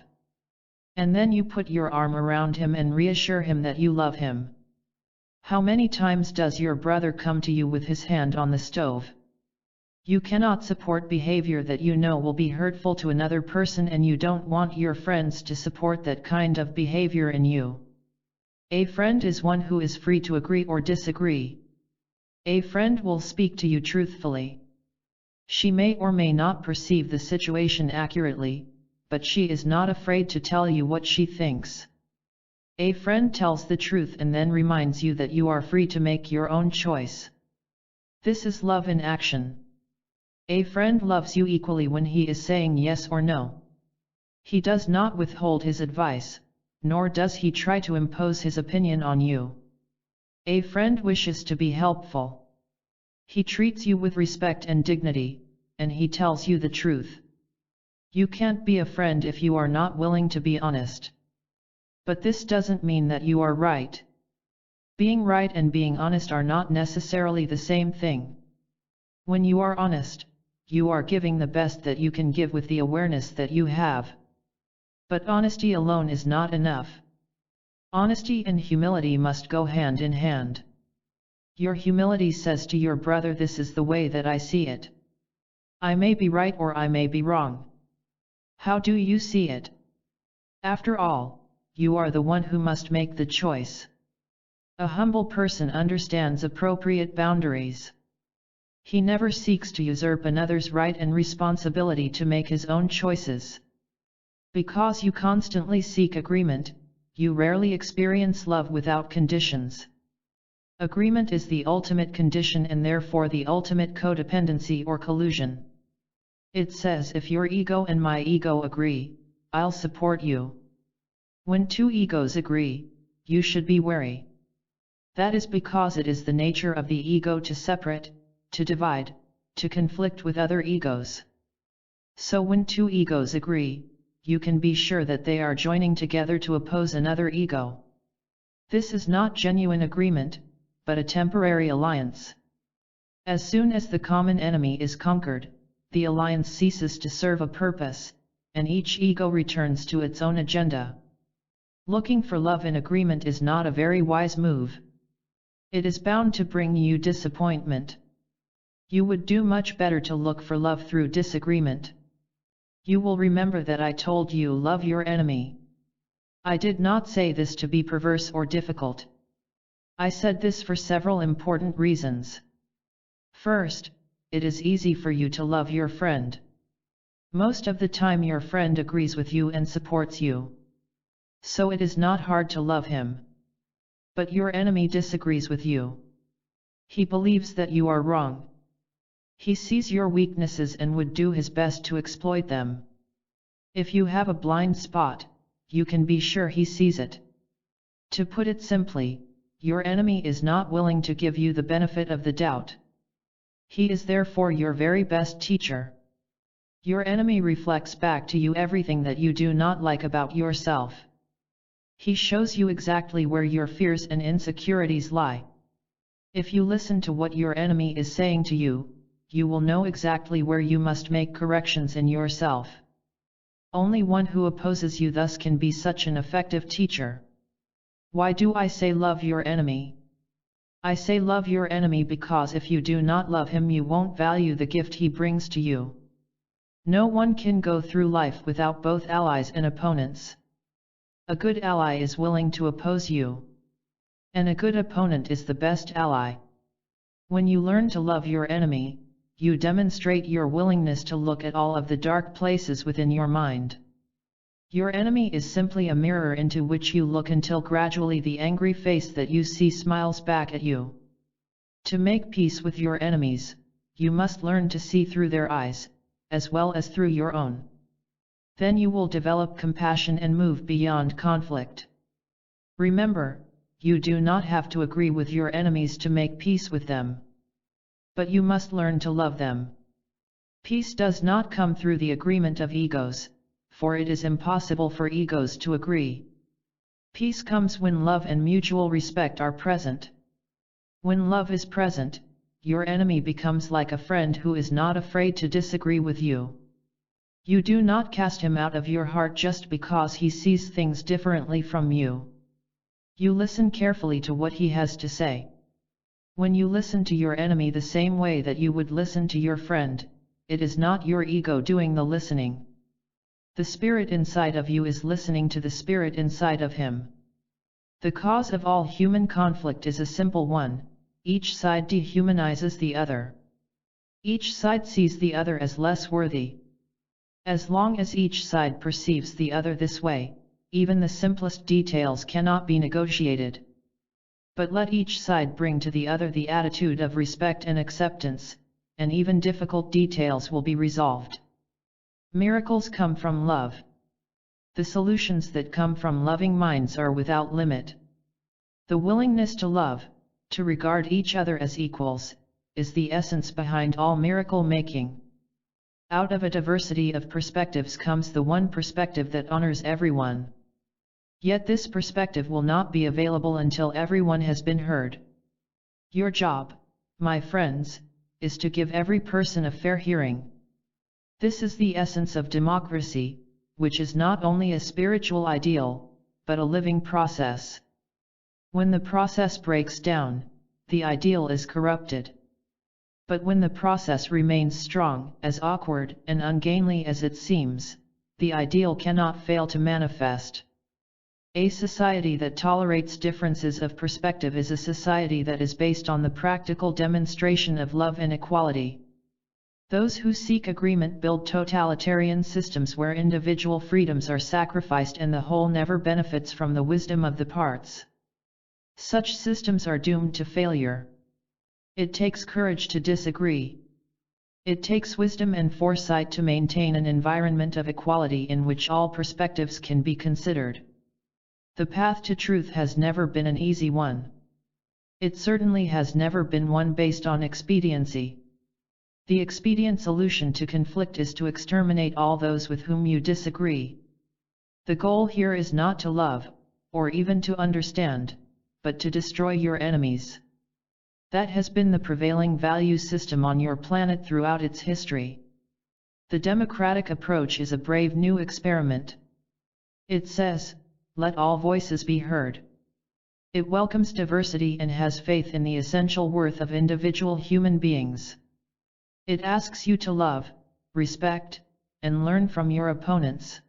And then you put your arm around him and reassure him that you love him. How many times does your brother come to you with his hand on the stove? You cannot support behavior that you know will be hurtful to another person, and you don't want your friends to support that kind of behavior in you. A friend is one who is free to agree or disagree. A friend will speak to you truthfully. She may or may not perceive the situation accurately, but she is not afraid to tell you what she thinks. A friend tells the truth and then reminds you that you are free to make your own choice. This is love in action. A friend loves you equally when he is saying yes or no. He does not withhold his advice, nor does he try to impose his opinion on you. A friend wishes to be helpful. He treats you with respect and dignity, and he tells you the truth. You can't be a friend if you are not willing to be honest. But this doesn't mean that you are right. Being right and being honest are not necessarily the same thing. When you are honest, you are giving the best that you can give with the awareness that you have. But honesty alone is not enough. Honesty and humility must go hand in hand. Your humility says to your brother, this is the way that I see it. I may be right or I may be wrong. How do you see it? After all, you are the one who must make the choice. A humble person understands appropriate boundaries. He never seeks to usurp another's right and responsibility to make his own choices. Because you constantly seek agreement, you rarely experience love without conditions. Agreement is the ultimate condition and therefore the ultimate codependency or collusion. It says, if your ego and my ego agree, I'll support you. When two egos agree, you should be wary. That is because it is the nature of the ego to separate, to divide, to conflict with other egos. So when two egos agree, you can be sure that they are joining together to oppose another ego. This is not genuine agreement, but a temporary alliance. As soon as the common enemy is conquered, the alliance ceases to serve a purpose, and each ego returns to its own agenda. Looking for love in agreement is not a very wise move. It is bound to bring you disappointment. You would do much better to look for love through disagreement. You will remember that I told you love your enemy. I did not say this to be perverse or difficult. I said this for several important reasons. First, it is easy for you to love your friend. Most of the time your friend agrees with you and supports you. So it is not hard to love him. But your enemy disagrees with you. He believes that you are wrong. He sees your weaknesses and would do his best to exploit them. If you have a blind spot, you can be sure he sees it. To put it simply, your enemy is not willing to give you the benefit of the doubt. He is therefore your very best teacher. Your enemy reflects back to you everything that you do not like about yourself. He shows you exactly where your fears and insecurities lie. If you listen to what your enemy is saying to you, you will know exactly where you must make corrections in yourself. Only one who opposes you thus can be such an effective teacher. Why do I say love your enemy? I say love your enemy because if you do not love him you won't value the gift he brings to you. No one can go through life without both allies and opponents. A good ally is willing to oppose you. And a good opponent is the best ally. When you learn to love your enemy, you demonstrate your willingness to look at all of the dark places within your mind. Your enemy is simply a mirror into which you look until gradually the angry face that you see smiles back at you. To make peace with your enemies, you must learn to see through their eyes, as well as through your own. Then you will develop compassion and move beyond conflict. Remember, you do not have to agree with your enemies to make peace with them. But you must learn to love them. Peace does not come through the agreement of egos, for it is impossible for egos to agree. Peace comes when love and mutual respect are present. When love is present, your enemy becomes like a friend who is not afraid to disagree with you. You do not cast him out of your heart just because he sees things differently from you. You listen carefully to what he has to say. When you listen to your enemy the same way that you would listen to your friend, it is not your ego doing the listening. The spirit inside of you is listening to the spirit inside of him. The cause of all human conflict is a simple one: each side dehumanizes the other. Each side sees the other as less worthy. As long as each side perceives the other this way, even the simplest details cannot be negotiated. But let each side bring to the other the attitude of respect and acceptance, and even difficult details will be resolved. Miracles come from love. The solutions that come from loving minds are without limit. The willingness to love, to regard each other as equals, is the essence behind all miracle making. Out of a diversity of perspectives comes the one perspective that honors everyone. Yet this perspective will not be available until everyone has been heard. Your job, my friends, is to give every person a fair hearing. This is the essence of democracy, which is not only a spiritual ideal, but a living process. When the process breaks down, the ideal is corrupted. But when the process remains strong, as awkward and ungainly as it seems, the ideal cannot fail to manifest. A society that tolerates differences of perspective is a society that is based on the practical demonstration of love and equality. Those who seek agreement build totalitarian systems where individual freedoms are sacrificed and the whole never benefits from the wisdom of the parts. Such systems are doomed to failure. It takes courage to disagree. It takes wisdom and foresight to maintain an environment of equality in which all perspectives can be considered. The path to truth has never been an easy one. It certainly has never been one based on expediency. The expedient solution to conflict is to exterminate all those with whom you disagree. The goal here is not to love, or even to understand, but to destroy your enemies. That has been the prevailing value system on your planet throughout its history. The democratic approach is a brave new experiment. It says, "Let all voices be heard." It welcomes diversity and has faith in the essential worth of individual human beings. It asks you to love, respect, and learn from your opponents.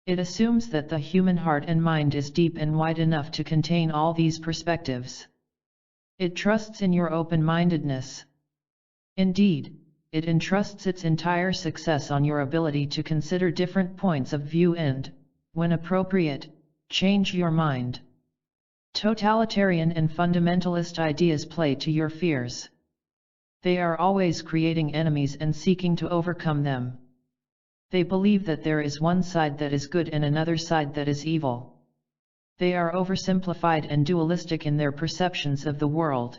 It assumes that the human heart and mind is deep and wide enough to contain all these perspectives. It trusts in your open-mindedness. Indeed, it entrusts its entire success on your ability to consider different points of view and, when appropriate, change your mind. Totalitarian and fundamentalist ideas play to your fears. They are always creating enemies and seeking to overcome them. They believe that there is one side that is good and another side that is evil. They are oversimplified and dualistic in their perceptions of the world.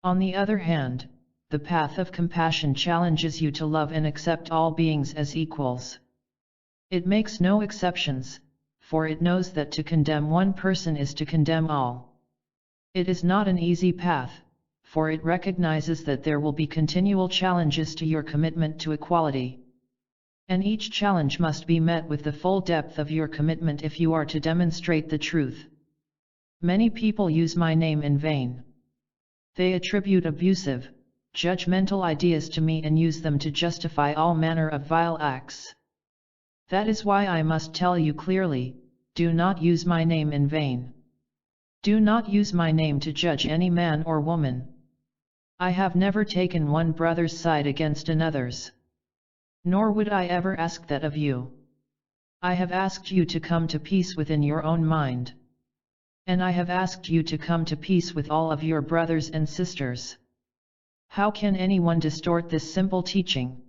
On the other hand, the path of compassion challenges you to love and accept all beings as equals. It makes no exceptions, for it knows that to condemn one person is to condemn all. It is not an easy path, for it recognizes that there will be continual challenges to your commitment to equality. And each challenge must be met with the full depth of your commitment if you are to demonstrate the truth. Many people use my name in vain. They attribute abusive, judgmental ideas to me and use them to justify all manner of vile acts. That is why I must tell you clearly, do not use my name in vain. Do not use my name to judge any man or woman. I have never taken one brother's side against another's. Nor would I ever ask that of you. I have asked you to come to peace within your own mind. And I have asked you to come to peace with all of your brothers and sisters. How can anyone distort this simple teaching?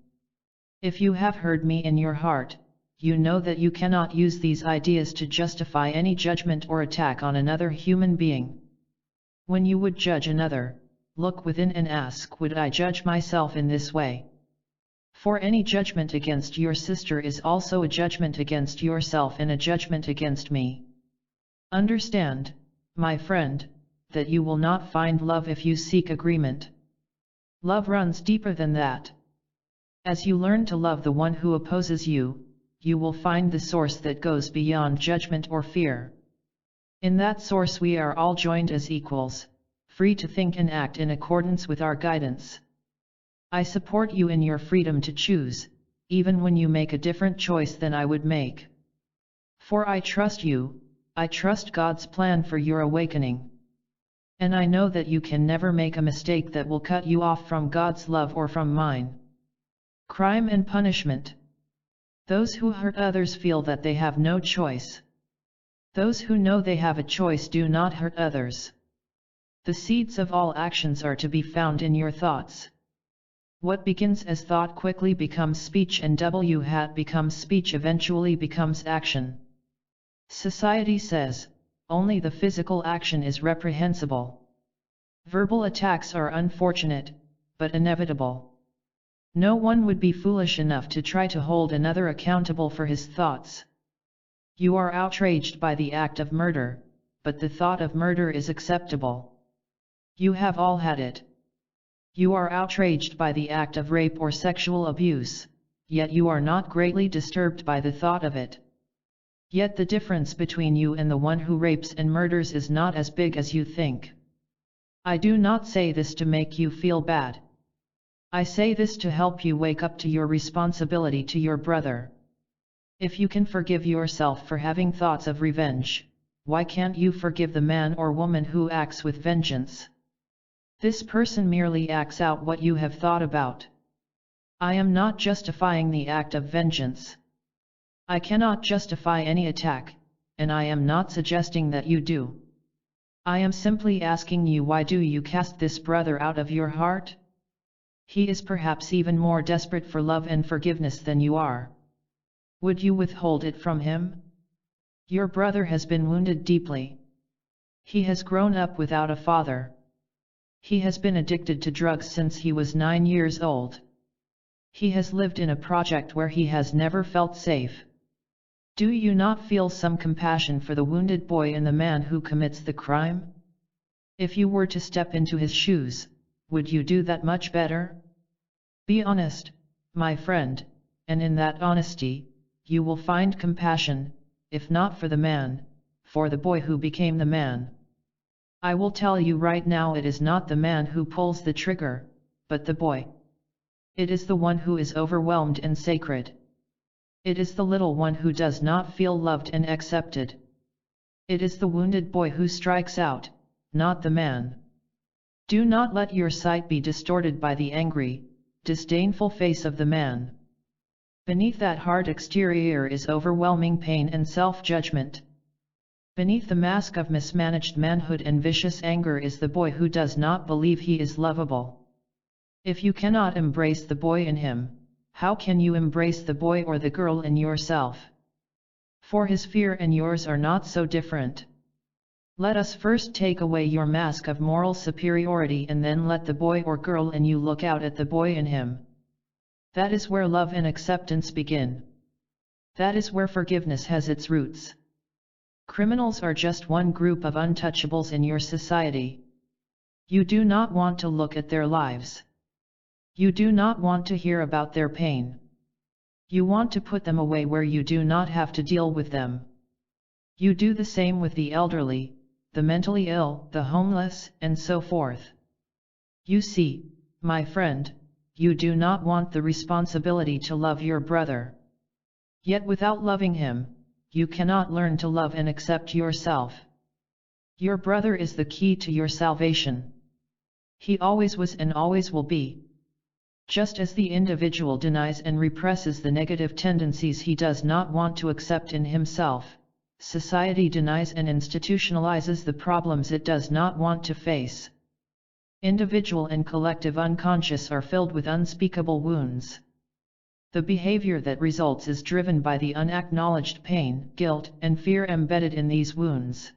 If you have heard me in your heart, you know that you cannot use these ideas to justify any judgment or attack on another human being. When you would judge another, look within and ask, would I judge myself in this way? For any judgment against your sister is also a judgment against yourself and a judgment against me. Understand, my friend, that you will not find love if you seek agreement. Love runs deeper than that. As you learn to love the one who opposes you, you will find the source that goes beyond judgment or fear. In that source we are all joined as equals, free to think and act in accordance with our guidance. I support you in your freedom to choose, even when you make a different choice than I would make. For I trust you, I trust God's plan for your awakening. And I know that you can never make a mistake that will cut you off from God's love or from mine. Crime and punishment. Those who hurt others feel that they have no choice. Those who know they have a choice do not hurt others. The seeds of all actions are to be found in your thoughts. What begins as thought quickly becomes speech, and what becomes speech eventually becomes action. Society says, only the physical action is reprehensible. Verbal attacks are unfortunate, but inevitable. No one would be foolish enough to try to hold another accountable for his thoughts. You are outraged by the act of murder, but the thought of murder is acceptable. You have all had it. You are outraged by the act of rape or sexual abuse, yet you are not greatly disturbed by the thought of it. Yet the difference between you and the one who rapes and murders is not as big as you think. I do not say this to make you feel bad. I say this to help you wake up to your responsibility to your brother. If you can forgive yourself for having thoughts of revenge, why can't you forgive the man or woman who acts with vengeance? This person merely acts out what you have thought about. I am not justifying the act of vengeance. I cannot justify any attack, and I am not suggesting that you do. I am simply asking you, why do you cast this brother out of your heart? He is perhaps even more desperate for love and forgiveness than you are. Would you withhold it from him? Your brother has been wounded deeply. He has grown up without a father. He has been addicted to drugs since he was 9 years old. He has lived in a project where he has never felt safe. Do you not feel some compassion for the wounded boy and the man who commits the crime? If you were to step into his shoes, would you do that much better? Be honest, my friend, and in that honesty, you will find compassion, if not for the man, for the boy who became the man. I will tell you right now, it is not the man who pulls the trigger, but the boy. It is the one who is overwhelmed and sacred. It is the little one who does not feel loved and accepted. It is the wounded boy who strikes out, not the man. Do not let your sight be distorted by the angry, disdainful face of the man. Beneath that hard exterior is overwhelming pain and self-judgment. Beneath the mask of mismanaged manhood and vicious anger is the boy who does not believe he is lovable. If you cannot embrace the boy in him, how can you embrace the boy or the girl in yourself? For his fear and yours are not so different. Let us first take away your mask of moral superiority and then let the boy or girl in you look out at the boy in him. That is where love and acceptance begin. That is where forgiveness has its roots. Criminals are just one group of untouchables in your society. You do not want to look at their lives. You do not want to hear about their pain. You want to put them away where you do not have to deal with them. You do the same with the elderly, the mentally ill, the homeless, and so forth. You see, my friend, you do not want the responsibility to love your brother. Yet without loving him, you cannot learn to love and accept yourself. Your brother is the key to your salvation. He always was and always will be. Just as the individual denies and represses the negative tendencies he does not want to accept in himself, society denies and institutionalizes the problems it does not want to face. Individual and collective unconscious are filled with unspeakable wounds. The behavior that results is driven by the unacknowledged pain, guilt, and fear embedded in these wounds.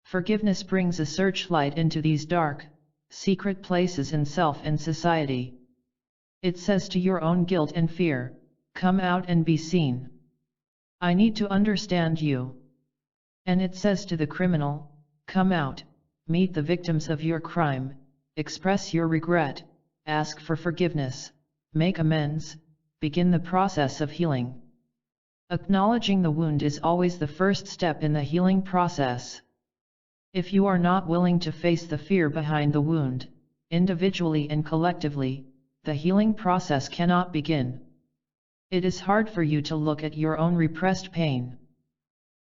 Forgiveness brings a searchlight into these dark, secret places in self and society. It says to your own guilt and fear, come out and be seen. I need to understand you. And it says to the criminal, come out, meet the victims of your crime, express your regret, ask for forgiveness, make amends, begin the process of healing. Acknowledging the wound is always the first step in the healing process. If you are not willing to face the fear behind the wound, individually and collectively, the healing process cannot begin. It is hard for you to look at your own repressed pain.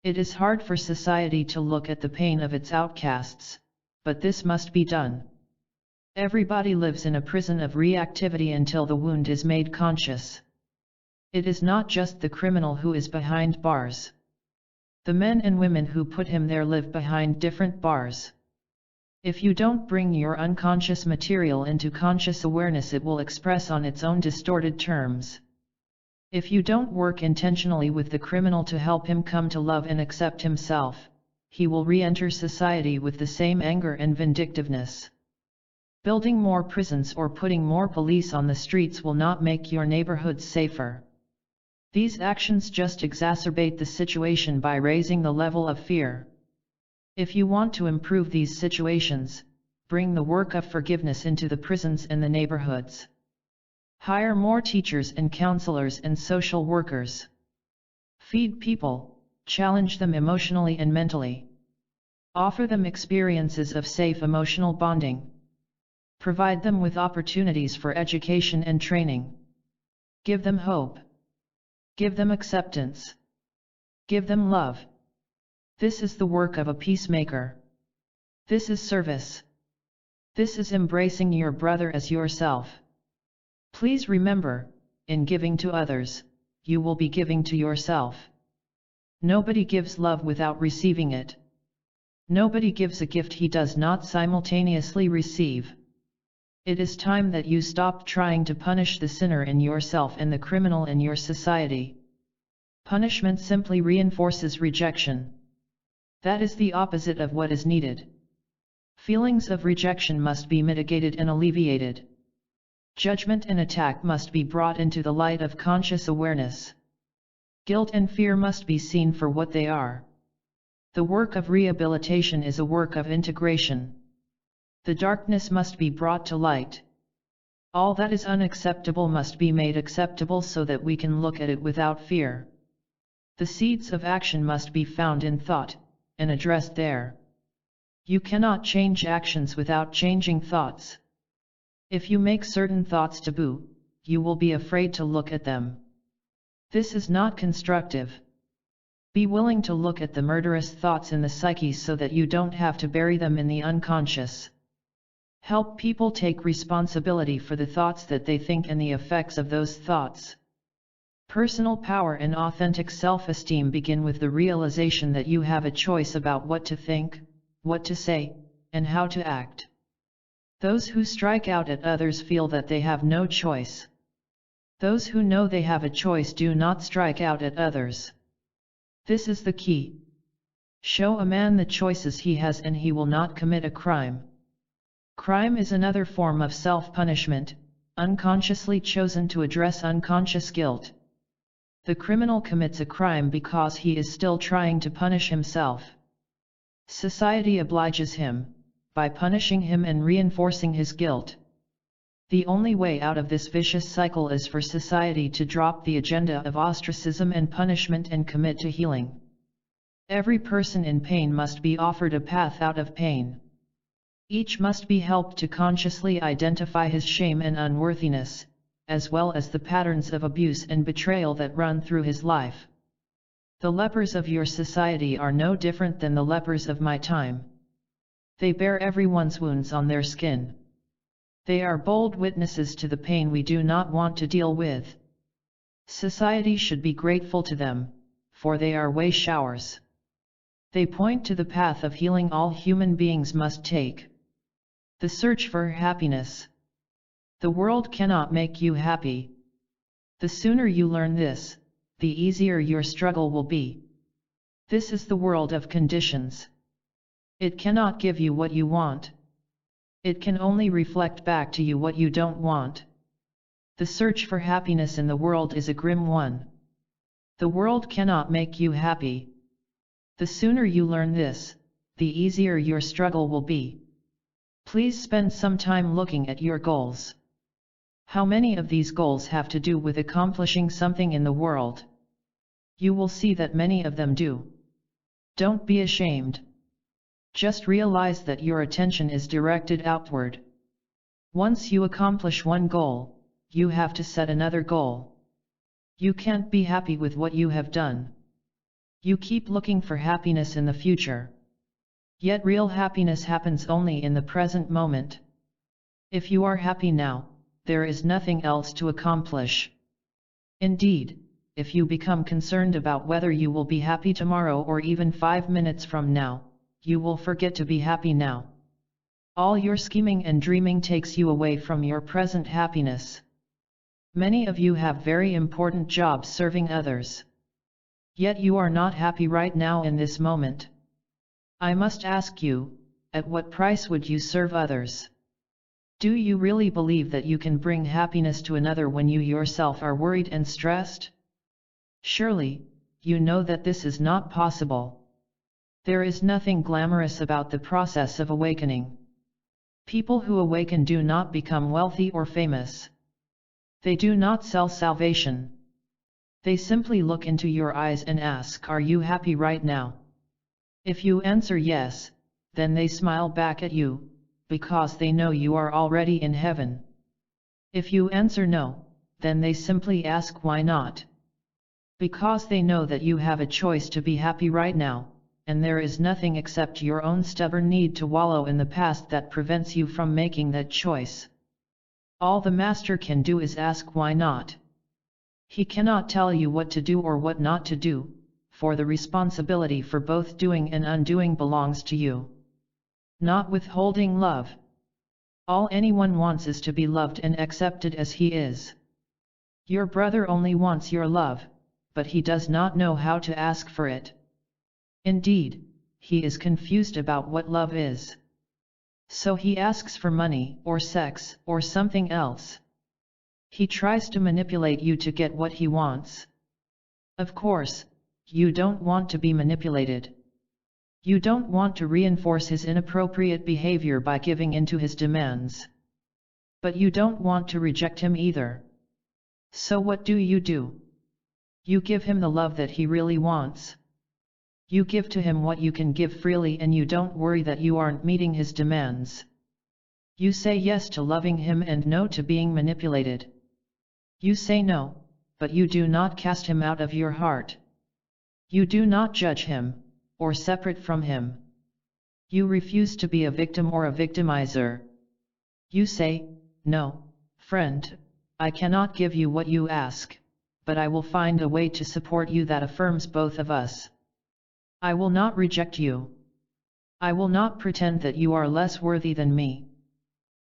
It is hard for society to look at the pain of its outcasts, but this must be done. Everybody lives in a prison of reactivity until the wound is made conscious. It is not just the criminal who is behind bars. The men and women who put him there live behind different bars. If you don't bring your unconscious material into conscious awareness, it will express on its own distorted terms. If you don't work intentionally with the criminal to help him come to love and accept himself, he will re-enter society with the same anger and vindictiveness. Building more prisons or putting more police on the streets will not make your neighborhoods safer. These actions just exacerbate the situation by raising the level of fear. If you want to improve these situations, bring the work of forgiveness into the prisons and the neighborhoods. Hire more teachers and counselors and social workers. Feed people, challenge them emotionally and mentally. Offer them experiences of safe emotional bonding. Provide them with opportunities for education and training. Give them hope. Give them acceptance. Give them love. This is the work of a peacemaker. This is service. This is embracing your brother as yourself. Please remember, in giving to others, you will be giving to yourself. Nobody gives love without receiving it. Nobody gives a gift he does not simultaneously receive. It is time that you stop trying to punish the sinner in yourself and the criminal in your society. Punishment simply reinforces rejection. That is the opposite of what is needed. Feelings of rejection must be mitigated and alleviated. Judgment and attack must be brought into the light of conscious awareness. Guilt and fear must be seen for what they are. The work of rehabilitation is a work of integration. The darkness must be brought to light. All that is unacceptable must be made acceptable so that we can look at it without fear. The seeds of action must be found in thought, and addressed there. You cannot change actions without changing thoughts. If you make certain thoughts taboo, you will be afraid to look at them. This is not constructive. Be willing to look at the murderous thoughts in the psyche so that you don't have to bury them in the unconscious. Help people take responsibility for the thoughts that they think and the effects of those thoughts. Personal power and authentic self-esteem begin with the realization that you have a choice about what to think, what to say, and how to act. Those who strike out at others feel that they have no choice. Those who know they have a choice do not strike out at others. This is the key. Show a man the choices he has and he will not commit a crime. Crime is another form of self-punishment, unconsciously chosen to address unconscious guilt. The criminal commits a crime because he is still trying to punish himself. Society obliges him, by punishing him and reinforcing his guilt. The only way out of this vicious cycle is for society to drop the agenda of ostracism and punishment and commit to healing. Every person in pain must be offered a path out of pain. Each must be helped to consciously identify his shame and unworthiness, as well as the patterns of abuse and betrayal that run through his life. The lepers of your society are no different than the lepers of my time. They bear everyone's wounds on their skin. They are bold witnesses to the pain we do not want to deal with. Society should be grateful to them, for they are way showers. They point to the path of healing all human beings must take. The search for happiness. The world cannot make you happy. The sooner you learn this, the easier your struggle will be. This is the world of conditions. It cannot give you what you want. It can only reflect back to you what you don't want. The search for happiness in the world is a grim one. The world cannot make you happy. The sooner you learn this, the easier your struggle will be. Please spend some time looking at your goals. How many of these goals have to do with accomplishing something in the world? You will see that many of them do. Don't be ashamed. Just realize that your attention is directed outward. Once you accomplish one goal, you have to set another goal. You can't be happy with what you have done. You keep looking for happiness in the future. Yet real happiness happens only in the present moment. If you are happy now, there is nothing else to accomplish. Indeed, if you become concerned about whether you will be happy tomorrow or even 5 minutes from now, you will forget to be happy now. All your scheming and dreaming takes you away from your present happiness. Many of you have very important jobs serving others. Yet you are not happy right now in this moment. I must ask you, at what price would you serve others? Do you really believe that you can bring happiness to another when you yourself are worried and stressed? Surely, you know that this is not possible. There is nothing glamorous about the process of awakening. People who awaken do not become wealthy or famous. They do not sell salvation. They simply look into your eyes and ask, "Are you happy right now?" If you answer yes, then they smile back at you, because they know you are already in heaven. If you answer no, then they simply ask why not. Because they know that you have a choice to be happy right now, and there is nothing except your own stubborn need to wallow in the past that prevents you from making that choice. All the master can do is ask why not. He cannot tell you what to do or what not to do, for the responsibility for both doing and undoing belongs to you. Not withholding love. All anyone wants is to be loved and accepted as he is. Your brother only wants your love, but he does not know how to ask for it. Indeed, he is confused about what love is. So he asks for money, or sex, or something else. He tries to manipulate you to get what he wants. Of course, you don't want to be manipulated. You don't want to reinforce his inappropriate behavior by giving in to his demands. But you don't want to reject him either. So what do? You give him the love that he really wants. You give to him what you can give freely, and you don't worry that you aren't meeting his demands. You say yes to loving him and no to being manipulated. You say no, but you do not cast him out of your heart. You do not judge him, or separate from him. You refuse to be a victim or a victimizer. You say, "No, friend, I cannot give you what you ask, but I will find a way to support you that affirms both of us. I will not reject you. I will not pretend that you are less worthy than me.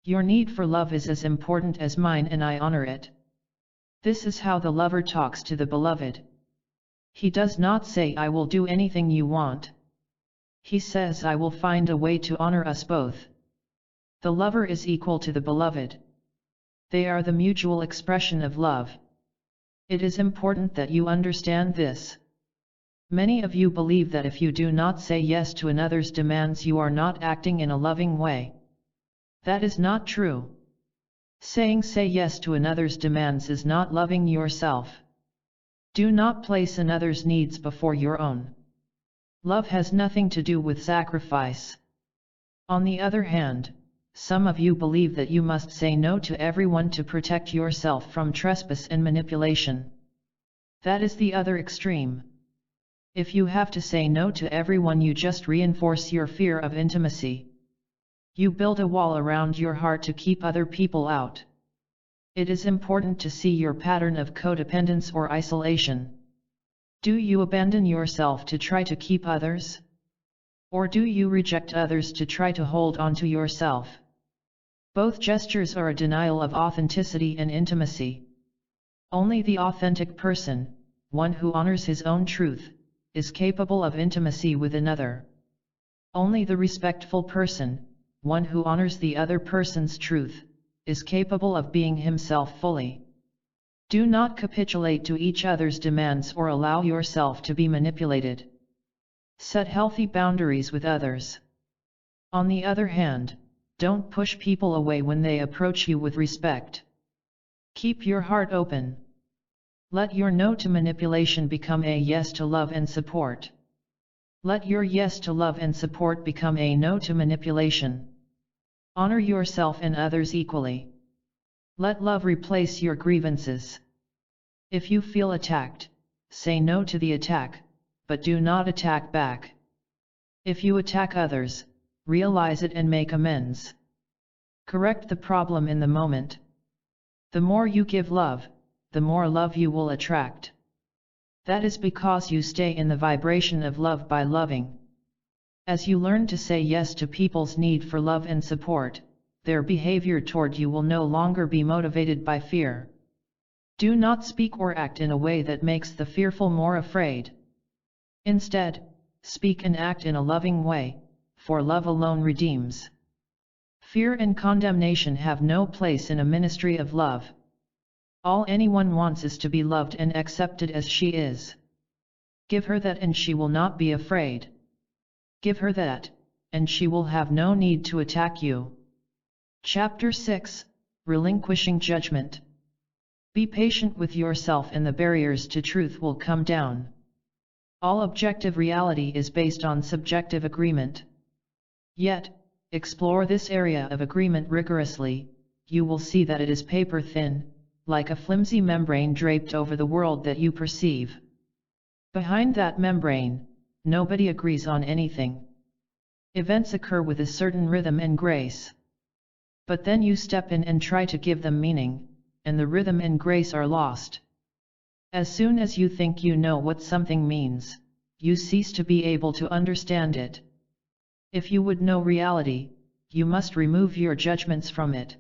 Your need for love is as important as mine, and I honor it." This is how the lover talks to the beloved. He does not say, "I will do anything you want." He says, "I will find a way to honor us both." The lover is equal to the beloved. They are the mutual expression of love. It is important that you understand this. Many of you believe that if you do not say yes to another's demands, you are not acting in a loving way. That is not true. Saying say yes to another's demands is not loving yourself. Do not place another's needs before your own. Love has nothing to do with sacrifice. On the other hand, some of you believe that you must say no to everyone to protect yourself from trespass and manipulation. That is the other extreme. If you have to say no to everyone, you just reinforce your fear of intimacy. You build a wall around your heart to keep other people out. It is important to see your pattern of codependence or isolation. Do you abandon yourself to try to keep others? Or do you reject others to try to hold on to yourself? Both gestures are a denial of authenticity and intimacy. Only the authentic person, one who honors his own truth, is capable of intimacy with another. Only the respectful person, one who honors the other person's truth, is capable of being himself fully. Do not capitulate to each other's demands or allow yourself to be manipulated. Set healthy boundaries with others. On the other hand, don't push people away when they approach you with respect. Keep your heart open. Let your no to manipulation become a yes to love and support. Let your yes to love and support become a no to manipulation. Honor yourself and others equally. Let love replace your grievances. If you feel attacked, say no to the attack, but do not attack back. If you attack others, realize it and make amends. Correct the problem in the moment. The more you give love, the more love you will attract. That is because you stay in the vibration of love by loving. As you learn to say yes to people's need for love and support, their behavior toward you will no longer be motivated by fear. Do not speak or act in a way that makes the fearful more afraid. Instead, speak and act in a loving way, for love alone redeems. Fear and condemnation have no place in a ministry of love. All anyone wants is to be loved and accepted as she is. Give her that and she will not be afraid. Give her that, and she will have no need to attack you. Chapter 6, Relinquishing Judgment. Be patient with yourself and the barriers to truth will come down. All objective reality is based on subjective agreement. Yet, explore this area of agreement rigorously, you will see that it is paper thin, like a flimsy membrane draped over the world that you perceive. Behind that membrane, nobody agrees on anything. Events occur with a certain rhythm and grace. But then you step in and try to give them meaning, and the rhythm and grace are lost. As soon as you think you know what something means, you cease to be able to understand it. If you would know reality, you must remove your judgments from it.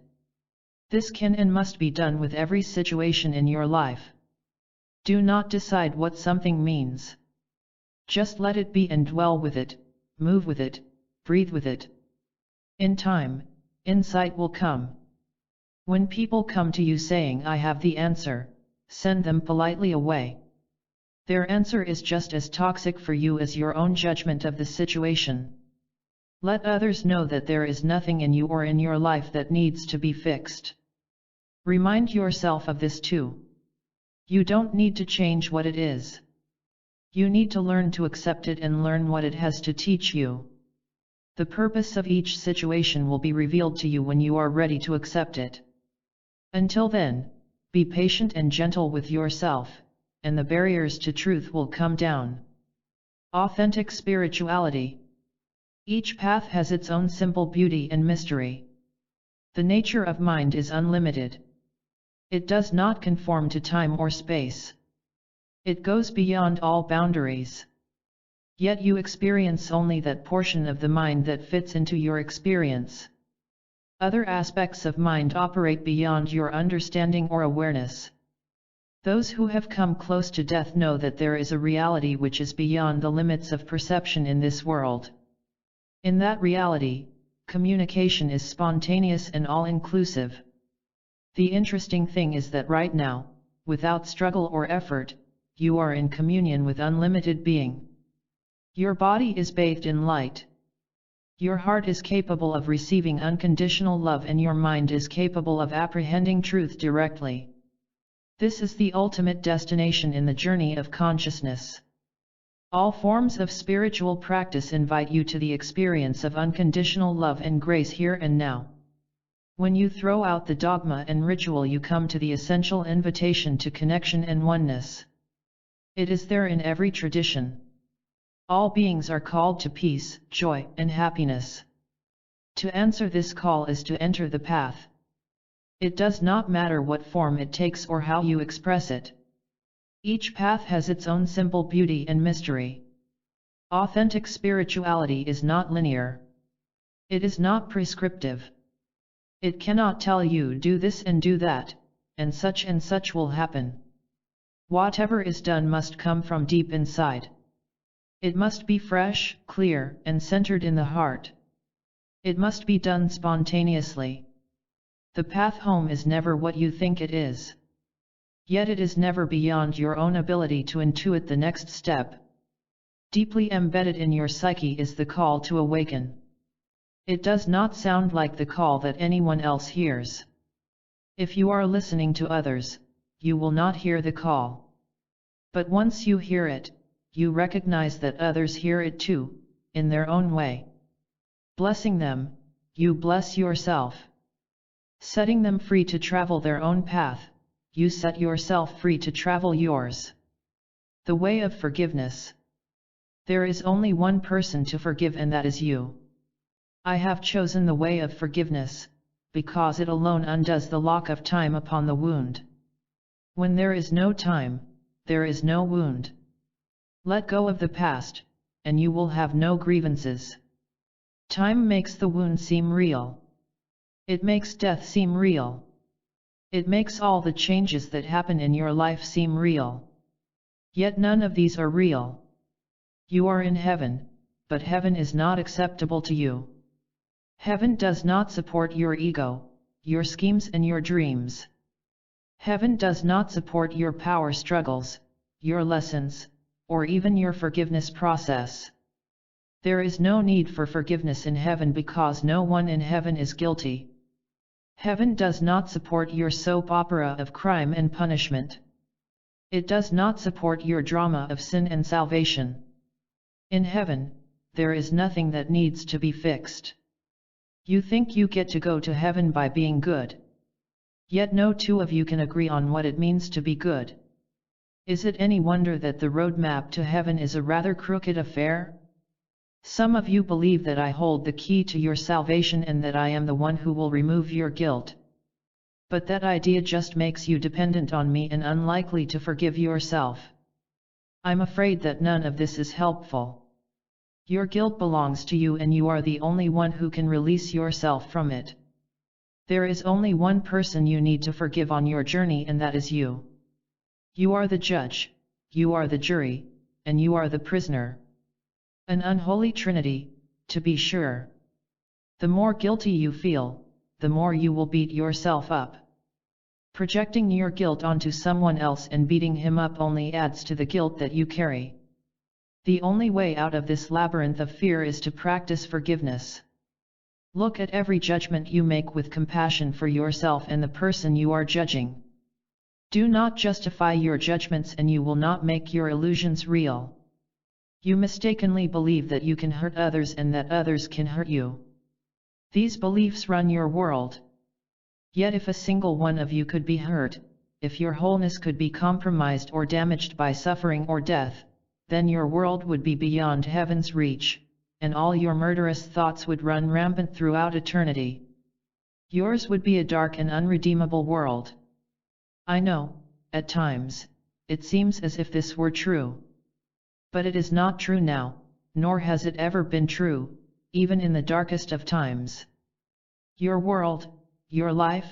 This can and must be done with every situation in your life. Do not decide what something means. Just let it be and dwell with it, move with it, breathe with it. In time, insight will come. When people come to you saying I have the answer, send them politely away. Their answer is just as toxic for you as your own judgment of the situation. Let others know that there is nothing in you or in your life that needs to be fixed. Remind yourself of this too. You don't need to change what it is. You need to learn to accept it and learn what it has to teach you. The purpose of each situation will be revealed to you when you are ready to accept it. Until then, be patient and gentle with yourself, and the barriers to truth will come down. Authentic spirituality. Each path has its own simple beauty and mystery. The nature of mind is unlimited. It does not conform to time or space. It goes beyond all boundaries. Yet you experience only that portion of the mind that fits into your experience. Other aspects of mind operate beyond your understanding or awareness. Those who have come close to death know that there is a reality which is beyond the limits of perception in this world. In that reality, communication is spontaneous and all-inclusive. The interesting thing is that right now, without struggle or effort, you are in communion with unlimited being. Your body is bathed in light. Your heart is capable of receiving unconditional love and your mind is capable of apprehending truth directly. This is the ultimate destination in the journey of consciousness. All forms of spiritual practice invite you to the experience of unconditional love and grace here and now. When you throw out the dogma and ritual, you come to the essential invitation to connection and oneness. It is there in every tradition. All beings are called to peace, joy, and happiness. To answer this call is to enter the path. It does not matter what form it takes or how you express it. Each path has its own simple beauty and mystery. Authentic spirituality is not linear. It is not prescriptive. It cannot tell you do this and do that, and such will happen. Whatever is done must come from deep inside. It must be fresh, clear, and centered in the heart. It must be done spontaneously. The path home is never what you think it is. Yet it is never beyond your own ability to intuit the next step. Deeply embedded in your psyche is the call to awaken. It does not sound like the call that anyone else hears. If you are listening to others, you will not hear the call. But once you hear it, you recognize that others hear it too, in their own way. Blessing them, you bless yourself. Setting them free to travel their own path, you set yourself free to travel yours. The way of forgiveness. There is only one person to forgive and that is you. I have chosen the way of forgiveness, because it alone undoes the lock of time upon the wound. When there is no time, there is no wound. Let go of the past, and you will have no grievances. Time makes the wound seem real. It makes death seem real. It makes all the changes that happen in your life seem real. Yet none of these are real. You are in heaven, but heaven is not acceptable to you. Heaven does not support your ego, your schemes and your dreams. Heaven does not support your power struggles, your lessons, or even your forgiveness process. There is no need for forgiveness in heaven because no one in heaven is guilty. Heaven does not support your soap opera of crime and punishment. It does not support your drama of sin and salvation. In heaven, there is nothing that needs to be fixed. You think you get to go to heaven by being good. Yet no two of you can agree on what it means to be good. Is it any wonder that the roadmap to heaven is a rather crooked affair? Some of you believe that I hold the key to your salvation and that I am the one who will remove your guilt. But that idea just makes you dependent on me and unlikely to forgive yourself. I'm afraid that none of this is helpful. Your guilt belongs to you and you are the only one who can release yourself from it. There is only one person you need to forgive on your journey, and that is you. You are the judge, you are the jury, and you are the prisoner. An unholy trinity, to be sure. The more guilty you feel, the more you will beat yourself up. Projecting your guilt onto someone else and beating him up only adds to the guilt that you carry. The only way out of this labyrinth of fear is to practice forgiveness. Look at every judgment you make with compassion for yourself and the person you are judging. Do not justify your judgments and you will not make your illusions real. You mistakenly believe that you can hurt others and that others can hurt you. These beliefs run your world. Yet if a single one of you could be hurt, if your wholeness could be compromised or damaged by suffering or death, then your world would be beyond heaven's reach, and all your murderous thoughts would run rampant throughout eternity. Yours would be a dark and unredeemable world. I know, at times, it seems as if this were true. But it is not true now, nor has it ever been true, even in the darkest of times. Your world, your life,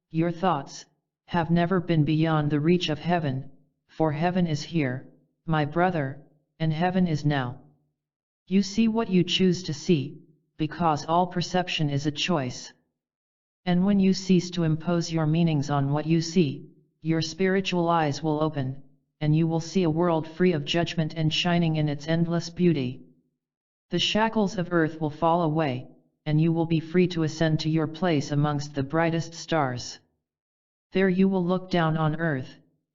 your thoughts, have never been beyond the reach of heaven, for heaven is here, my brother, and heaven is now. You see what you choose to see, because all perception is a choice. And when you cease to impose your meanings on what you see, your spiritual eyes will open, and you will see a world free of judgment and shining in its endless beauty. The shackles of earth will fall away, and you will be free to ascend to your place amongst the brightest stars. There you will look down on earth,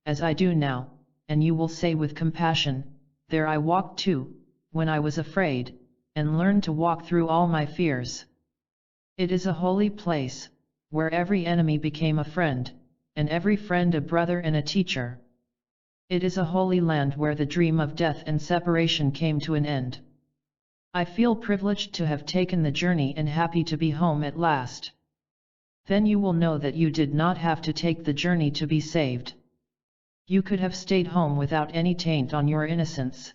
as I do now, and you will say with compassion, "There I walked too, when I was afraid, and learned to walk through all my fears." It is a holy place, where every enemy became a friend, and every friend a brother and a teacher. It is a holy land where the dream of death and separation came to an end. I feel privileged to have taken the journey and happy to be home at last. Then you will know that you did not have to take the journey to be saved. You could have stayed home without any taint on your innocence.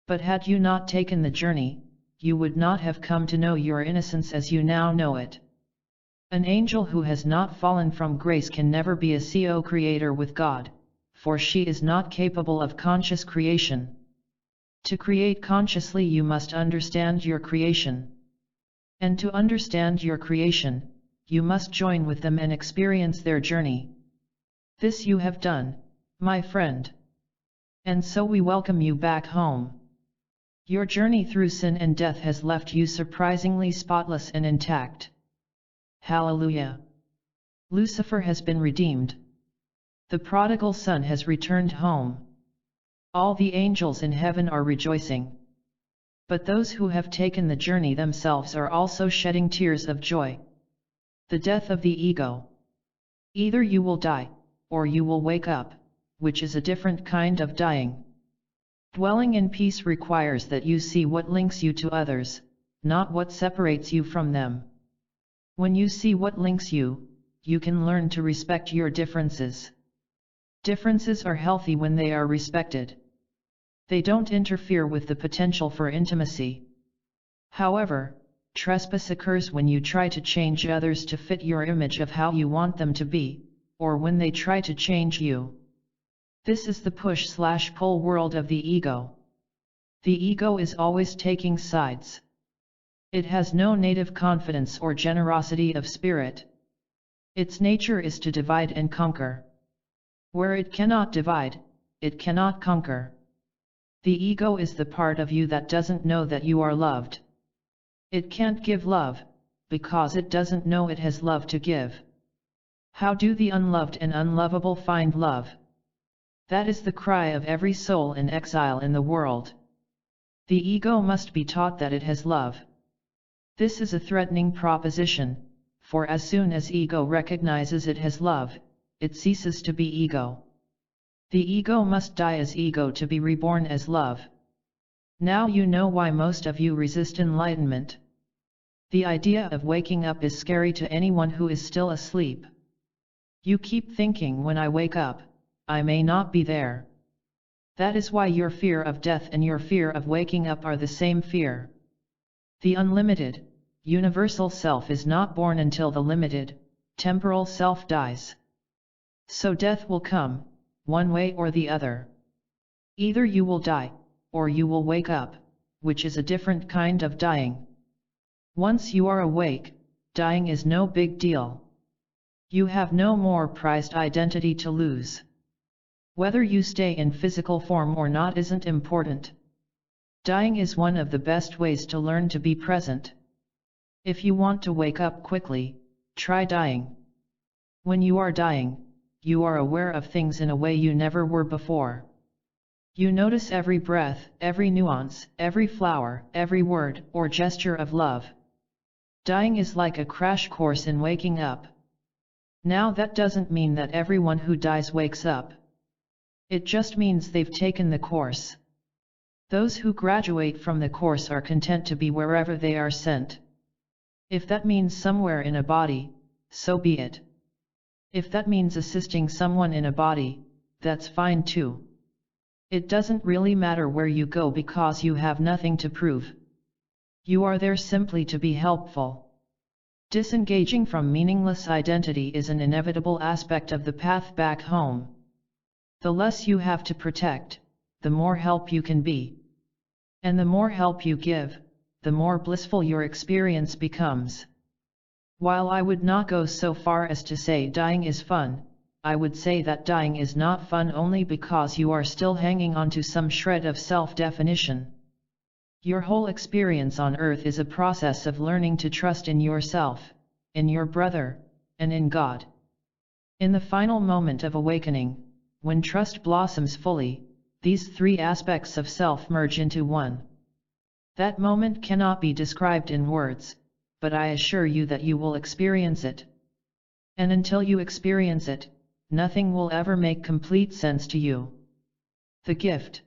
But had you not taken the journey, you would not have come to know your innocence as you now know it. An angel who has not fallen from grace can never be a co-creator with God, for she is not capable of conscious creation. To create consciously you must understand your creation. And to understand your creation, you must join with them and experience their journey. This you have done, my friend. And so we welcome you back home. Your journey through sin and death has left you surprisingly spotless and intact. Hallelujah! Lucifer has been redeemed. The prodigal son has returned home. All the angels in heaven are rejoicing. But those who have taken the journey themselves are also shedding tears of joy. The death of the ego. Either you will die, or you will wake up, which is a different kind of dying. Dwelling in peace requires that you see what links you to others, not what separates you from them. When you see what links you, you can learn to respect your differences. Differences are healthy when they are respected. They don't interfere with the potential for intimacy. However, trespass occurs when you try to change others to fit your image of how you want them to be, or when they try to change you. This is the push/pull world of the ego. The ego is always taking sides. It has no native confidence or generosity of spirit. Its nature is to divide and conquer. Where it cannot divide, it cannot conquer. The ego is the part of you that doesn't know that you are loved. It can't give love, because it doesn't know it has love to give. How do the unloved and unlovable find love? That is the cry of every soul in exile in the world. The ego must be taught that it has love. This is a threatening proposition, for as soon as ego recognizes it has love, it ceases to be ego. The ego must die as ego to be reborn as love. Now you know why most of you resist enlightenment. The idea of waking up is scary to anyone who is still asleep. You keep thinking, when I wake up, I may not be there. That is why your fear of death and your fear of waking up are the same fear. The unlimited, universal self is not born until the limited, temporal self dies. So death will come, one way or the other. Either you will die, or you will wake up, which is a different kind of dying. Once you are awake, dying is no big deal. You have no more prized identity to lose. Whether you stay in physical form or not isn't important. Dying is one of the best ways to learn to be present. If you want to wake up quickly, try dying. When you are dying, you are aware of things in a way you never were before. You notice every breath, every nuance, every flower, every word or gesture of love. Dying is like a crash course in waking up. Now that doesn't mean that everyone who dies wakes up. It just means they've taken the course. Those who graduate from the course are content to be wherever they are sent. If that means somewhere in a body, so be it. If that means assisting someone in a body, that's fine too. It doesn't really matter where you go because you have nothing to prove. You are there simply to be helpful. Disengaging from meaningless identity is an inevitable aspect of the path back home. The less you have to protect, the more help you can be. And the more help you give, the more blissful your experience becomes. While I would not go so far as to say dying is fun, I would say that dying is not fun only because you are still hanging on to some shred of self-definition. Your whole experience on earth is a process of learning to trust in yourself, in your brother, and in God. In the final moment of awakening, when trust blossoms fully, these three aspects of self merge into one. That moment cannot be described in words, but I assure you that you will experience it. And until you experience it, nothing will ever make complete sense to you. The gift.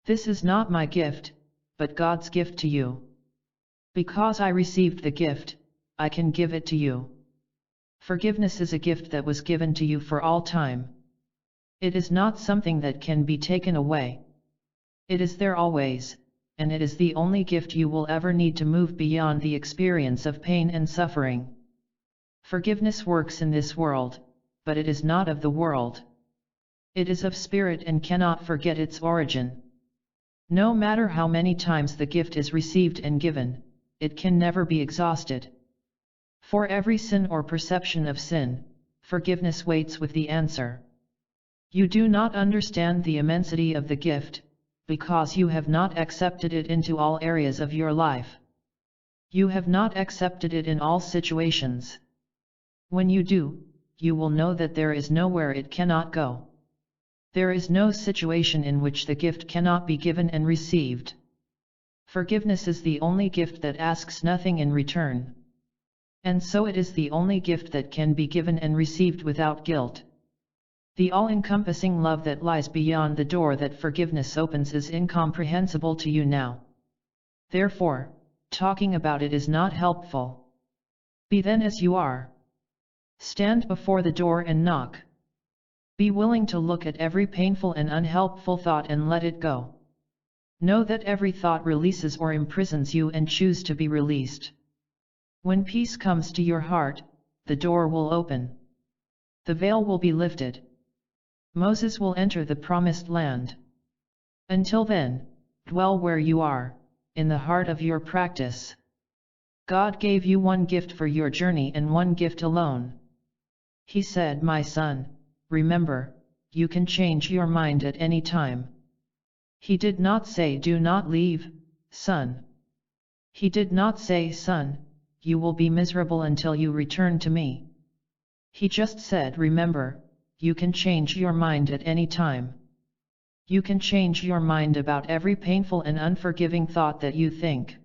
This is not my gift, but God's gift to you. Because I received the gift, I can give it to you. Forgiveness is a gift that was given to you for all time. It is not something that can be taken away. It is there always, and it is the only gift you will ever need to move beyond the experience of pain and suffering. Forgiveness works in this world, but it is not of the world. It is of spirit and cannot forget its origin. No matter how many times the gift is received and given, it can never be exhausted. For every sin or perception of sin, forgiveness waits with the answer. You do not understand the immensity of the gift, because you have not accepted it into all areas of your life. You have not accepted it in all situations. When you do, you will know that there is nowhere it cannot go. There is no situation in which the gift cannot be given and received. Forgiveness is the only gift that asks nothing in return. And so it is the only gift that can be given and received without guilt. The all-encompassing love that lies beyond the door that forgiveness opens is incomprehensible to you now. Therefore, talking about it is not helpful. Be then as you are. Stand before the door and knock. Be willing to look at every painful and unhelpful thought and let it go. Know that every thought releases or imprisons you and choose to be released. When peace comes to your heart, the door will open. The veil will be lifted. Moses will enter the promised land. Until then, dwell where you are, in the heart of your practice. God gave you one gift for your journey and one gift alone. He said, "My son, remember, you can change your mind at any time." He did not say, "Do not leave, son." He did not say, "Son, you will be miserable until you return to me. He just said, remember, you can change your mind at any time. You can change your mind about every painful and unforgiving thought that you think.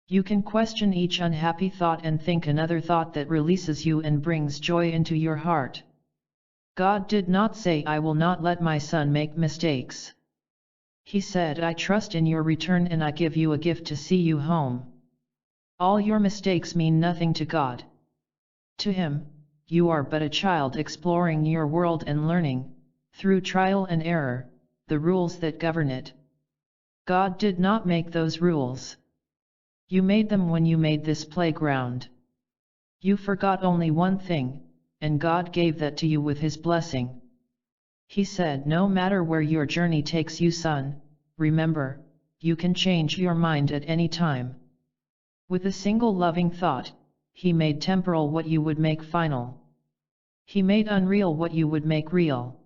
You can question each unhappy thought and think another thought that releases you and brings joy into your heart. God did not say, I will not let my son make mistakes. He said, I trust in your return and I give you a gift to see you home. All your mistakes mean nothing to God. To Him, you are but a child exploring your world and learning, through trial and error, the rules that govern it. God did not make those rules. You made them when you made this playground. You forgot only one thing, and God gave that to you with His blessing. He said, no matter where your journey takes you, son, remember, you can change your mind at any time. With a single loving thought, He made temporal what you would make final. He made unreal what you would make real.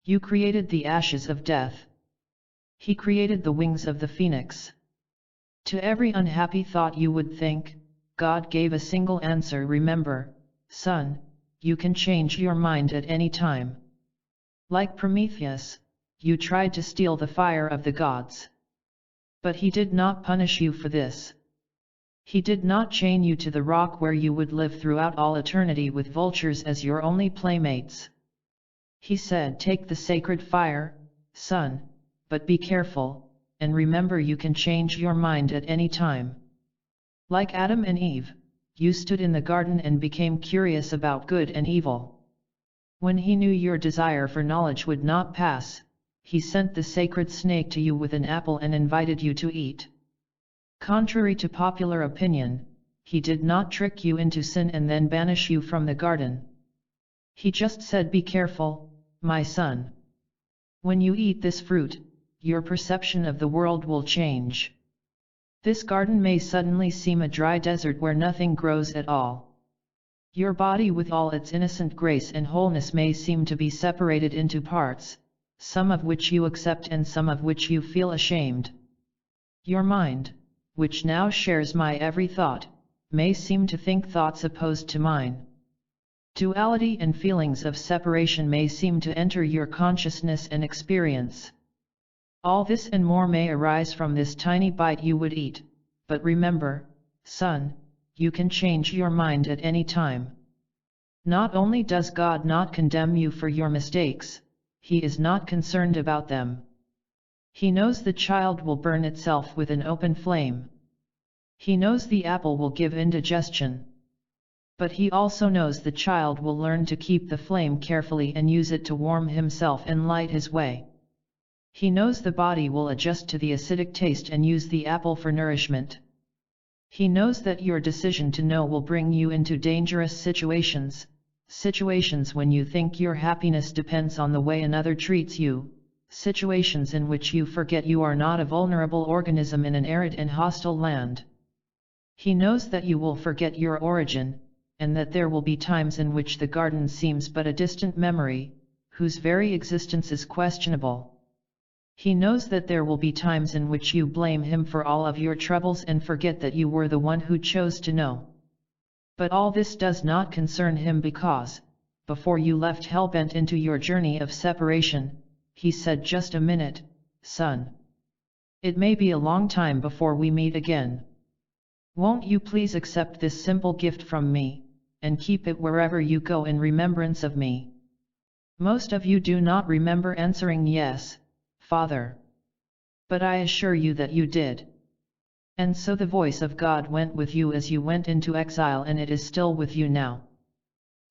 You created the ashes of death. He created the wings of the phoenix. To every unhappy thought you would think, God gave a single answer, remember, son, you can change your mind at any time. Like Prometheus, you tried to steal the fire of the gods. But He did not punish you for this. He did not chain you to the rock where you would live throughout all eternity with vultures as your only playmates. He said, take the sacred fire, son, but be careful, and remember you can change your mind at any time. Like Adam and Eve, you stood in the garden and became curious about good and evil. When He knew your desire for knowledge would not pass, He sent the sacred snake to you with an apple and invited you to eat. Contrary to popular opinion, He did not trick you into sin and then banish you from the garden. He just said, be careful, my son. When you eat this fruit, your perception of the world will change. This garden may suddenly seem a dry desert where nothing grows at all. Your body with all its innocent grace and wholeness may seem to be separated into parts, some of which you accept and some of which you feel ashamed. Your mind, which now shares my every thought, may seem to think thoughts opposed to mine. Duality and feelings of separation may seem to enter your consciousness and experience. All this and more may arise from this tiny bite you would eat, but remember, son, you can change your mind at any time. Not only does God not condemn you for your mistakes, He is not concerned about them. He knows the child will burn itself with an open flame. He knows the apple will give indigestion. But He also knows the child will learn to keep the flame carefully and use it to warm himself and light his way. He knows the body will adjust to the acidic taste and use the apple for nourishment. He knows that your decision to know will bring you into dangerous situations, situations when you think your happiness depends on the way another treats you, situations in which you forget you are not a vulnerable organism in an arid and hostile land. He knows that you will forget your origin, and that there will be times in which the garden seems but a distant memory, whose very existence is questionable. He knows that there will be times in which you blame Him for all of your troubles and forget that you were the one who chose to know. But all this does not concern Him because, before you left hell-bent into your journey of separation, He said, just a minute, son. It may be a long time before we meet again. Won't you please accept this simple gift from me, and keep it wherever you go in remembrance of me? Most of you do not remember answering yes, Father. But I assure you that you did. And so the voice of God went with you as you went into exile, and it is still with you now.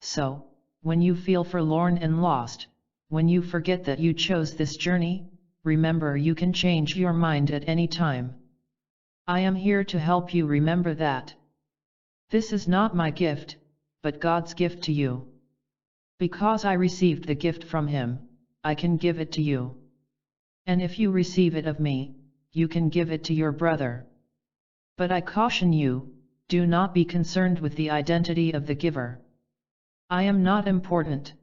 So, when you feel forlorn and lost, when you forget that you chose this journey, remember you can change your mind at any time. I am here to help you remember that. This is not my gift, but God's gift to you. Because I received the gift from Him, I can give it to you. And if you receive it of me, you can give it to your brother. But I caution you, do not be concerned with the identity of the giver. I am not important.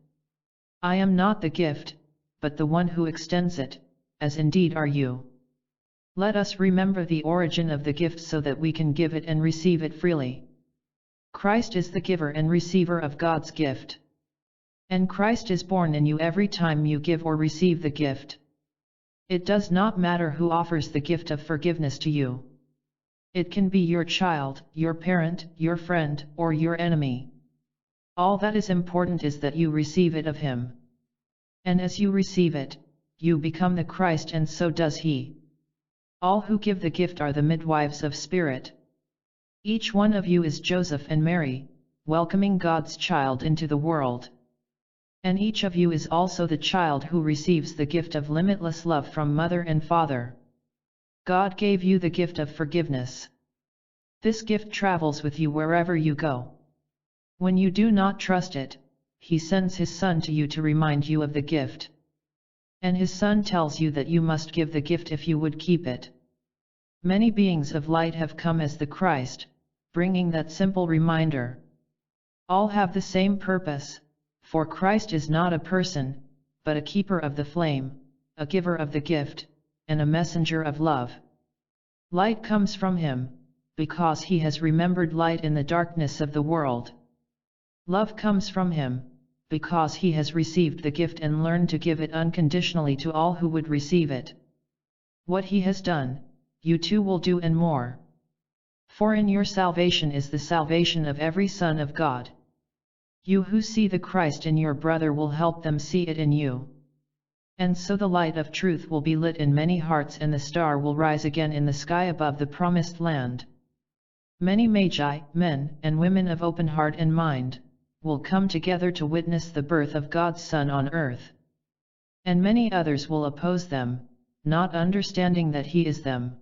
I am not the gift, but the one who extends it, as indeed are you. Let us remember the origin of the gift so that we can give it and receive it freely. Christ is the giver and receiver of God's gift. And Christ is born in you every time you give or receive the gift. It does not matter who offers the gift of forgiveness to you. It can be your child, your parent, your friend, or your enemy. All that is important is that you receive it of Him. And as you receive it, you become the Christ, and so does He. All who give the gift are the midwives of spirit. Each one of you is Joseph and Mary, welcoming God's child into the world. And each of you is also the child who receives the gift of limitless love from Mother and Father. God gave you the gift of forgiveness. This gift travels with you wherever you go. When you do not trust it, He sends His Son to you to remind you of the gift. And His Son tells you that you must give the gift if you would keep it. Many beings of light have come as the Christ, bringing that simple reminder. All have the same purpose, for Christ is not a person, but a keeper of the flame, a giver of the gift, and a messenger of love. Light comes from Him, because He has remembered light in the darkness of the world. Love comes from Him, because He has received the gift and learned to give it unconditionally to all who would receive it. What He has done, you too will do and more. For in your salvation is the salvation of every son of God. You who see the Christ in your brother will help them see it in you. And so the light of truth will be lit in many hearts, and the star will rise again in the sky above the promised land. Many magi, men and women of open heart and mind, will come together to witness the birth of God's Son on earth. And many others will oppose them, not understanding that He is them.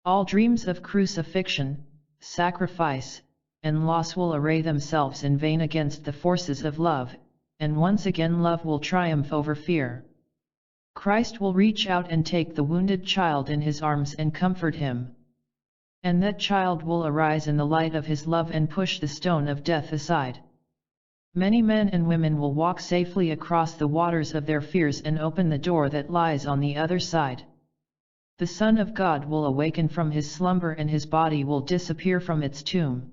All dreams of crucifixion, sacrifice, and loss will array themselves in vain against the forces of love, and once again love will triumph over fear. Christ will reach out and take the wounded child in His arms and comfort him. And that child will arise in the light of His love and push the stone of death aside. Many men and women will walk safely across the waters of their fears and open the door that lies on the other side. The Son of God will awaken from his slumber, and his body will disappear from its tomb.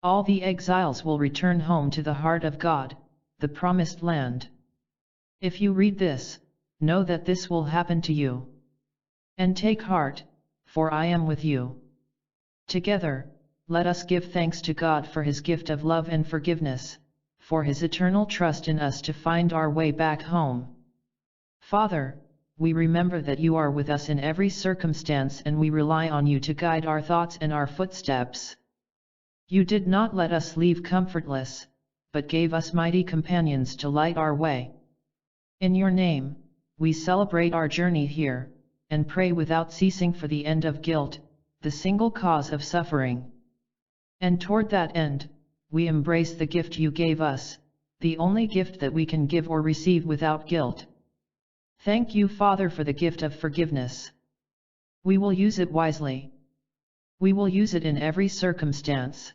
All the exiles will return home to the heart of God, the promised land. If you read this, know that this will happen to you. And take heart, for I am with you. Together, let us give thanks to God for His gift of love and forgiveness, for His eternal trust in us to find our way back home. Father, we remember that You are with us in every circumstance, and we rely on You to guide our thoughts and our footsteps. You did not let us leave comfortless, but gave us mighty companions to light our way. In Your name, we celebrate our journey here, and pray without ceasing for the end of guilt, the single cause of suffering. And toward that end, we embrace the gift You gave us, the only gift that we can give or receive without guilt. Thank You, Father, for the gift of forgiveness. We will use it wisely. We will use it in every circumstance.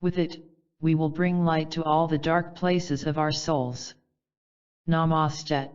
With it, we will bring light to all the dark places of our souls. Namaste.